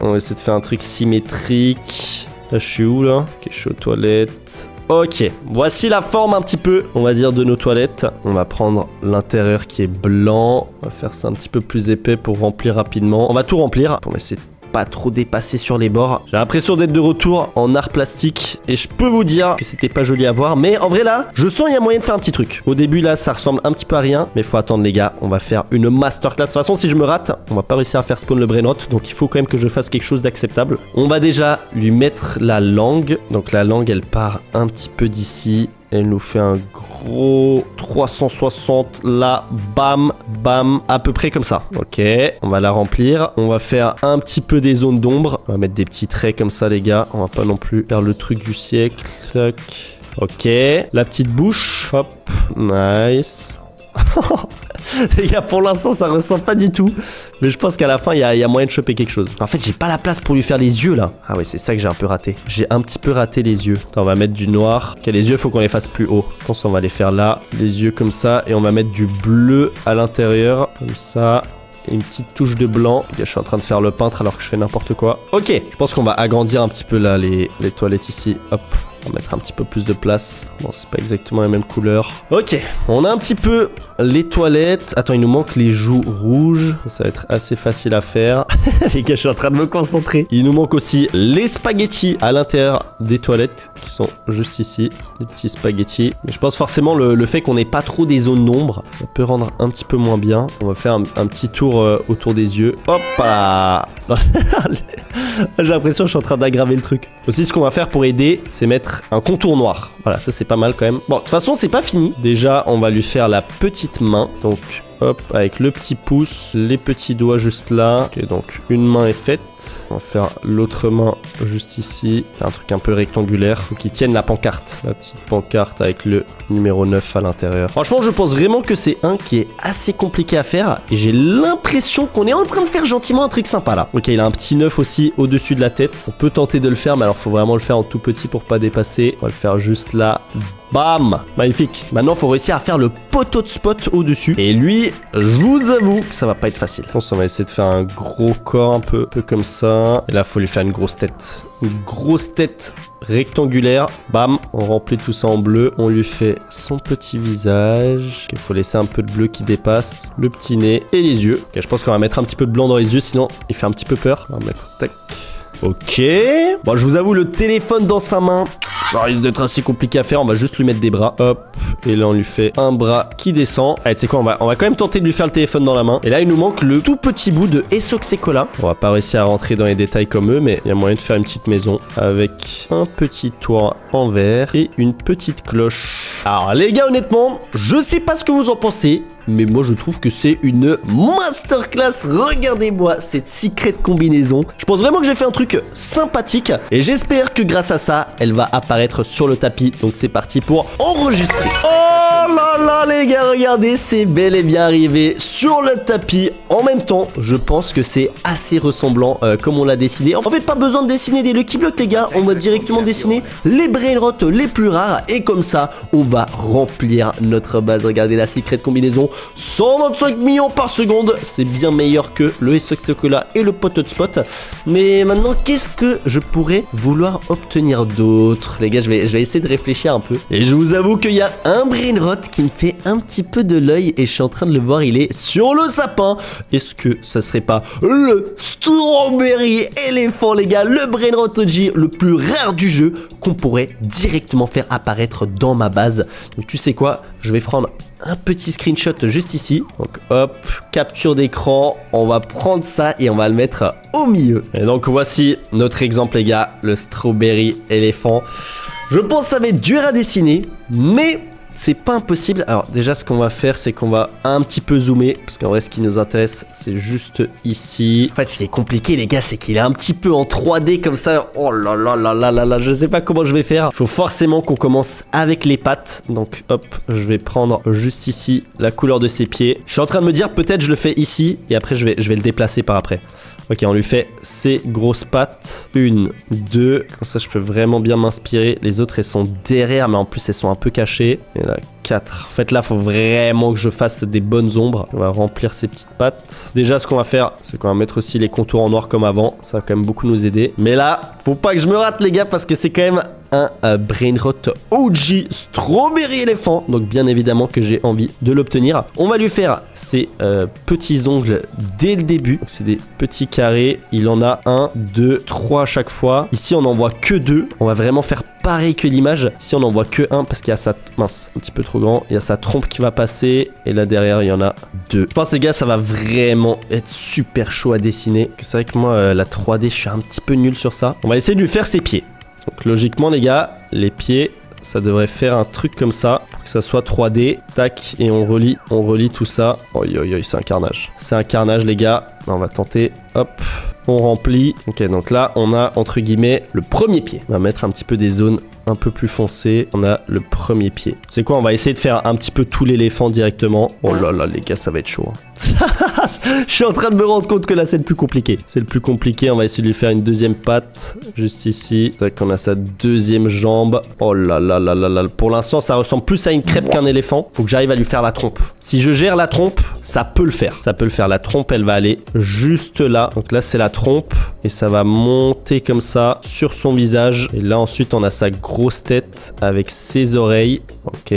on va essayer de faire un truc symétrique. Là, je suis où là? Ok, je suis aux toilettes. Ok, voici la forme un petit peu, on va dire, de nos toilettes. On va prendre l'intérieur qui est blanc. On va faire ça un petit peu plus épais pour remplir rapidement. On va tout remplir. On va essayer de pas trop dépasser sur les bords. J'ai l'impression d'être de retour en art plastique et je peux vous dire que c'était pas joli à voir, mais en vrai là, je sens il y a moyen de faire un petit truc. Au début là, ça ressemble un petit peu à rien, mais faut attendre les gars, on va faire une masterclass. De toute façon, si je me rate, on va pas réussir à faire spawn le brain rot, donc il faut quand même que je fasse quelque chose d'acceptable. On va déjà lui mettre la langue. Donc la langue, elle part un petit peu d'ici. Elle nous fait un gros 360 là, bam, bam, à peu près comme ça. Ok, on va la remplir. On va faire un petit peu des zones d'ombre. On va mettre des petits traits comme ça, les gars. On va pas non plus faire le truc du siècle. Tac. Ok, la petite bouche. Hop, nice. Les gars, pour l'instant ça ressemble pas du tout, mais je pense qu'à la fin il y a moyen de choper quelque chose. En fait, j'ai pas la place pour lui faire les yeux là. Ah ouais, c'est ça que j'ai un peu raté. J'ai un petit peu raté les yeux. Attends, on va mettre du noir. Ok, les yeux, faut qu'on les fasse plus haut. Je pense qu'on va les faire là, les yeux comme ça, et on va mettre du bleu à l'intérieur, comme ça. Et une petite touche de blanc. Je suis en train de faire le peintre alors que je fais n'importe quoi. Ok, je pense qu'on va agrandir un petit peu là les toilettes ici. Hop, on va mettre un petit peu plus de place. Bon, c'est pas exactement la même couleur. Ok, on a un petit peu les toilettes. Attends, il nous manque les joues rouges. Ça va être assez facile à faire. Les gars, je suis en train de me concentrer. Il nous manque aussi les spaghettis à l'intérieur des toilettes qui sont juste ici. Les petits spaghettis. Mais je pense forcément le fait qu'on n'ait pas trop des zones d'ombre, ça peut rendre un petit peu moins bien. On va faire un petit tour autour des yeux. Hop là. J'ai l'impression que je suis en train d'aggraver le truc. Aussi, ce qu'on va faire pour aider, c'est mettre un contour noir. Voilà, ça c'est pas mal quand même. Bon, de toute façon, c'est pas fini. Déjà, on va lui faire la petite main. Donc, hop, avec le petit pouce, les petits doigts juste là. Ok, donc une main est faite. On va faire l'autre main juste ici. Un truc un peu rectangulaire. Faut qu'il tienne la pancarte. La petite pancarte avec le numéro 9 à l'intérieur. Franchement, je pense vraiment que c'est un qui est assez compliqué à faire. Et j'ai l'impression qu'on est en train de faire gentiment un truc sympa là. Ok, il a un petit 9 aussi au-dessus de la tête. On peut tenter de le faire, mais alors faut vraiment le faire en tout petit pour pas dépasser. On va le faire juste là. Bam! Magnifique. Maintenant, faut réussir à faire le poteau de spot au-dessus. Et lui, je vous avoue que ça va pas être facile. Je pense qu'on va essayer de faire un gros corps un peu comme ça. Et là, faut lui faire une grosse tête. Une grosse tête rectangulaire. Bam! On remplit tout ça en bleu. On lui fait son petit visage. Il faut laisser un peu de bleu qui dépasse. Le petit nez et les yeux. Ok, je pense qu'on va mettre un petit peu de blanc dans les yeux, sinon il fait un petit peu peur. On va mettre tac. Ok. Bon, je vous avoue, le téléphone dans sa main, ça risque d'être assez compliqué à faire. On va juste lui mettre des bras. Hop. Et là, on lui fait un bras qui descend. Allez, tu sais quoi, on va quand même tenter de lui faire le téléphone dans la main. Et là, il nous manque le tout petit bout de Essoxecola. On va pas réussir à rentrer dans les détails comme eux, mais il y a moyen de faire une petite maison avec un petit toit en verre et une petite cloche. Alors, les gars, honnêtement, je sais pas ce que vous en pensez, mais moi, je trouve que c'est une masterclass. Regardez-moi cette secret combinaison. Je pense vraiment que j'ai fait un truc sympathique et j'espère que grâce à ça, elle va apparaître sur le tapis. Donc, c'est parti pour enregistrer. Oh là là là les gars, regardez, c'est bel et bien arrivé sur le tapis. En même temps, je pense que c'est assez ressemblant comme on l'a dessiné. En fait, pas besoin de dessiner des Lucky Blocks les gars, on va directement dessiner les brainrots les plus rares. Et comme ça, on va remplir notre base. Regardez la secret combinaison, 125 millions par seconde. C'est bien meilleur que le Socola et le pot hotspot. Mais maintenant, qu'est-ce que je pourrais vouloir obtenir d'autre? Les gars, je vais essayer de réfléchir un peu. Et je vous avoue qu'il y a un brainrot qui me fait un petit peu de l'œil et je suis en train de le voir, il est sur le sapin. Est-ce que ça serait pas le strawberry éléphant les gars, le brainrot OG le plus rare du jeu qu'on pourrait directement faire apparaître dans ma base? Donc tu sais quoi, je vais prendre un petit screenshot juste ici. Donc hop, capture d'écran, on va prendre ça et on va le mettre au milieu. Et donc voici notre exemple les gars, le strawberry éléphant. Je pense que ça va être dur à dessiner, mais c'est pas impossible. Alors déjà ce qu'on va faire c'est qu'on va un petit peu zoomer, parce qu'en vrai ce qui nous intéresse c'est juste ici. En fait ce qui est compliqué les gars c'est qu'il est un petit peu en 3D comme ça. Oh là là là là là là, je sais pas comment je vais faire. Il faut forcément qu'on commence avec les pattes. Donc hop, je vais prendre juste ici la couleur de ses pieds. Je suis en train de me dire peut-être je le fais ici et après je vais le déplacer par après. Ok, on lui fait ses grosses pattes. 1, 2. Comme ça, je peux vraiment bien m'inspirer. Les autres, elles sont derrière, mais en plus, elles sont un peu cachées. Et là, 4. En fait, là, il faut vraiment que je fasse des bonnes ombres. On va remplir ces petites pattes. Déjà, ce qu'on va faire, c'est qu'on va mettre aussi les contours en noir comme avant. Ça va quand même beaucoup nous aider. Mais là, faut pas que je me rate, les gars, parce que c'est quand même un brainrot OG strawberry éléphant. Donc bien évidemment que j'ai envie de l'obtenir. On va lui faire ses petits ongles dès le début. Donc c'est des petits carrés. Il en a 1, 2, 3 à chaque fois. Ici on n'en voit que 2. On va vraiment faire pareil que l'image. Ici on n'en voit que 1 parce qu'il y a sa... Mince, un petit peu trop grand. Il y a sa trompe qui va passer. Et là derrière il y en a 2. Je pense les gars ça va vraiment être super chaud à dessiner. C'est vrai que moi la 3D je suis un petit peu nul sur ça. On va essayer de lui faire ses pieds. Donc logiquement les gars, les pieds, ça devrait faire un truc comme ça, pour que ça soit 3D. Tac, et on relie tout ça. Oi, oi, oi, c'est un carnage. C'est un carnage les gars. On va tenter, hop, on remplit. Ok, donc là, on a, entre guillemets, le premier pied. On va mettre un petit peu des zones un peu plus foncées. On a le premier pied. C'est quoi, on va essayer de faire un petit peu tout l'éléphant directement. Oh là là, les gars, ça va être chaud. Je suis en train de me rendre compte que là, c'est le plus compliqué. C'est le plus compliqué. On va essayer de lui faire une deuxième patte, juste ici. C'est qu'on a sa deuxième jambe. Oh là là là là là. Pour l'instant, ça ressemble plus à une crêpe qu'un éléphant. Faut que j'arrive à lui faire la trompe. Si je gère la trompe, ça peut le faire. Ça peut le faire. La trompe, elle va aller juste là. Donc là, c'est la trompe. Et ça va monter comme ça sur son visage. Et là, ensuite, on a sa grosse tête avec ses oreilles. Ok.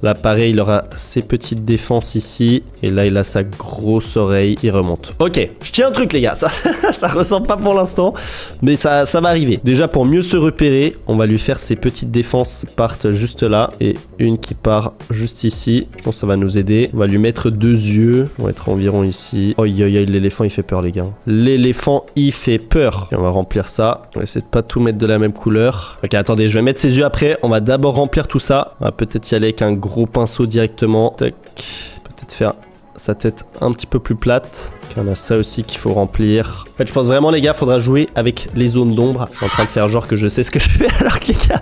Là, pareil, il aura ses petites défenses ici. Et là, il a sa grosse oreille qui remonte. Ok. Je tiens un truc, les gars. Ça ressemble pas pour l'instant. Mais ça va arriver. Déjà, pour mieux se repérer, on va lui faire ses petites défenses qui partent juste là. Et une qui part juste ici. Je pense que ça va nous aider. On va lui mettre 2 yeux. On va être environ ici. Oh, l'éléphant, il fait peur, les gars. L'éléphant, il fait peur. Et on va remplir ça. On va essayer de pas tout mettre de la même couleur. Ok, attendez, je vais mettre ses yeux après. On va d'abord remplir tout ça. On va peut-être y aller avec un gros pinceau directement. Tac. Peut-être faire sa tête un petit peu plus plate. On a ça aussi qu'il faut remplir. En fait, je pense vraiment, les gars, faudra jouer avec les zones d'ombre. Je suis en train de faire genre que je sais ce que je fais, alors que les gars...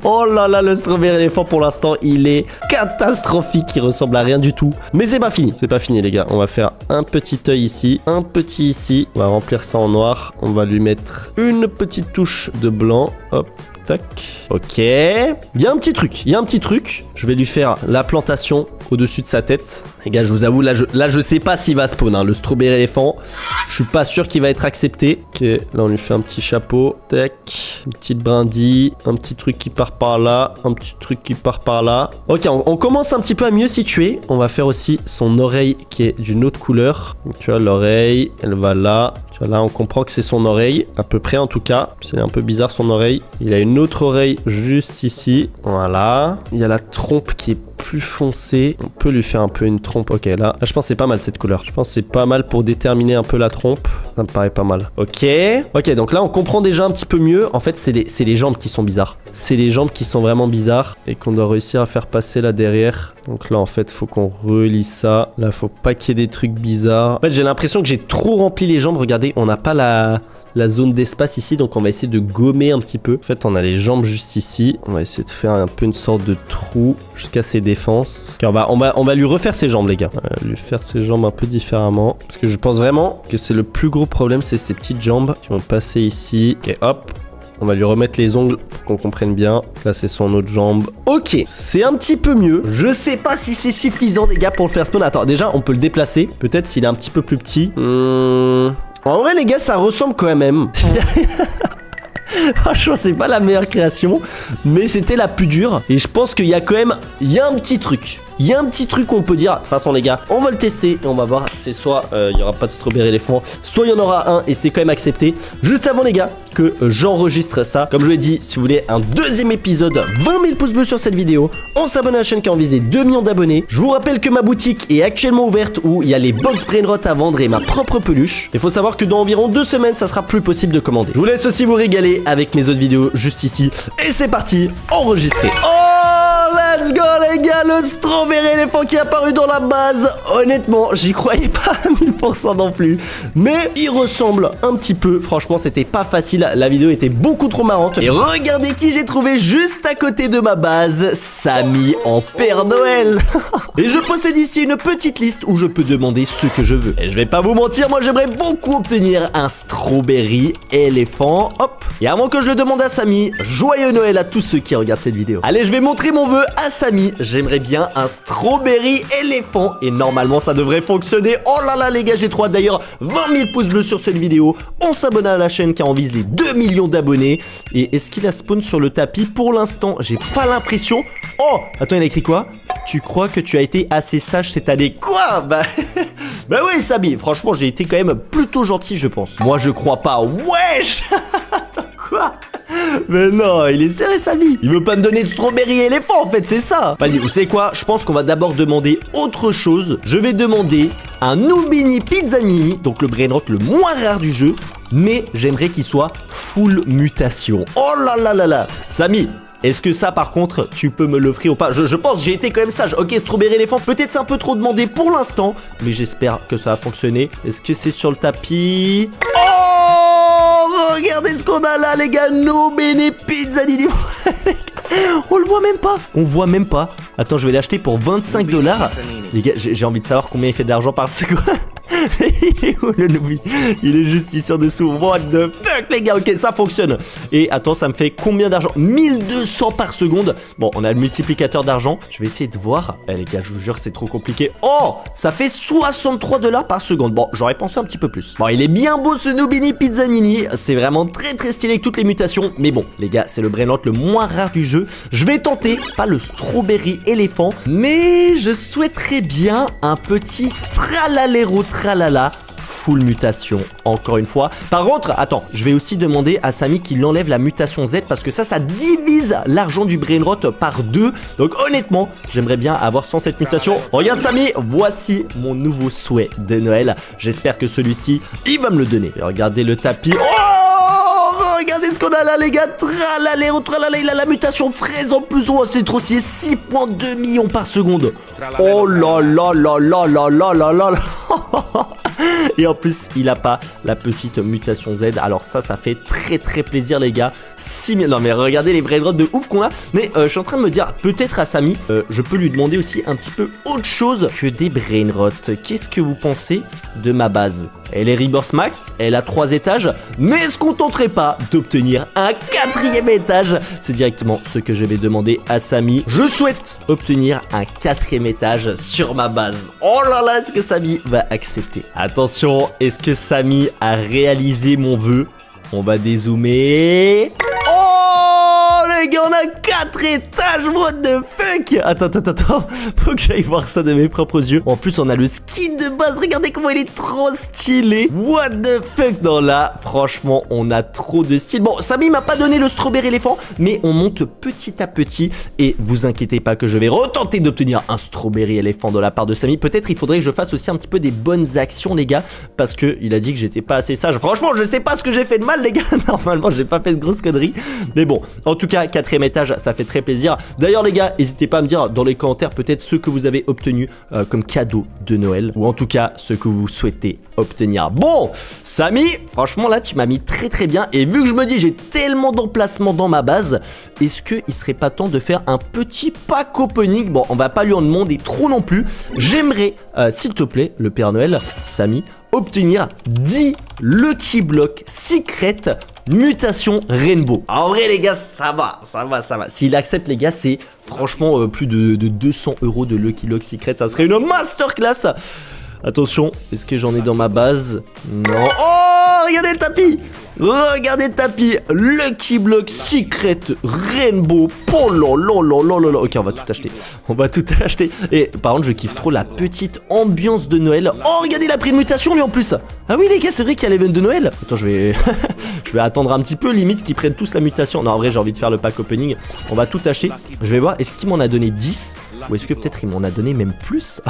Oh là là, le strawberry éléphant, pour l'instant, il est catastrophique. Il ressemble à rien du tout. Mais c'est pas fini. C'est pas fini, les gars. On va faire un petit œil ici, un petit ici. On va remplir ça en noir. On va lui mettre une petite touche de blanc. Hop. Tac. Ok. Il y a un petit truc. Je vais lui faire la plantation au-dessus de sa tête. Les gars, je vous avoue, là, je sais pas s'il va spawn, hein, le strawberry éléphant. Je suis pas sûr qu'il va être accepté. Ok. Là, on lui fait un petit chapeau. Tac. Une petite brindille. Un petit truc qui part par là. Un petit truc qui part par là. Ok, on commence un petit peu à mieux situer. On va faire aussi son oreille qui est d'une autre couleur. Donc, tu vois, l'oreille, elle va là. Tu vois, là, on comprend que c'est son oreille, à peu près en tout cas. C'est un peu bizarre son oreille. Il a une autre oreille juste ici. Voilà. Il y a la trompe qui est plus foncée. On peut lui faire un peu une trompe. Ok, là je pense que c'est pas mal cette couleur. Je pense que c'est pas mal pour déterminer un peu la trompe. Ça me paraît pas mal. Ok. Ok, donc là on comprend déjà un petit peu mieux. En fait, c'est les jambes qui sont bizarres. C'est les jambes qui sont vraiment bizarres et qu'on doit réussir à faire passer là derrière. Donc là, en fait, faut qu'on relie ça. Là, faut pas qu'il y ait des trucs bizarres. En fait, j'ai l'impression que j'ai trop rempli les jambes. Regardez, on n'a pas la zone d'espace ici, donc on va essayer de gommer un petit peu. En fait, on a les jambes juste ici. On va essayer de faire un peu une sorte de trou jusqu'à ces défenses. Ok, on va lui refaire ses jambes, les gars. Lui faire ses jambes un peu différemment. Parce que je pense vraiment que c'est le plus gros problème, c'est ces petites jambes qui vont passer ici. Ok, hop. On va lui remettre les ongles pour qu'on comprenne bien. Là, c'est son autre jambe. Ok, c'est un petit peu mieux. Je sais pas si c'est suffisant, les gars, pour le faire spawn. Attends, déjà, on peut le déplacer. Peut-être s'il est un petit peu plus petit. En vrai, les gars, ça ressemble quand même. Franchement, c'est pas la meilleure création, mais c'était la plus dure. Et je pense qu'il y a quand même, il y a un petit truc. Il y a un petit truc qu'on peut dire. De toute façon, les gars, on va le tester et on va voir. C'est soit il y aura pas de strawberry éléphant, soit il y en aura un et c'est quand même accepté. Juste avant, les gars, que j'enregistre ça. Comme je vous l'ai dit, si vous voulez un deuxième épisode, 20 000 pouces bleus sur cette vidéo. On s'abonne à la chaîne qui a visé 2 millions d'abonnés. Je vous rappelle que ma boutique est actuellement ouverte où il y a les box brainrot à vendre et ma propre peluche. Il faut savoir que dans environ 2 semaines, ça sera plus possible de commander. Je vous laisse aussi vous régaler avec mes autres vidéos juste ici. Et c'est parti, enregistré. Oh, let's go, les gars, le strawberry éléphant qui est apparu dans la base. Honnêtement, j'y croyais pas à 1000% non plus. Mais il ressemble un petit peu. Franchement, c'était pas facile. La vidéo était beaucoup trop marrante. Et regardez qui j'ai trouvé juste à côté de ma base. Samy en Père Noël. Et je possède ici une petite liste où je peux demander ce que je veux. Et je vais pas vous mentir, moi j'aimerais beaucoup obtenir un strawberry éléphant. Hop. Et avant que je le demande à Samy, joyeux Noël à tous ceux qui regardent cette vidéo. Allez, je vais montrer mon vœu à Samy. J'aimerais bien un strawberry éléphant. Et normalement, ça devrait fonctionner. Oh là là, les gars, j'ai trop hâte. D'ailleurs, 20 000 pouces bleus sur cette vidéo. On s'abonne à la chaîne car on vise les 2 millions d'abonnés. Et est-ce qu'il a spawn sur le tapis? Pour l'instant, j'ai pas l'impression. Oh, attends, il a écrit quoi? Tu crois que tu as été assez sage cette année? Quoi? Bah oui, Samy. Franchement, j'ai été quand même plutôt gentil, je pense. Moi, je crois pas. Wesh. Attends, quoi? Mais non, il est sérieux, Samy. Il veut pas me donner de strawberry éléphant, en fait, c'est ça. Vas-y, vous savez quoi? Je pense qu'on va d'abord demander autre chose. Je vais demander un Nubini Pizzanini, donc le brainrot le moins rare du jeu, mais j'aimerais qu'il soit full mutation. Oh là là là là. Samy, est-ce que ça, par contre, tu peux me l'offrir ou pas? Je pense, j'ai été quand même sage. Ok, strawberry éléphant, peut-être c'est un peu trop demandé pour l'instant, mais j'espère que ça va fonctionner. Est-ce que c'est sur le tapis? Oh, regardez ce qu'on a là, les gars. Nubini Pizzanini. On le voit même pas. On voit même pas. Attends, je vais l'acheter pour 25 $. Les gars, j'ai envie de savoir combien il fait d'argent par seconde. Il est où le Nubi? Il est juste ici en dessous. What the fuck, les gars? Ok, ça fonctionne. Et attends, ça me fait combien d'argent? 1200 par seconde. Bon, on a le multiplicateur d'argent. Je vais essayer de voir. Les gars, je vous jure, c'est trop compliqué. Oh, ça fait 63 $ par seconde. Bon, j'aurais pensé un petit peu plus. Bon, il est bien beau ce Nubini Pizzanini. C'est vraiment très très stylé avec toutes les mutations. Mais bon, les gars, c'est le brainrot le moins rare du jeu. Je vais tenter, pas le strawberry éléphant, mais je souhaiterais bien un petit tralalero tralala full mutation, encore une fois. Par contre, attends, je vais aussi demander à Samy qu'il enlève la mutation Z parce que ça divise l'argent du brainrot par 2. Donc honnêtement, j'aimerais bien avoir sans cette mutation. Regarde Samy, voici mon nouveau souhait de Noël. J'espère que celui-ci, il va me le donner. Et regardez le tapis. Oh, regardez ce qu'on a là, les gars. Tralala, tralala, il a la mutation fraise en plus. Oh, c'est trop, c'est 6,2 millions par seconde. Oh là là là là là là là là. Et en plus, il a pas la petite mutation Z. Alors ça fait très très plaisir, les gars. 6000. Non mais regardez les brainrots de ouf qu'on a. Mais je suis en train de me dire, peut-être à Samy, je peux lui demander aussi un petit peu autre chose que des brainrots. Qu'est-ce que vous pensez de ma base? Elle est Rebirth Max, elle a 3 étages, mais est-ce qu'on tenterait pas d'obtenir un 4e étage? C'est directement ce que je vais demander à Samy. Je souhaite obtenir un 4e étage sur ma base. Oh là là, est-ce que Samy va accepter? Attention, est-ce que Samy a réalisé mon vœu? On va dézoomer. Oh les gars, on a 4 étages, what the fuck? Attends, faut que j'aille voir ça de mes propres yeux. En plus, on a le skin de base, regardez comment il est trop stylé. What the fuck? Non là, franchement, on a trop de style. Bon, Samy m'a pas donné le strawberry éléphant, mais on monte petit à petit. Et vous inquiétez pas que je vais retenter d'obtenir un strawberry éléphant de la part de Samy. Peut-être il faudrait que je fasse aussi un petit peu des bonnes actions, les gars, parce que il a dit que j'étais pas assez sage. Franchement, je sais pas ce que j'ai fait de mal, les gars. Normalement, j'ai pas fait de grosses conneries. Mais bon, en tout cas, 4ème étage, ça fait très plaisir. D'ailleurs les gars, n'hésitez pas à me dire dans les commentaires peut-être ce que vous avez obtenu comme cadeau de Noël, ou en tout cas ce que vous souhaitez obtenir. Bon, Samy, franchement là tu m'as mis très très bien, et vu que je me dis j'ai tellement d'emplacements dans ma base, est-ce qu'il serait pas temps de faire un petit pack opening? Bon, on va pas lui en demander trop non plus. J'aimerais, s'il te plaît, le Père Noël, Samy, obtenir 10 Lucky Block Secret Mutation Rainbow. En vrai les gars, ça va. S'il accepte les gars, c'est franchement plus de 200 € de Lucky Block Secret. Ça serait une masterclass. Attention, est-ce que j'en ai dans ma base? Non. Oh, regardez le tapis! Regardez le tapis, Lucky Block Secret Rainbow. Oh là là là là là. Ok, on va tout acheter. On va tout acheter. Et par contre, je kiffe trop la petite ambiance de Noël. Oh, regardez, il a pris une mutation lui en plus. Ah oui les gars, c'est vrai qu'il y a l'event de Noël. Attends, je vais je vais attendre un petit peu, limite qu'ils prennent tous la mutation. Non, en vrai, j'ai envie de faire le pack opening. On va tout acheter. Je vais voir, est-ce qu'il m'en a donné 10? Ou est-ce que peut-être il m'en a donné même plus?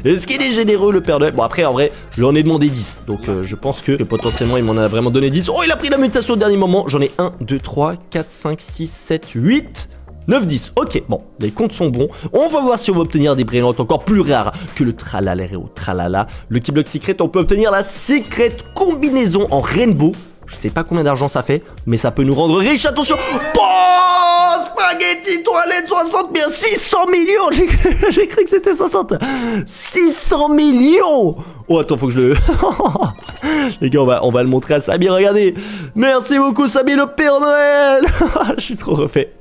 Est-ce qu'il est généreux le Père Noël? Bon après en vrai je lui en ai demandé 10. Donc je pense que potentiellement il m'en a vraiment donné 10. Oh, il a pris la mutation au dernier moment. J'en ai 1, 2, 3, 4, 5, 6, 7, 8, 9, 10. Ok, bon, les comptes sont bons. On va voir si on va obtenir des brillantes encore plus rares que le tralala au tralala. Le Lucky Block Secret, on peut obtenir la Secret Combinaison en Rainbow. Je sais pas combien d'argent ça fait, mais ça peut nous rendre riches. Attention. Oh, spaghetti toilette 60 millions, 600 millions. J'ai cru que c'était 60. 600 millions. Oh, attends, faut que je le... Les gars, on va le montrer à Samy, regardez. Merci beaucoup, Samy, le Père Noël. Je suis trop refait.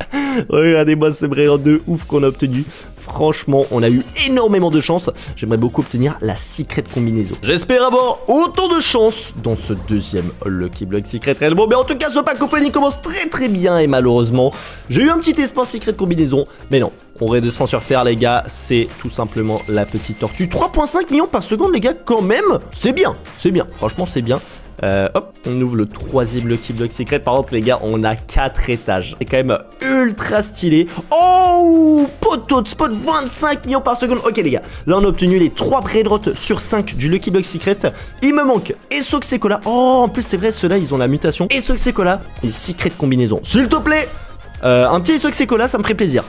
Regardez-moi ce brillant de ouf qu'on a obtenu. Franchement, on a eu énormément de chance. J'aimerais beaucoup obtenir la Secret Combinaison. J'espère avoir autant de chance dans ce deuxième Lucky Block Secret Rainbow. Mais en tout cas, ce pack opening commence très très bien. Et malheureusement, j'ai eu un petit espoir Secret Combinaison. Mais non, on redescend sur terre les gars. C'est tout simplement la petite tortue. 3,5 millions par seconde les gars, quand même. C'est bien, franchement c'est bien. Hop, on ouvre le troisième Lucky Block Secret. Par contre les gars, on a 4 étages. C'est quand même ultra stylé. Oh, poteau de spot, 25 millions par seconde. Ok les gars, là on a obtenu les 3 braidrots sur 5 du Lucky Block Secret. Il me manque Esoxecola. Oh, en plus c'est vrai, ceux-là ils ont la mutation Esoxecola et Secret Combinaison. S'il te plaît, un petit Esoxecola, ça me ferait plaisir.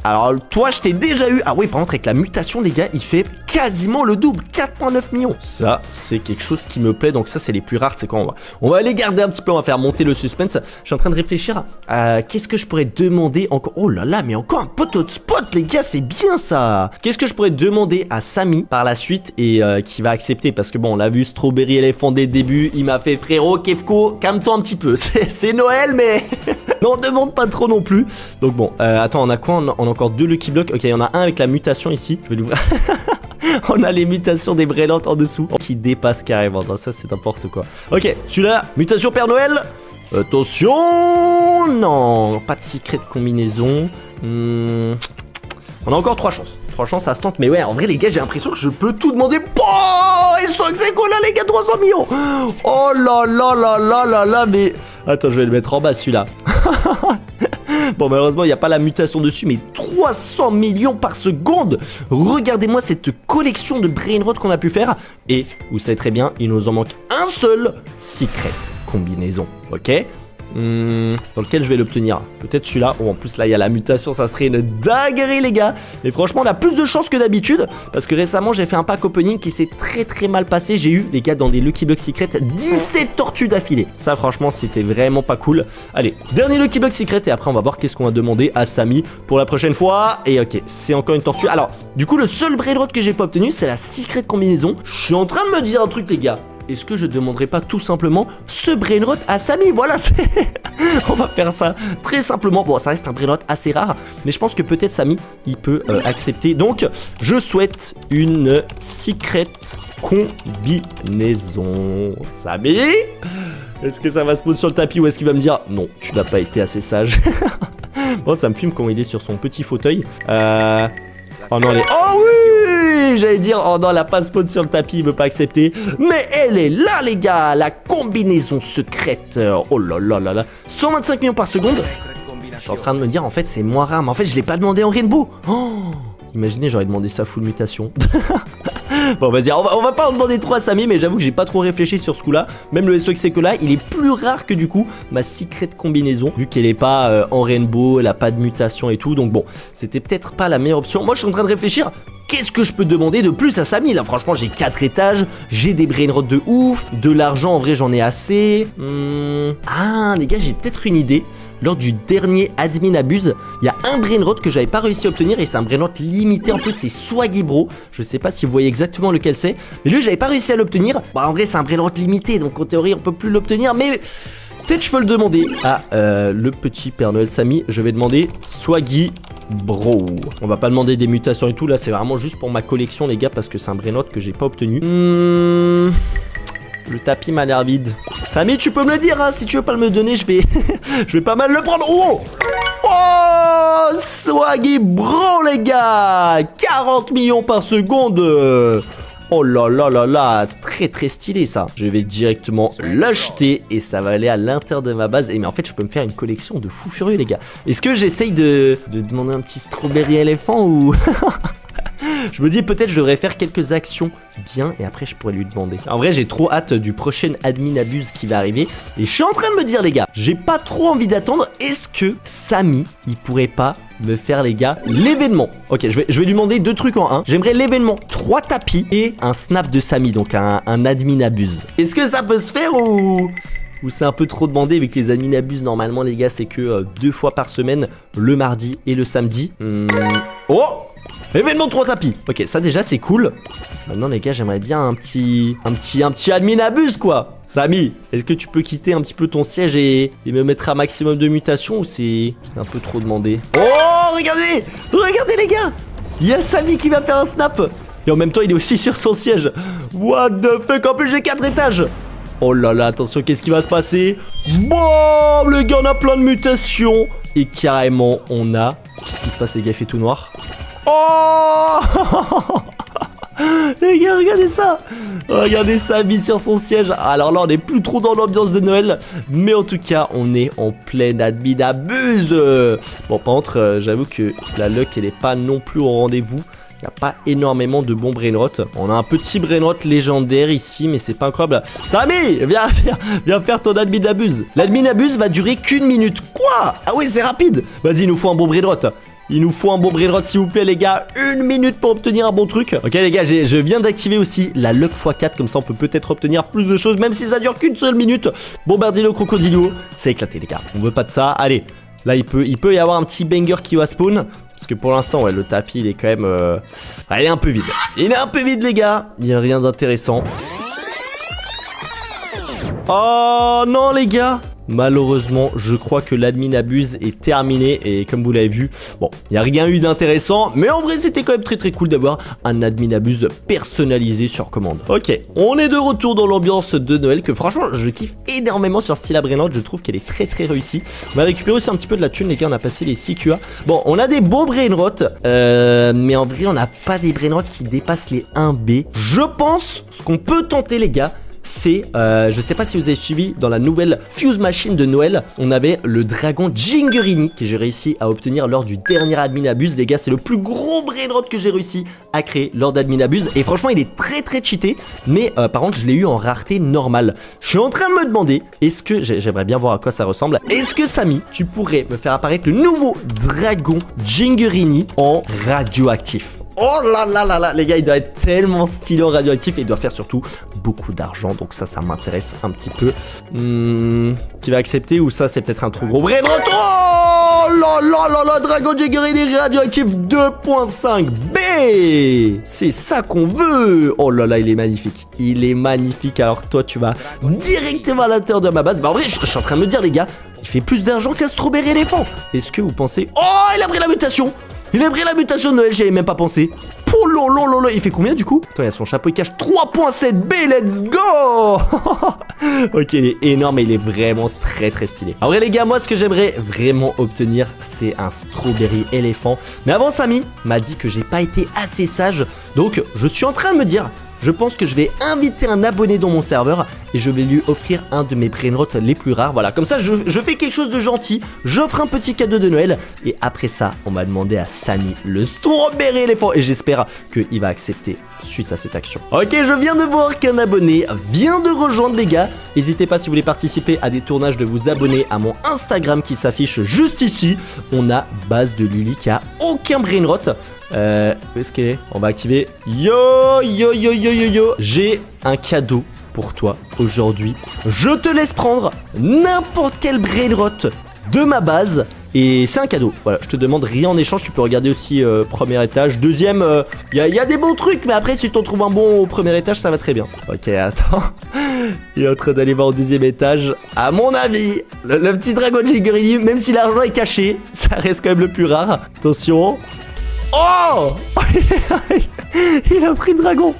Alors toi je t'ai déjà eu. Ah oui, par contre avec la mutation les gars, il fait quasiment le double, 4,9 millions. Ça c'est quelque chose qui me plaît. Donc ça c'est les plus rares. C'est quand on va les garder un petit peu. On va faire monter le suspense. Je suis en train de réfléchir à qu'est-ce que je pourrais demander encore. Oh là là, mais encore un poteau de spot les gars, c'est bien ça. Qu'est-ce que je pourrais demander à Samy par la suite et qui va accepter? Parce que bon, on l'a vu, Strawberry éléphant dès le début, il m'a fait frérot, Kefko, calme-toi un petit peu. C'est Noël mais... Non, demande pas trop non plus. Donc bon, attends, on a quoi? On a encore 2 Lucky Blocks. Ok, il y en a un avec la mutation ici. Je vais l'ouvrir. On a les mutations des brillantes en dessous qui dépassent carrément. Non, ça c'est n'importe quoi. Ok, celui-là, mutation Père Noël. Attention. Non, pas de Secret Combinaison. On a encore 3 chances. 3 chances, ça se tente. Mais ouais, en vrai les gars, j'ai l'impression que je peux tout demander. Oh, ils sont ex-aequo là les gars, 300 millions. Oh là là là là là là. Mais attends, je vais le mettre en bas celui-là. Bon, malheureusement il n'y a pas la mutation dessus, mais 300 millions par seconde. Regardez-moi cette collection de brain rot qu'on a pu faire. Et vous savez très bien, il nous en manque un seul Secret Combinaison. Ok, dans lequel je vais l'obtenir. Peut-être celui-là. Oh, en plus là il y a la mutation, ça serait une dinguerie les gars. Et franchement on a plus de chance que d'habitude, parce que récemment j'ai fait un pack opening qui s'est très très mal passé. J'ai eu les gars dans des Lucky Block Secret 17 tortues d'affilée. Ça franchement c'était vraiment pas cool. Allez, dernier Lucky Block Secret et après on va voir qu'est-ce qu'on va demander à Samy pour la prochaine fois. Et ok, c'est encore une tortue. Alors du coup le seul braidrot que j'ai pas obtenu c'est la Secret Combinaison. Je suis en train de me dire un truc les gars. Est-ce que je demanderai pas tout simplement ce brainrot à Samy? Voilà, on va faire ça très simplement. Bon, ça reste un brainrot assez rare, mais je pense que peut-être Samy, il peut accepter. Donc, je souhaite une Secret Combinaison. Samy, est-ce que ça va spawn sur le tapis ou est-ce qu'il va me dire non, tu n'as pas été assez sage? Bon, ça me fume quand il est sur son petit fauteuil. Oh non, elle est... Oh oui, j'allais dire, oh non, elle a pas spawn sur le tapis, il veut pas accepter. Mais elle est là, les gars, la combinaison secrète. Oh là là là là. 125 millions par seconde. Je suis en train de me dire, en fait, c'est moins rare. Mais en fait, je l'ai pas demandé en Rainbow. Oh, imaginez, j'aurais demandé ça full mutation. Bon, vas-y, on va pas en demander trop à Samy, mais j'avoue que j'ai pas trop réfléchi sur ce coup-là. Même le SOX là, il est plus rare que du coup ma secret combinaison, vu qu'elle est pas en rainbow, elle a pas de mutation et tout. Donc bon, c'était peut-être pas la meilleure option. Moi, je suis en train de réfléchir. Qu'est-ce que je peux demander de plus à Samy? Là, franchement, j'ai 4 étages, j'ai des brain rots de ouf, de l'argent, en vrai, j'en ai assez. Ah, les gars, j'ai peut-être une idée. Lors du dernier admin abuse, il y a un brain rot que j'avais pas réussi à obtenir et c'est un brain rot limité. En plus, c'est Swaggy Bro. Je sais pas si vous voyez exactement lequel c'est, mais lui, j'avais pas réussi à l'obtenir. Bah, en vrai, c'est un brain rot limité, donc en théorie, on peut plus l'obtenir, mais peut-être je peux le demander à le petit Père Noël Samy. Je vais demander Swaggy Bro. On va pas demander des mutations et tout. Là, c'est vraiment juste pour ma collection, les gars, parce que c'est un brain rot que j'ai pas obtenu. Le tapis m'a l'air vide. Samy, tu peux me le dire, hein, si tu veux pas me le donner, je vais je vais pas mal le prendre. Oh, oh, Swaggy Bro, les gars, 40 millions par seconde. Oh là là là là, très très stylé ça. Je vais directement l'acheter et ça va aller à l'intérieur de ma base. Et mais en fait, je peux me faire une collection de fous furieux, les gars. Est-ce que j'essaye de demander un petit strawberry éléphant ou... Je me dis peut-être je devrais faire quelques actions bien et après je pourrais lui demander. En vrai, j'ai trop hâte du prochain admin abuse qui va arriver. Et je suis en train de me dire, les gars, j'ai pas trop envie d'attendre. Est-ce que Samy, il pourrait pas me faire, les gars, l'événement? Ok, je vais lui demander 2 trucs en un. J'aimerais l'événement 3 tapis et un snap de Samy, donc un admin abuse. Est-ce que ça peut se faire ou c'est un peu trop demandé vu que les admin abuse normalement, les gars, c'est que 2 fois par semaine, le mardi et le samedi. Oh, événement 3 tapis. Ok, ça déjà c'est cool. Maintenant, les gars, j'aimerais bien un petit admin abuse, quoi. Samy, est-ce que tu peux quitter un petit peu ton siège et me mettre un maximum de mutations ou c'est un peu trop demandé? Oh, regardez, regardez, les gars, il y a Samy qui va faire un snap. Et en même temps, il est aussi sur son siège. What the fuck, en plus j'ai 4 étages. Oh là là, attention, qu'est-ce qui va se passer? Boum, les gars, on a plein de mutations. Et carrément, on a... Qu'est-ce qui se passe, les gars, il fait tout noir. Oh les gars, regardez ça. Regardez ça, mis sur son siège. Alors là, on n'est plus trop dans l'ambiance de Noël. Mais en tout cas, on est en pleine admin abuse. Bon, par contre, j'avoue que la luck, elle n'est pas non plus au rendez-vous. Il n'y a pas énormément de bons brainrot. On a un petit brainrot légendaire ici, mais c'est pas incroyable. Samy, viens faire ton admin abuse. L'admin abuse va durer qu'1 minute. Quoi? Ah oui, c'est rapide. Vas-y, il nous faut un bon brainrot. Il nous faut un bon brainrot, s'il vous plaît, les gars. 1 minute pour obtenir un bon truc. Ok, les gars, je viens d'activer aussi la luck x4. Comme ça, on peut peut-être obtenir plus de choses, même si ça dure qu'une seule minute. Bombardilo crocodilo. C'est éclaté, les gars. On veut pas de ça. Allez. Là, il peut y avoir un petit banger qui va spawn. Parce que pour l'instant, ouais, le tapis, il est quand même... il est un peu vide. Il est un peu vide, les gars. Il n'y a rien d'intéressant. Oh non, les gars. Malheureusement, je crois que l'admin abuse est terminé. Et comme vous l'avez vu, bon, il n'y a rien eu d'intéressant. Mais en vrai, c'était quand même très très cool d'avoir un admin abuse personnalisé sur commande. Ok, on est de retour dans l'ambiance de Noël. Que franchement, je kiffe énormément sur Stila Brainrot. Je trouve qu'elle est très très réussie. On va récupérer aussi un petit peu de la thune, les gars. On a passé les 6 QA. Bon, on a des beaux Brainrot. Mais en vrai, on n'a pas des Brainrot qui dépassent les 1B. Je pense, ce qu'on peut tenter, les gars, c'est, je sais pas si vous avez suivi, dans la nouvelle Fuse Machine de Noël, on avait le dragon Jingurini que j'ai réussi à obtenir lors du dernier admin abuse. Les gars, c'est le plus gros brainrot que j'ai réussi à créer lors d'admin abuse. Et franchement, il est très très cheaté. Mais par contre, je l'ai eu en rareté normale. Je suis en train de me demander, est-ce que, j'aimerais bien voir à quoi ça ressemble. Est-ce que Samy, tu pourrais me faire apparaître le nouveau dragon Jingurini en radioactif? Oh là là là là, les gars, il doit être tellement stylé en radioactif et il doit faire surtout beaucoup d'argent. Donc ça m'intéresse un petit peu. Qui va accepter ou ça, c'est peut-être un trop gros brainrot? Oh là là là là, Dragon Jingurini radioactif 2.5B. C'est ça qu'on veut. Oh là là, il est magnifique. Il est magnifique. Alors toi, tu vas directement à l'intérieur de ma base. Bah en vrai, je suis en train de me dire, les gars, il fait plus d'argent qu'un strawberry éléphant. Est-ce que vous pensez... Oh, il a pris la mutation. Il a pris la mutation de Noël, j'y avais même pas pensé. Oh lolo, il fait combien du coup? Attends, il a son chapeau, il cache 3.7B, let's go. Ok, il est énorme et il est vraiment très très stylé. En vrai, les gars, moi, ce que j'aimerais vraiment obtenir, c'est un strawberry éléphant. Mais avant, Samy m'a dit que j'ai pas été assez sage. Donc, je suis en train de me dire, je pense que je vais inviter un abonné dans mon serveur et je vais lui offrir un de mes brainrots les plus rares. Voilà, comme ça je fais quelque chose de gentil, j'offre un petit cadeau de Noël et après ça, on m'a demandé à Samy le strawberry éléphant et j'espère qu'il va accepter suite à cette action. Ok, je viens de voir qu'un abonné vient de rejoindre les gars. N'hésitez pas si vous voulez participer à des tournages de vous abonner à mon Instagram qui s'affiche juste ici. On a Base de Lily qui a aucun brainrot. Où est-ce qu'elle est? On va activer. Yo. J'ai un cadeau pour toi aujourd'hui. Je te laisse prendre n'importe quel brainrot de ma base. Et c'est un cadeau, voilà, je te demande rien en échange, tu peux regarder aussi premier étage, deuxième, y a des bons trucs, mais après si t'en trouves un bon au premier étage, ça va très bien. Ok, attends, il est en train d'aller voir au deuxième étage, à mon avis, le petit dragon Jiggerini, même si l'argent est caché, ça reste quand même le plus rare. Attention. Oh il a pris le dragon.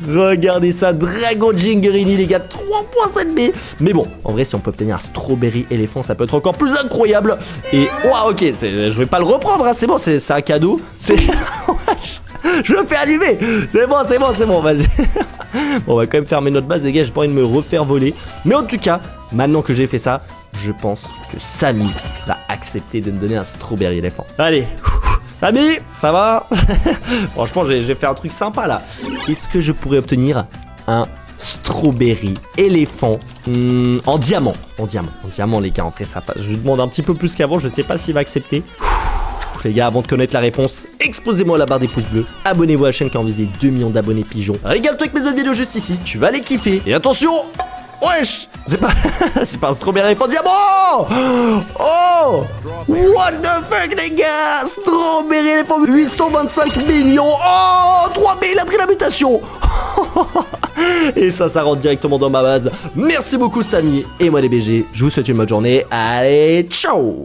Regardez ça, dragon Jiggerini les gars, 3.7B. Mais bon, en vrai si on peut obtenir un strawberry éléphant, ça peut être encore plus incroyable. Et wow, ok, je vais pas le reprendre, hein, c'est bon, c'est un cadeau. C'est... je le fais allumer. C'est bon, vas-y. Bon, on va quand même fermer notre base les gars, j'ai pas envie de me refaire voler. Mais en tout cas, maintenant que j'ai fait ça, je pense que Samy va accepter de me donner un strawberry éléphant. Allez. Samy, ça va? Franchement, j'ai fait un truc sympa là. Est-ce que je pourrais obtenir un strawberry éléphant en diamant? En diamant les gars, en vrai ça passe. Je lui demande un petit peu plus qu'avant, je sais pas s'il va accepter. Les gars, avant de connaître la réponse, explosez-moi la barre des pouces bleus. Abonnez-vous à la chaîne qui a visé 2 millions d'abonnés pigeons. Régale-toi avec mes autres vidéos juste ici, tu vas les kiffer. Et attention, wesh, c'est pas un strawberry éléphant diamant. Oh, what the fuck les gars, strawberry éléphant 825 millions. Oh, 3B, il a pris la mutation. Et ça rentre directement dans ma base. Merci beaucoup Samy et moi les BG. Je vous souhaite une bonne journée. Allez, ciao.